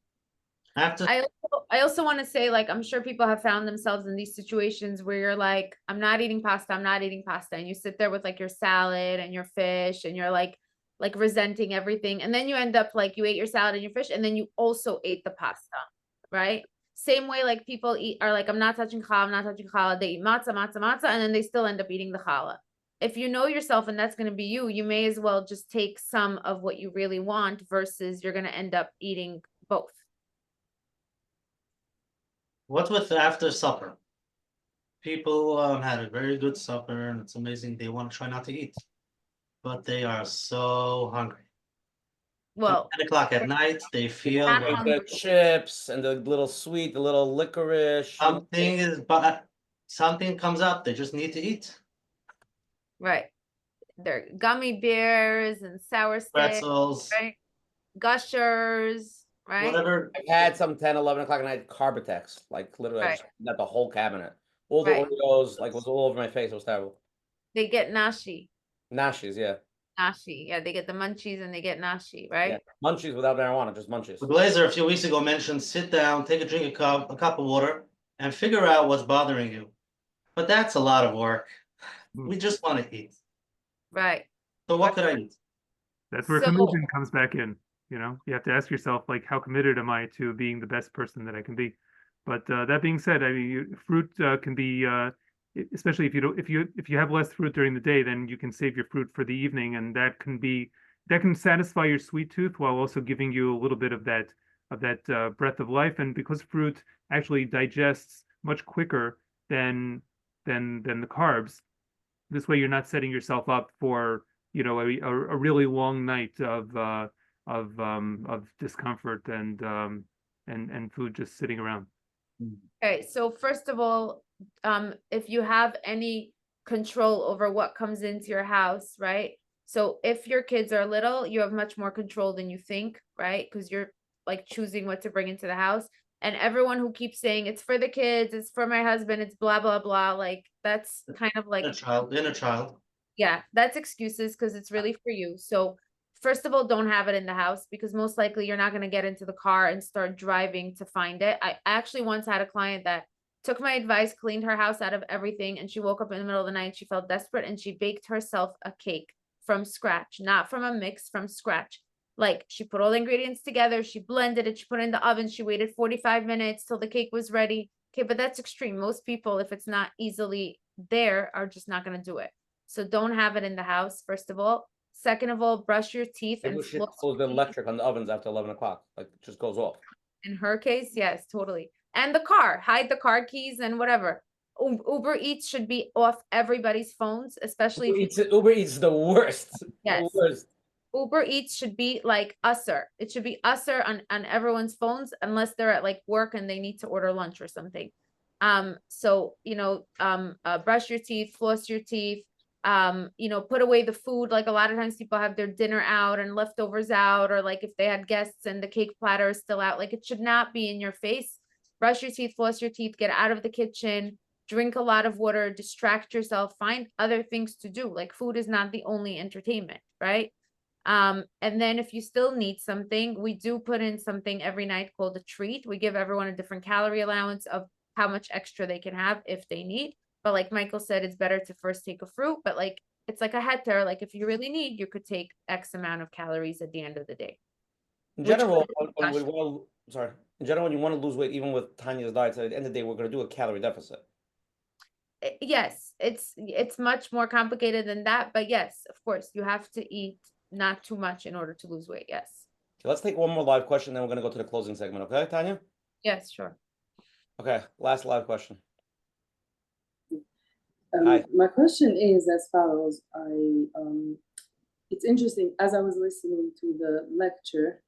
I also want to say, like, I'm sure people have found themselves in these situations where you're like, I'm not eating pasta, and you sit there with like your salad and your fish, and you're like resenting everything, and then you end up like you ate your salad and your fish, and then you also ate the pasta, right? Same way like people are like, I'm not touching challah, they eat matzah, and then they still end up eating the challah. If you know yourself and that's going to be you may as well just take some of what you really want versus you're going to end up eating both. What with after supper? People had a very good supper and it's amazing. They want to try not to eat, but they are so hungry. Well, 10 o'clock at night, they feel like the chips and the little sweet, the little licorice. Something comes up. They just need to eat. Right. They're gummy bears and sour sticks, pretzels, right? Gushers, right? Whatever. I've had some 10, 11 o'clock at night Carbitex, like literally I just got the whole cabinet. All the Oreos, like was all over my face. It was terrible. They get nashi. Nashis, yeah. Nashi, yeah, they get the munchies and they get nashi, right? Yeah. Munchies without marijuana, just munchies. The Blazer a few weeks ago mentioned sit down, take a cup of water, and figure out what's bothering you. But that's a lot of work. We just want to eat. Right. So what could I eat? That's where commitment comes back in. You have to ask yourself, like, how committed am I to being the best person that I can be? But that being said, I mean, fruit can be, especially if you have less fruit during the day, then you can save your fruit for the evening, and that can satisfy your sweet tooth while also giving you a little bit of that breath of life. And because fruit actually digests much quicker than the carbs, this way you're not setting yourself up for a really long night of discomfort and food just sitting around. Okay, so first of all, if you have any control over what comes into your house, right? So if your kids are little, you have much more control than you think, right? Because you're like choosing what to bring into the house. And everyone who keeps saying it's for the kids, it's for my husband, it's blah, blah, blah, like that's kind of like inner child. Yeah, that's excuses because it's really for you. So first of all, don't have it in the house because most likely you're not going to get into the car and start driving to find it. I actually once had a client that took my advice, cleaned her house out of everything, and she woke up in the middle of the night. She felt desperate and she baked herself a cake from scratch, not from a mix, from scratch. Like she put all the ingredients together, she blended it, she put it in the oven, she waited 45 minutes till the cake was ready. Okay, but that's extreme. Most people, if it's not easily there, are just not going to do it. So don't have it in the house, first of all. Second of all, brush your teeth and close the electric on the ovens after 11 o'clock. Like it just goes off. In her case, yes, totally. And the car, hide the car keys and whatever. Uber Eats should be off everybody's phones, especially Uber Eats the worst. Yes. The worst. Uber Eats should be like usser. It should be usser on everyone's phones unless they're at like work and they need to order lunch or something. So brush your teeth, floss your teeth. Put away the food. Like a lot of times people have their dinner out and leftovers out, or like if they had guests and the cake platter is still out, like it should not be in your face. Brush your teeth, floss your teeth, get out of the kitchen, drink a lot of water, distract yourself, find other things to do. Like food is not the only entertainment, right? And then if you still need something, we do put in something every night called a treat. We give everyone a different calorie allowance of how much extra they can have if they need. But like Michael said, it's better to first take a fruit, but like it's like a heter. Like if you really need, you could take X amount of calories at the end of the day. In Which general, was when we discussion. want to, sorry, in general, when you want to lose weight, even with Tanya's diet, at the end of the day, we're going to do a calorie deficit. Yes, it's much more complicated than that, but yes, of course, you have to eat not too much in order to lose weight. Yes. Okay, let's take one more live question, then we're going to go to the closing segment. Okay, Tanya? Yes, sure. Okay, last live question. Hi. My question is as follows. It's interesting, as I was listening to the lecture,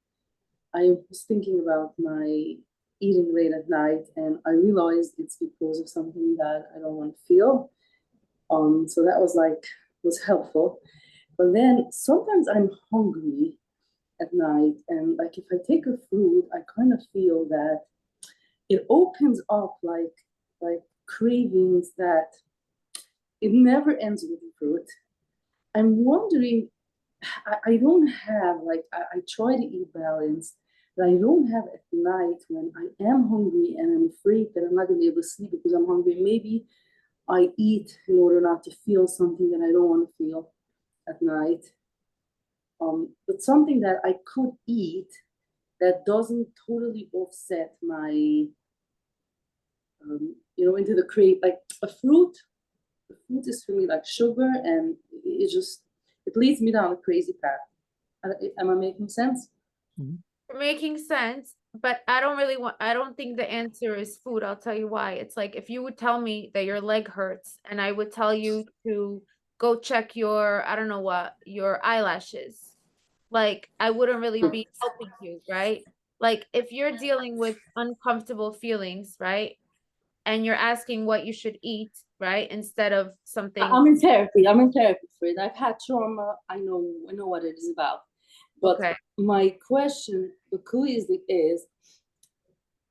I was thinking about my eating late at night, and I realized it's because of something that I don't want to feel. So that was helpful. But then sometimes I'm hungry at night, and like if I take a fruit, I kind of feel that it opens up like cravings that it never ends with the fruit. I'm wondering, I don't have I try to eat balanced, but I don't have at night when I am hungry and I'm afraid that I'm not gonna be able to sleep because I'm hungry. Maybe I eat in order not to feel something that I don't want to feel at night. But something that I could eat that doesn't totally offset my, into the crave, like a fruit. The fruit is for me like sugar, and it leads me down a crazy path. Am I making sense? You're making sense, but I don't think the answer is food. I'll tell you why. It's like if you would tell me that your leg hurts and I would tell you to go check your, I don't know what, your eyelashes. Like I wouldn't really be helping you, right? Like if you're dealing with uncomfortable feelings, right? And you're asking what you should eat, right? Instead of something. I'm in therapy. I'm in therapy for it. I've had trauma. I know what it is about. But Okay. my question, the clue is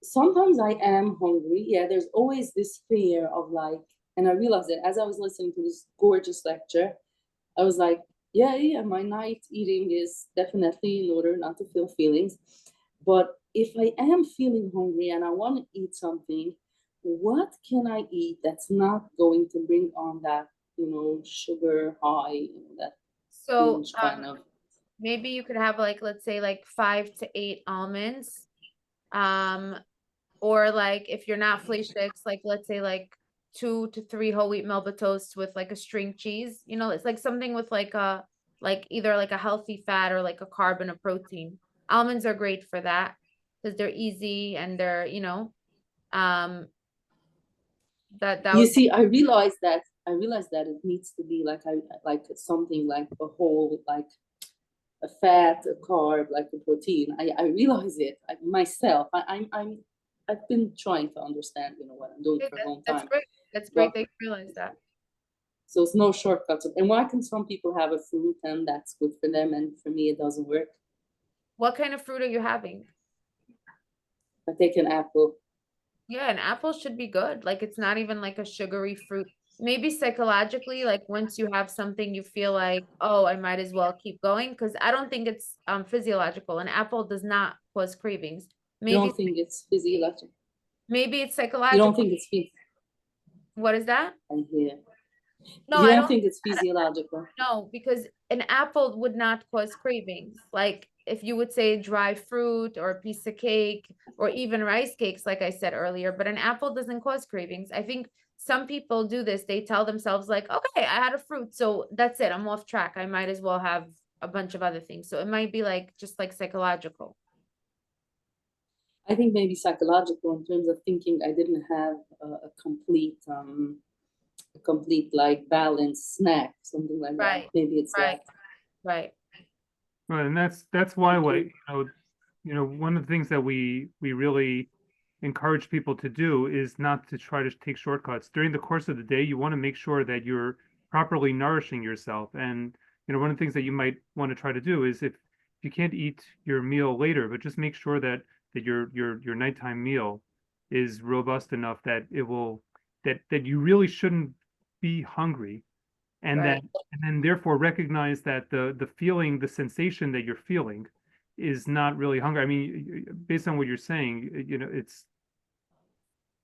sometimes I am hungry. Yeah, there's always this fear of like, and I realized that as I was listening to this gorgeous lecture, I was like, yeah, my night eating is definitely in order not to feel feelings. But if I am feeling hungry and I want to eat something, what can I eat that's not going to bring on that, sugar high, that So kind of. maybe you could have like, let's say like 5 to 8 almonds. Or like if you're not fleshsticks, like let's say like 2 to 3 whole wheat Melba toasts with like a string cheese. It's like something with like either like a healthy fat or like a carb and a protein. Almonds are great for that because they're easy and they're, that You would see, I realized that it needs to be like something like a whole, like a fat, a carb, like a protein. I realize it myself. I've been trying to understand, what I'm doing for a long time. That's great. That's great that you realize that. So it's no shortcuts. And why can some people have a fruit and that's good for them, and for me it doesn't work? What kind of fruit are you having? I take an apple. Yeah, an apple should be good. Like it's not even like a sugary fruit. Maybe psychologically, like once you have something, you feel like, oh, I might as well keep going. Because I don't think it's physiological. An apple does not cause cravings. You don't think it's physiological? Maybe it's You psychological. don't think it's What is that? I hear. No, You I don't don't think it's physiological? No, because an apple would not cause cravings. Like if you would say dry fruit or a piece of cake or even rice cakes, like I said earlier, but an apple doesn't cause cravings. I think some people do this. They tell themselves like, okay, I had a fruit, so that's it. I'm off track. I might as well have a bunch of other things. So it might be like just like psychological. I think maybe psychological in terms of thinking I didn't have a complete like balanced snack, something like that. Maybe it's Right. that. Right. Right, and that's why, like, one of the things that we really encourage people to do is not to try to take shortcuts. During the course of the day, you want to make sure that you're properly nourishing yourself. And one of the things that you might want to try to do is if you can't eat your meal later, but just make sure that your nighttime meal is robust enough that it will that you really shouldn't be hungry. and Right. then therefore recognize that the feeling, the sensation that you're feeling is not really hunger. I mean, based on what you're saying, it's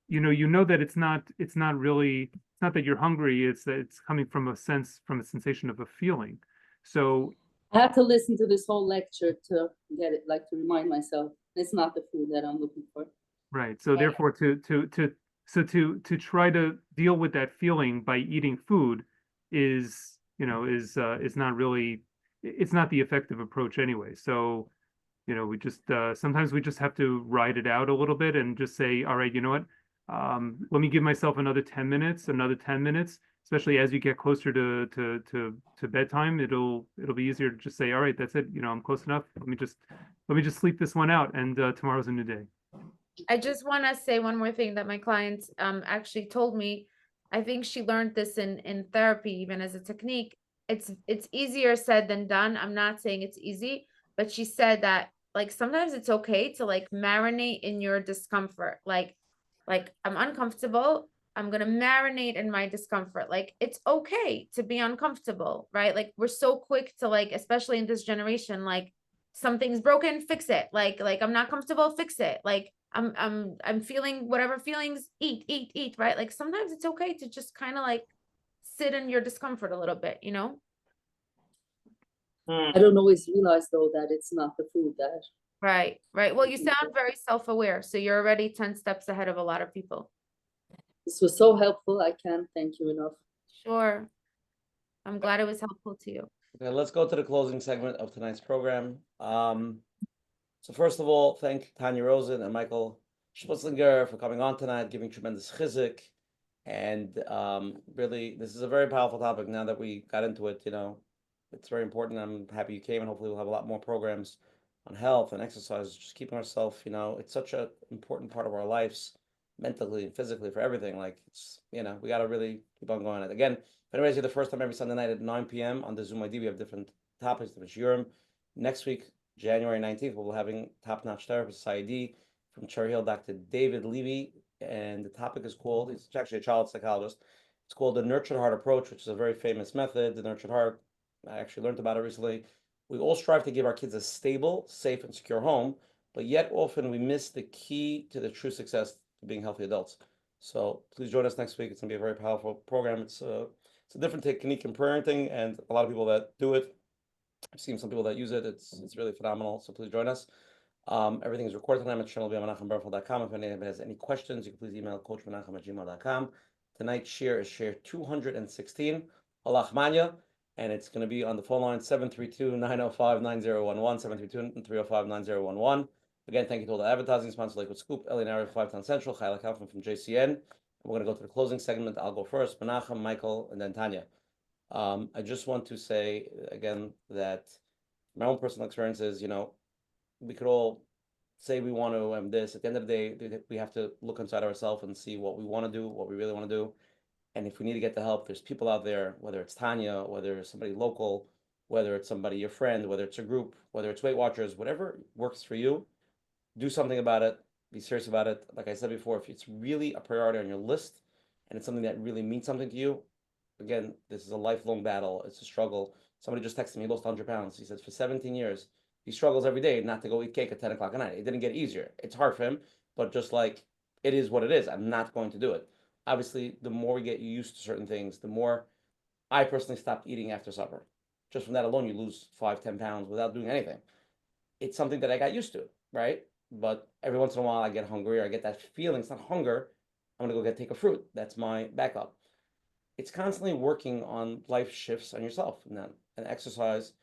that it's not really, it's not that you're hungry, it's that it's coming from a sensation of a feeling. So I have to listen to this whole lecture to get it, like to remind myself it's not the food that I'm looking for. right. So therefore to try to deal with that feeling by eating food is not really, it's not the effective approach anyway. So we just sometimes we just have to ride it out a little bit and just say, all right, you know what? Let me give myself another 10 minutes, especially as you get closer to bedtime. It'll be easier to just say, all right, that's it. I'm close enough. Let me just sleep this one out, and tomorrow's a new day. I just want to say one more thing that my client actually told me. I think she learned this in therapy, even as a technique. It's easier said than done. I'm not saying it's easy, but she said that like sometimes it's okay to like marinate in your discomfort. Like I'm uncomfortable. I'm gonna marinate in my discomfort. Like it's okay to be uncomfortable, right? Like we're so quick to like, especially in this generation, like something's broken, fix it. Like I'm not comfortable, fix it. Like I'm feeling whatever feelings, eat, right? Like sometimes it's okay to just kind of like sit in your discomfort a little bit, I don't always realize though that it's not the food that. Right. Well, you sound very self-aware, so you're already 10 steps ahead of a lot of people. This was so helpful. I can't thank you enough. Sure. I'm glad it was helpful to you. Okay, let's go to the closing segment of tonight's program. So first of all, thank Tanya Rosen and Michael Szpilzinger for coming on tonight, giving tremendous chizuk. And really, this is a very powerful topic. Now that we got into it, it's very important. I'm happy you came, and hopefully we'll have a lot more programs on health and exercise, just keeping ourselves, it's such an important part of our lives, mentally and physically, for everything. Like it's, we got to really keep on going. And again, if anybody's here the first time, every Sunday night at 9 p.m. on the Zoom ID, we have different topics, different shiurim. Next week, January 19th, we'll be having top-notch therapist, ID from Cherry Hill, Dr. David Levy, and the topic is called, he's actually a child psychologist. It's called the Nurtured Heart Approach, which is a very famous method, the Nurtured Heart. I actually learned about it recently. We all strive to give our kids a stable, safe, and secure home, but yet often we miss the key to the true success of being healthy adults. So please join us next week. It's going to be a very powerful program. It's a different technique in parenting, and a lot of people that do it. I've seen some people that use it. It's really phenomenal. So please join us. Everything is recorded tonight at channel.menachemberfeld.com. If anybody has any questions, you can please email coachmenachem@gmail.com. Tonight's share is share 216, Allah Manya. And it's going to be on the phone line 732-905-9011, 732-305-9011. Again, thank you to all the advertising sponsors, Lakewood Scoop, Area 5 Town Central, Chayla Kaufman from JCN. And we're going to go to the closing segment. I'll go first, Menachem, Michael, and then Tanya. I just want to say again that my own personal experience is, we could all say we want to have this. At the end of the day, we have to look inside ourselves and see what we want to do, what we really want to do. And if we need to get the help, there's people out there, whether it's Tanya, whether it's somebody local, whether it's somebody, your friend, whether it's a group, whether it's Weight Watchers, whatever works for you, do something about it, be serious about it. Like I said before, if it's really a priority on your list and it's something that really means something to you, again, this is a lifelong battle. It's a struggle. Somebody just texted me, he lost 100 pounds. He says for 17 years, he struggles every day not to go eat cake at 10 o'clock at night. It didn't get easier. It's hard for him, but just like it is what it is. I'm not going to do it. Obviously, the more we get used to certain things, the more I personally stopped eating after supper. Just from that alone, you lose 5-10 pounds without doing anything. It's something that I got used to, right? But every once in a while, I get hungry or I get that feeling. It's not hunger. I'm going to go take a fruit. That's my backup. It's constantly working on life shifts on yourself. And exercise,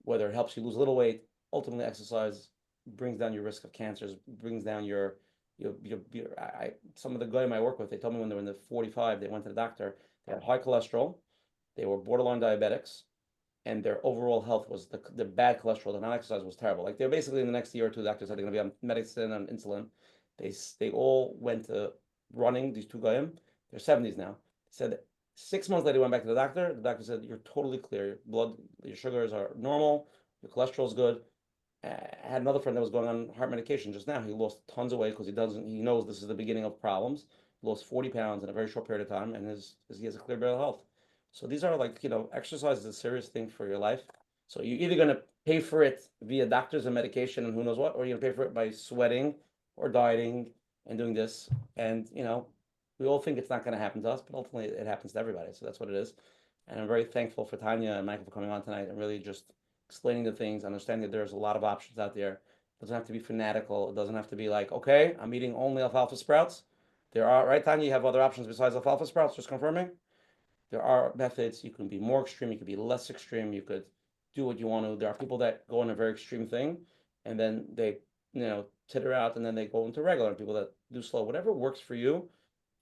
whether it helps you lose a little weight, ultimately exercise brings down your risk of cancers, brings down your some of the guys I work with, they told me when they were in the 45, they went to the doctor, they had high cholesterol, they were borderline diabetics, and their overall health was the bad cholesterol, the non-exercise was terrible. Like they're basically in the next year or two, doctors said they're going to be on medicine and insulin. They all went to running, these two guys, they're 70s now. They said 6 months later, went back to the doctor said, you're totally clear, your blood, your sugars are normal, your cholesterol's good. I had another friend that was going on heart medication just now. He lost tons of weight because he knows this is the beginning of problems. He lost 40 pounds in a very short period of time, and he has a clear bill of health. So these are like, exercise is a serious thing for your life. So you're either gonna pay for it via doctors and medication and who knows what, or you're gonna pay for it by sweating or dieting and doing this. And we all think it's not gonna happen to us, but ultimately it happens to everybody. So that's what it is. And I'm very thankful for Tanya and Michael for coming on tonight and really just explaining the things, understanding that there's a lot of options out there. It doesn't have to be fanatical. It doesn't have to be like, okay, I'm eating only alfalfa sprouts. There are, right, Tanya, you have other options besides alfalfa sprouts, just confirming? There are methods. You can be more extreme, you could be less extreme, you could do what you want to. There are people that go on a very extreme thing and then they, titter out and then they go into regular, and people that do slow. Whatever works for you,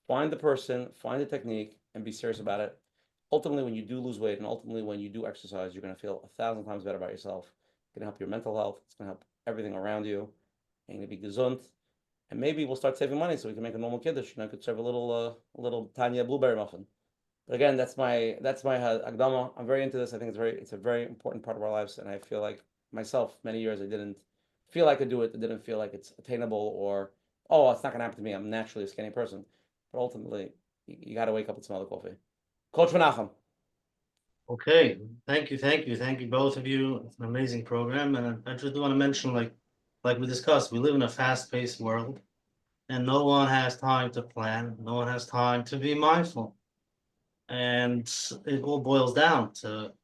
find the person, find the technique, and be serious about it. Ultimately, when you do lose weight and ultimately when you do exercise, you're going to feel 1,000 times better about yourself. It's going to help your mental health. It's going to help everything around you. And you're going to be gesund. And maybe we'll start saving money so we can make a normal kiddush. I could serve a little Tanya blueberry muffin. But again, that's my Agdama. I'm very into this. I think it's a very important part of our lives. And I feel like myself, many years I didn't feel I could do it. I didn't feel like it's attainable or, oh, it's not gonna happen to me. I'm naturally a skinny person. But ultimately, you gotta wake up and smell the coffee. Coach Menachem. Okay, thank you both of you. It's an amazing program, and I just want to mention, like we discussed, we live in a fast-paced world, and no one has time to plan. No one has time to be mindful. And it all boils down to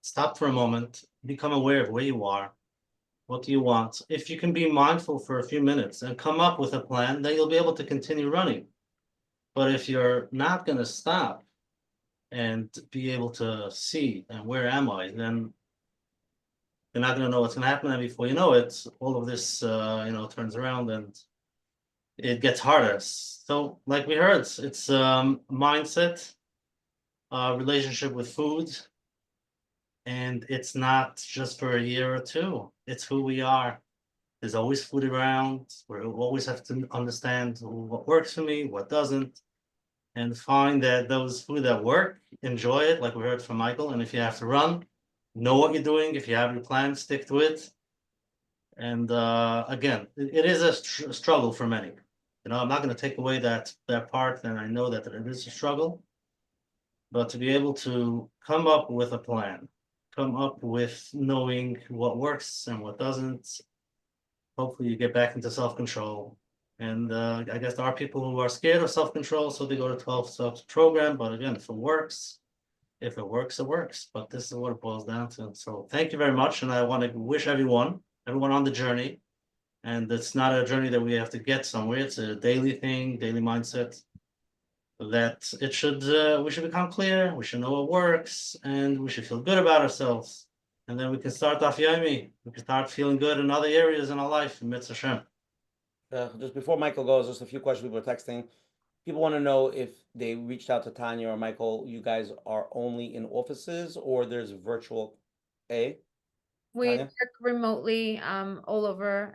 stop for a moment, become aware of where you are, what do you want. If you can be mindful for a few minutes and come up with a plan, then you'll be able to continue running. But if you're not going to stop and be able to see and where am I, then you're not going to know what's going to happen. And before you know it, all of this, turns around and it gets harder. So like we heard, it's mindset, relationship with food, and it's not just for a year or two. It's who we are. There's always food around. We always have to understand what works for me, what doesn't, and find that those food that work, enjoy it, like we heard from Michael. And if you have to run, know what you're doing. If you have your plan, stick to it. And again, it is a struggle for many. I'm not going to take away that part, and I know that it is a struggle. But to be able to come up with a plan, come up with knowing what works and what doesn't, hopefully you get back into self-control. And I guess there are people who are scared of self-control, so they go to 12 steps program. But again, if it works, it works. But this is what it boils down to. So thank you very much. And I want to wish everyone on the journey. And it's not a journey that we have to get somewhere. It's a daily thing, daily mindset. That we should become clear, we should know what works, and we should feel good about ourselves. And then we can start off Yomi. We can start feeling good in other areas in our life, in Mitzvah Hashem. Just before Michael goes, just a few questions people are texting. People want to know if they reached out to Tanya or Michael, you guys are only in offices or there's virtual A? We Tanya? work remotely, all over,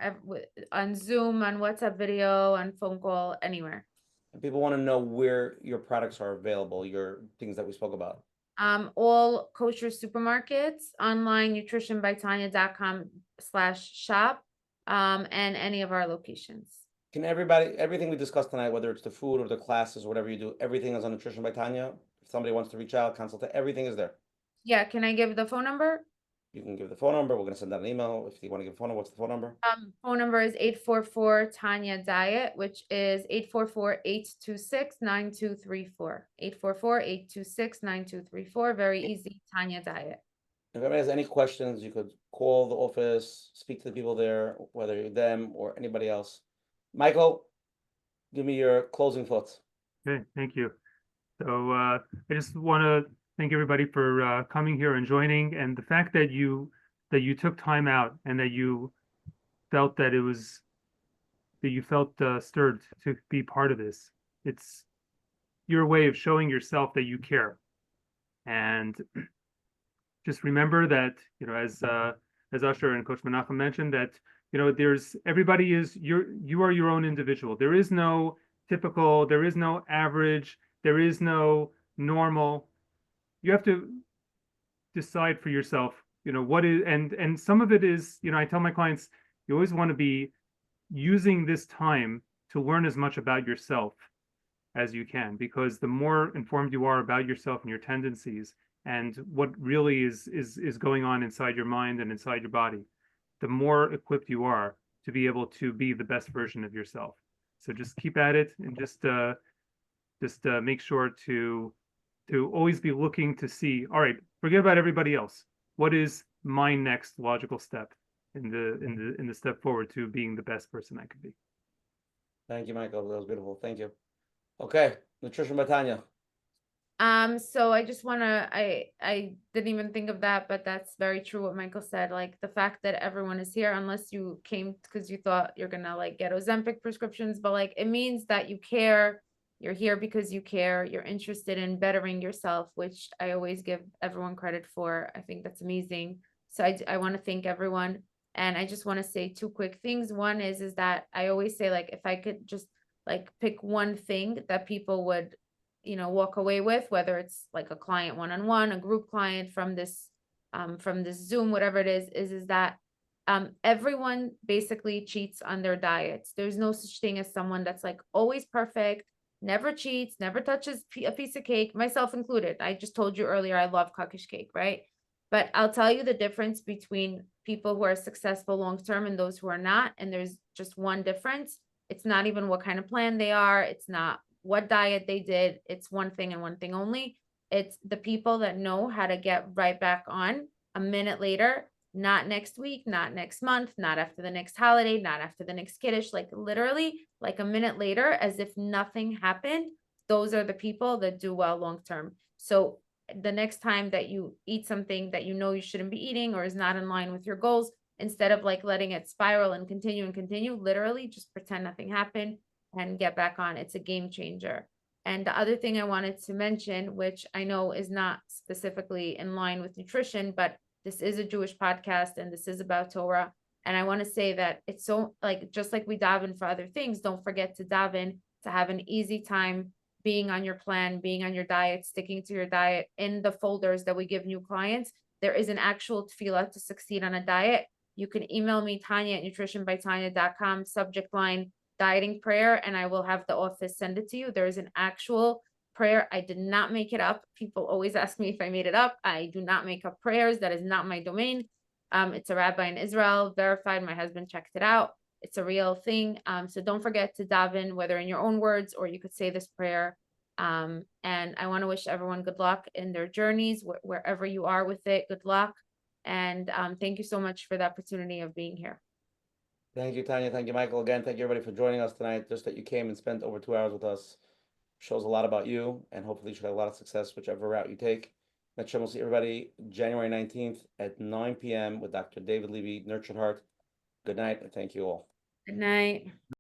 on Zoom, on WhatsApp video, on phone call, anywhere. And people want to know where your products are available, your things that we spoke about. All kosher supermarkets, online nutritionbytanya.com/shop, and any of our locations. Can everything we discussed tonight, whether it's the food or the classes or whatever you do, everything is on Nutrition by Tanya? If somebody wants to reach out, consult, everything is there. Yeah, can I give the phone number? You can give the phone number. We're going to send out an email. If you want to give a phone number, what's the phone number? Phone number is 844 Tanya Diet, which is 844-826-9234. 844-826-9234. Very easy, Tanya Diet. If anybody has any questions, you could call the office, speak to the people there, whether you're them or anybody else. Michael, give me your closing thoughts. Okay, thank you. So I just want to thank everybody for coming here and joining, and the fact that you took time out and that you felt that you felt stirred to be part of this. It's your way of showing yourself that you care. And just remember that, as Usher and Coach Menachem mentioned, that you are your own individual. There is no typical, there is no average, there is no normal. You have to decide for yourself, what is, and some of it is, I tell my clients, you always want to be using this time to learn as much about yourself as you can, because the more informed you are about yourself and your tendencies and what really is going on inside your mind and inside your body, the more equipped you are to be able to be the best version of yourself. So just keep at it, and just make sure to always be looking to see, all right, forget about everybody else. What is my next logical step in the step forward to being the best person I could be? Thank you, Michael. That was beautiful. Thank you. Okay, nutrition by Tanya. So I just wanna, I didn't even think of that, but that's very true what Michael said. Like the fact that everyone is here, unless you came because you thought you're gonna like get Ozempic prescriptions, but like it means that you care. You're here because you care. You're interested in bettering yourself, which I always give everyone credit for. I think that's amazing. So I want to thank everyone, and I just want to say two quick things. One is that I always say, like, if I could just like pick one thing that people would, you know, walk away with, whether it's like a client one-on-one, a group client from this Zoom, whatever it is that everyone basically cheats on their diets. There's no such thing as someone that's like always perfect, never cheats, never touches a piece of cake, myself included. I just told you earlier, I love cookish cake, right? But I'll tell you the difference between people who are successful long-term and those who are not. And there's just one difference. It's not even what kind of plan they are. It's not what diet they did. It's one thing and one thing only. It's the people that know how to get right back on a minute later, not next week, not next month, not after the next holiday, not after the next kiddush, like literally like a minute later, as if nothing happened. Those are the people that do well long-term. So the next time that you eat something that you know you shouldn't be eating or is not in line with your goals, instead of like letting it spiral and continue, literally just pretend nothing happened and get back on. It's a game changer. And the other thing I wanted to mention, which I know is not specifically in line with nutrition, but this is a Jewish podcast and this is about Torah. And I want to say that it's so like, just like we daven for other things, don't forget to daven to have an easy time being on your plan, being on your diet, sticking to your diet. In the folders that we give new clients, there is an actual tefillah to succeed on a diet. You can email me, Tanya at nutritionbytanya.com, subject line dieting prayer, and I will have the office send it to you. There is an actual prayer. I did not make it up. People always ask me if I made it up. I do not make up prayers. That is not my domain. It's a rabbi in Israel, verified. My husband checked it out. It's a real thing. So don't forget to daven, whether in your own words or you could say this prayer. And I want to wish everyone good luck in their journeys, wherever you are with it. Good luck. And thank you so much for the opportunity of being here. Thank you, Tanya. Thank you, Michael. Again, thank you everybody for joining us tonight. Just that you came and spent over 2 hours with us shows a lot about you, and hopefully you should have a lot of success whichever route you take. Menachem will see everybody January 19th at 9 p.m. with Dr. David Levy, Nurtured Heart. Good night, and thank you all. Good night.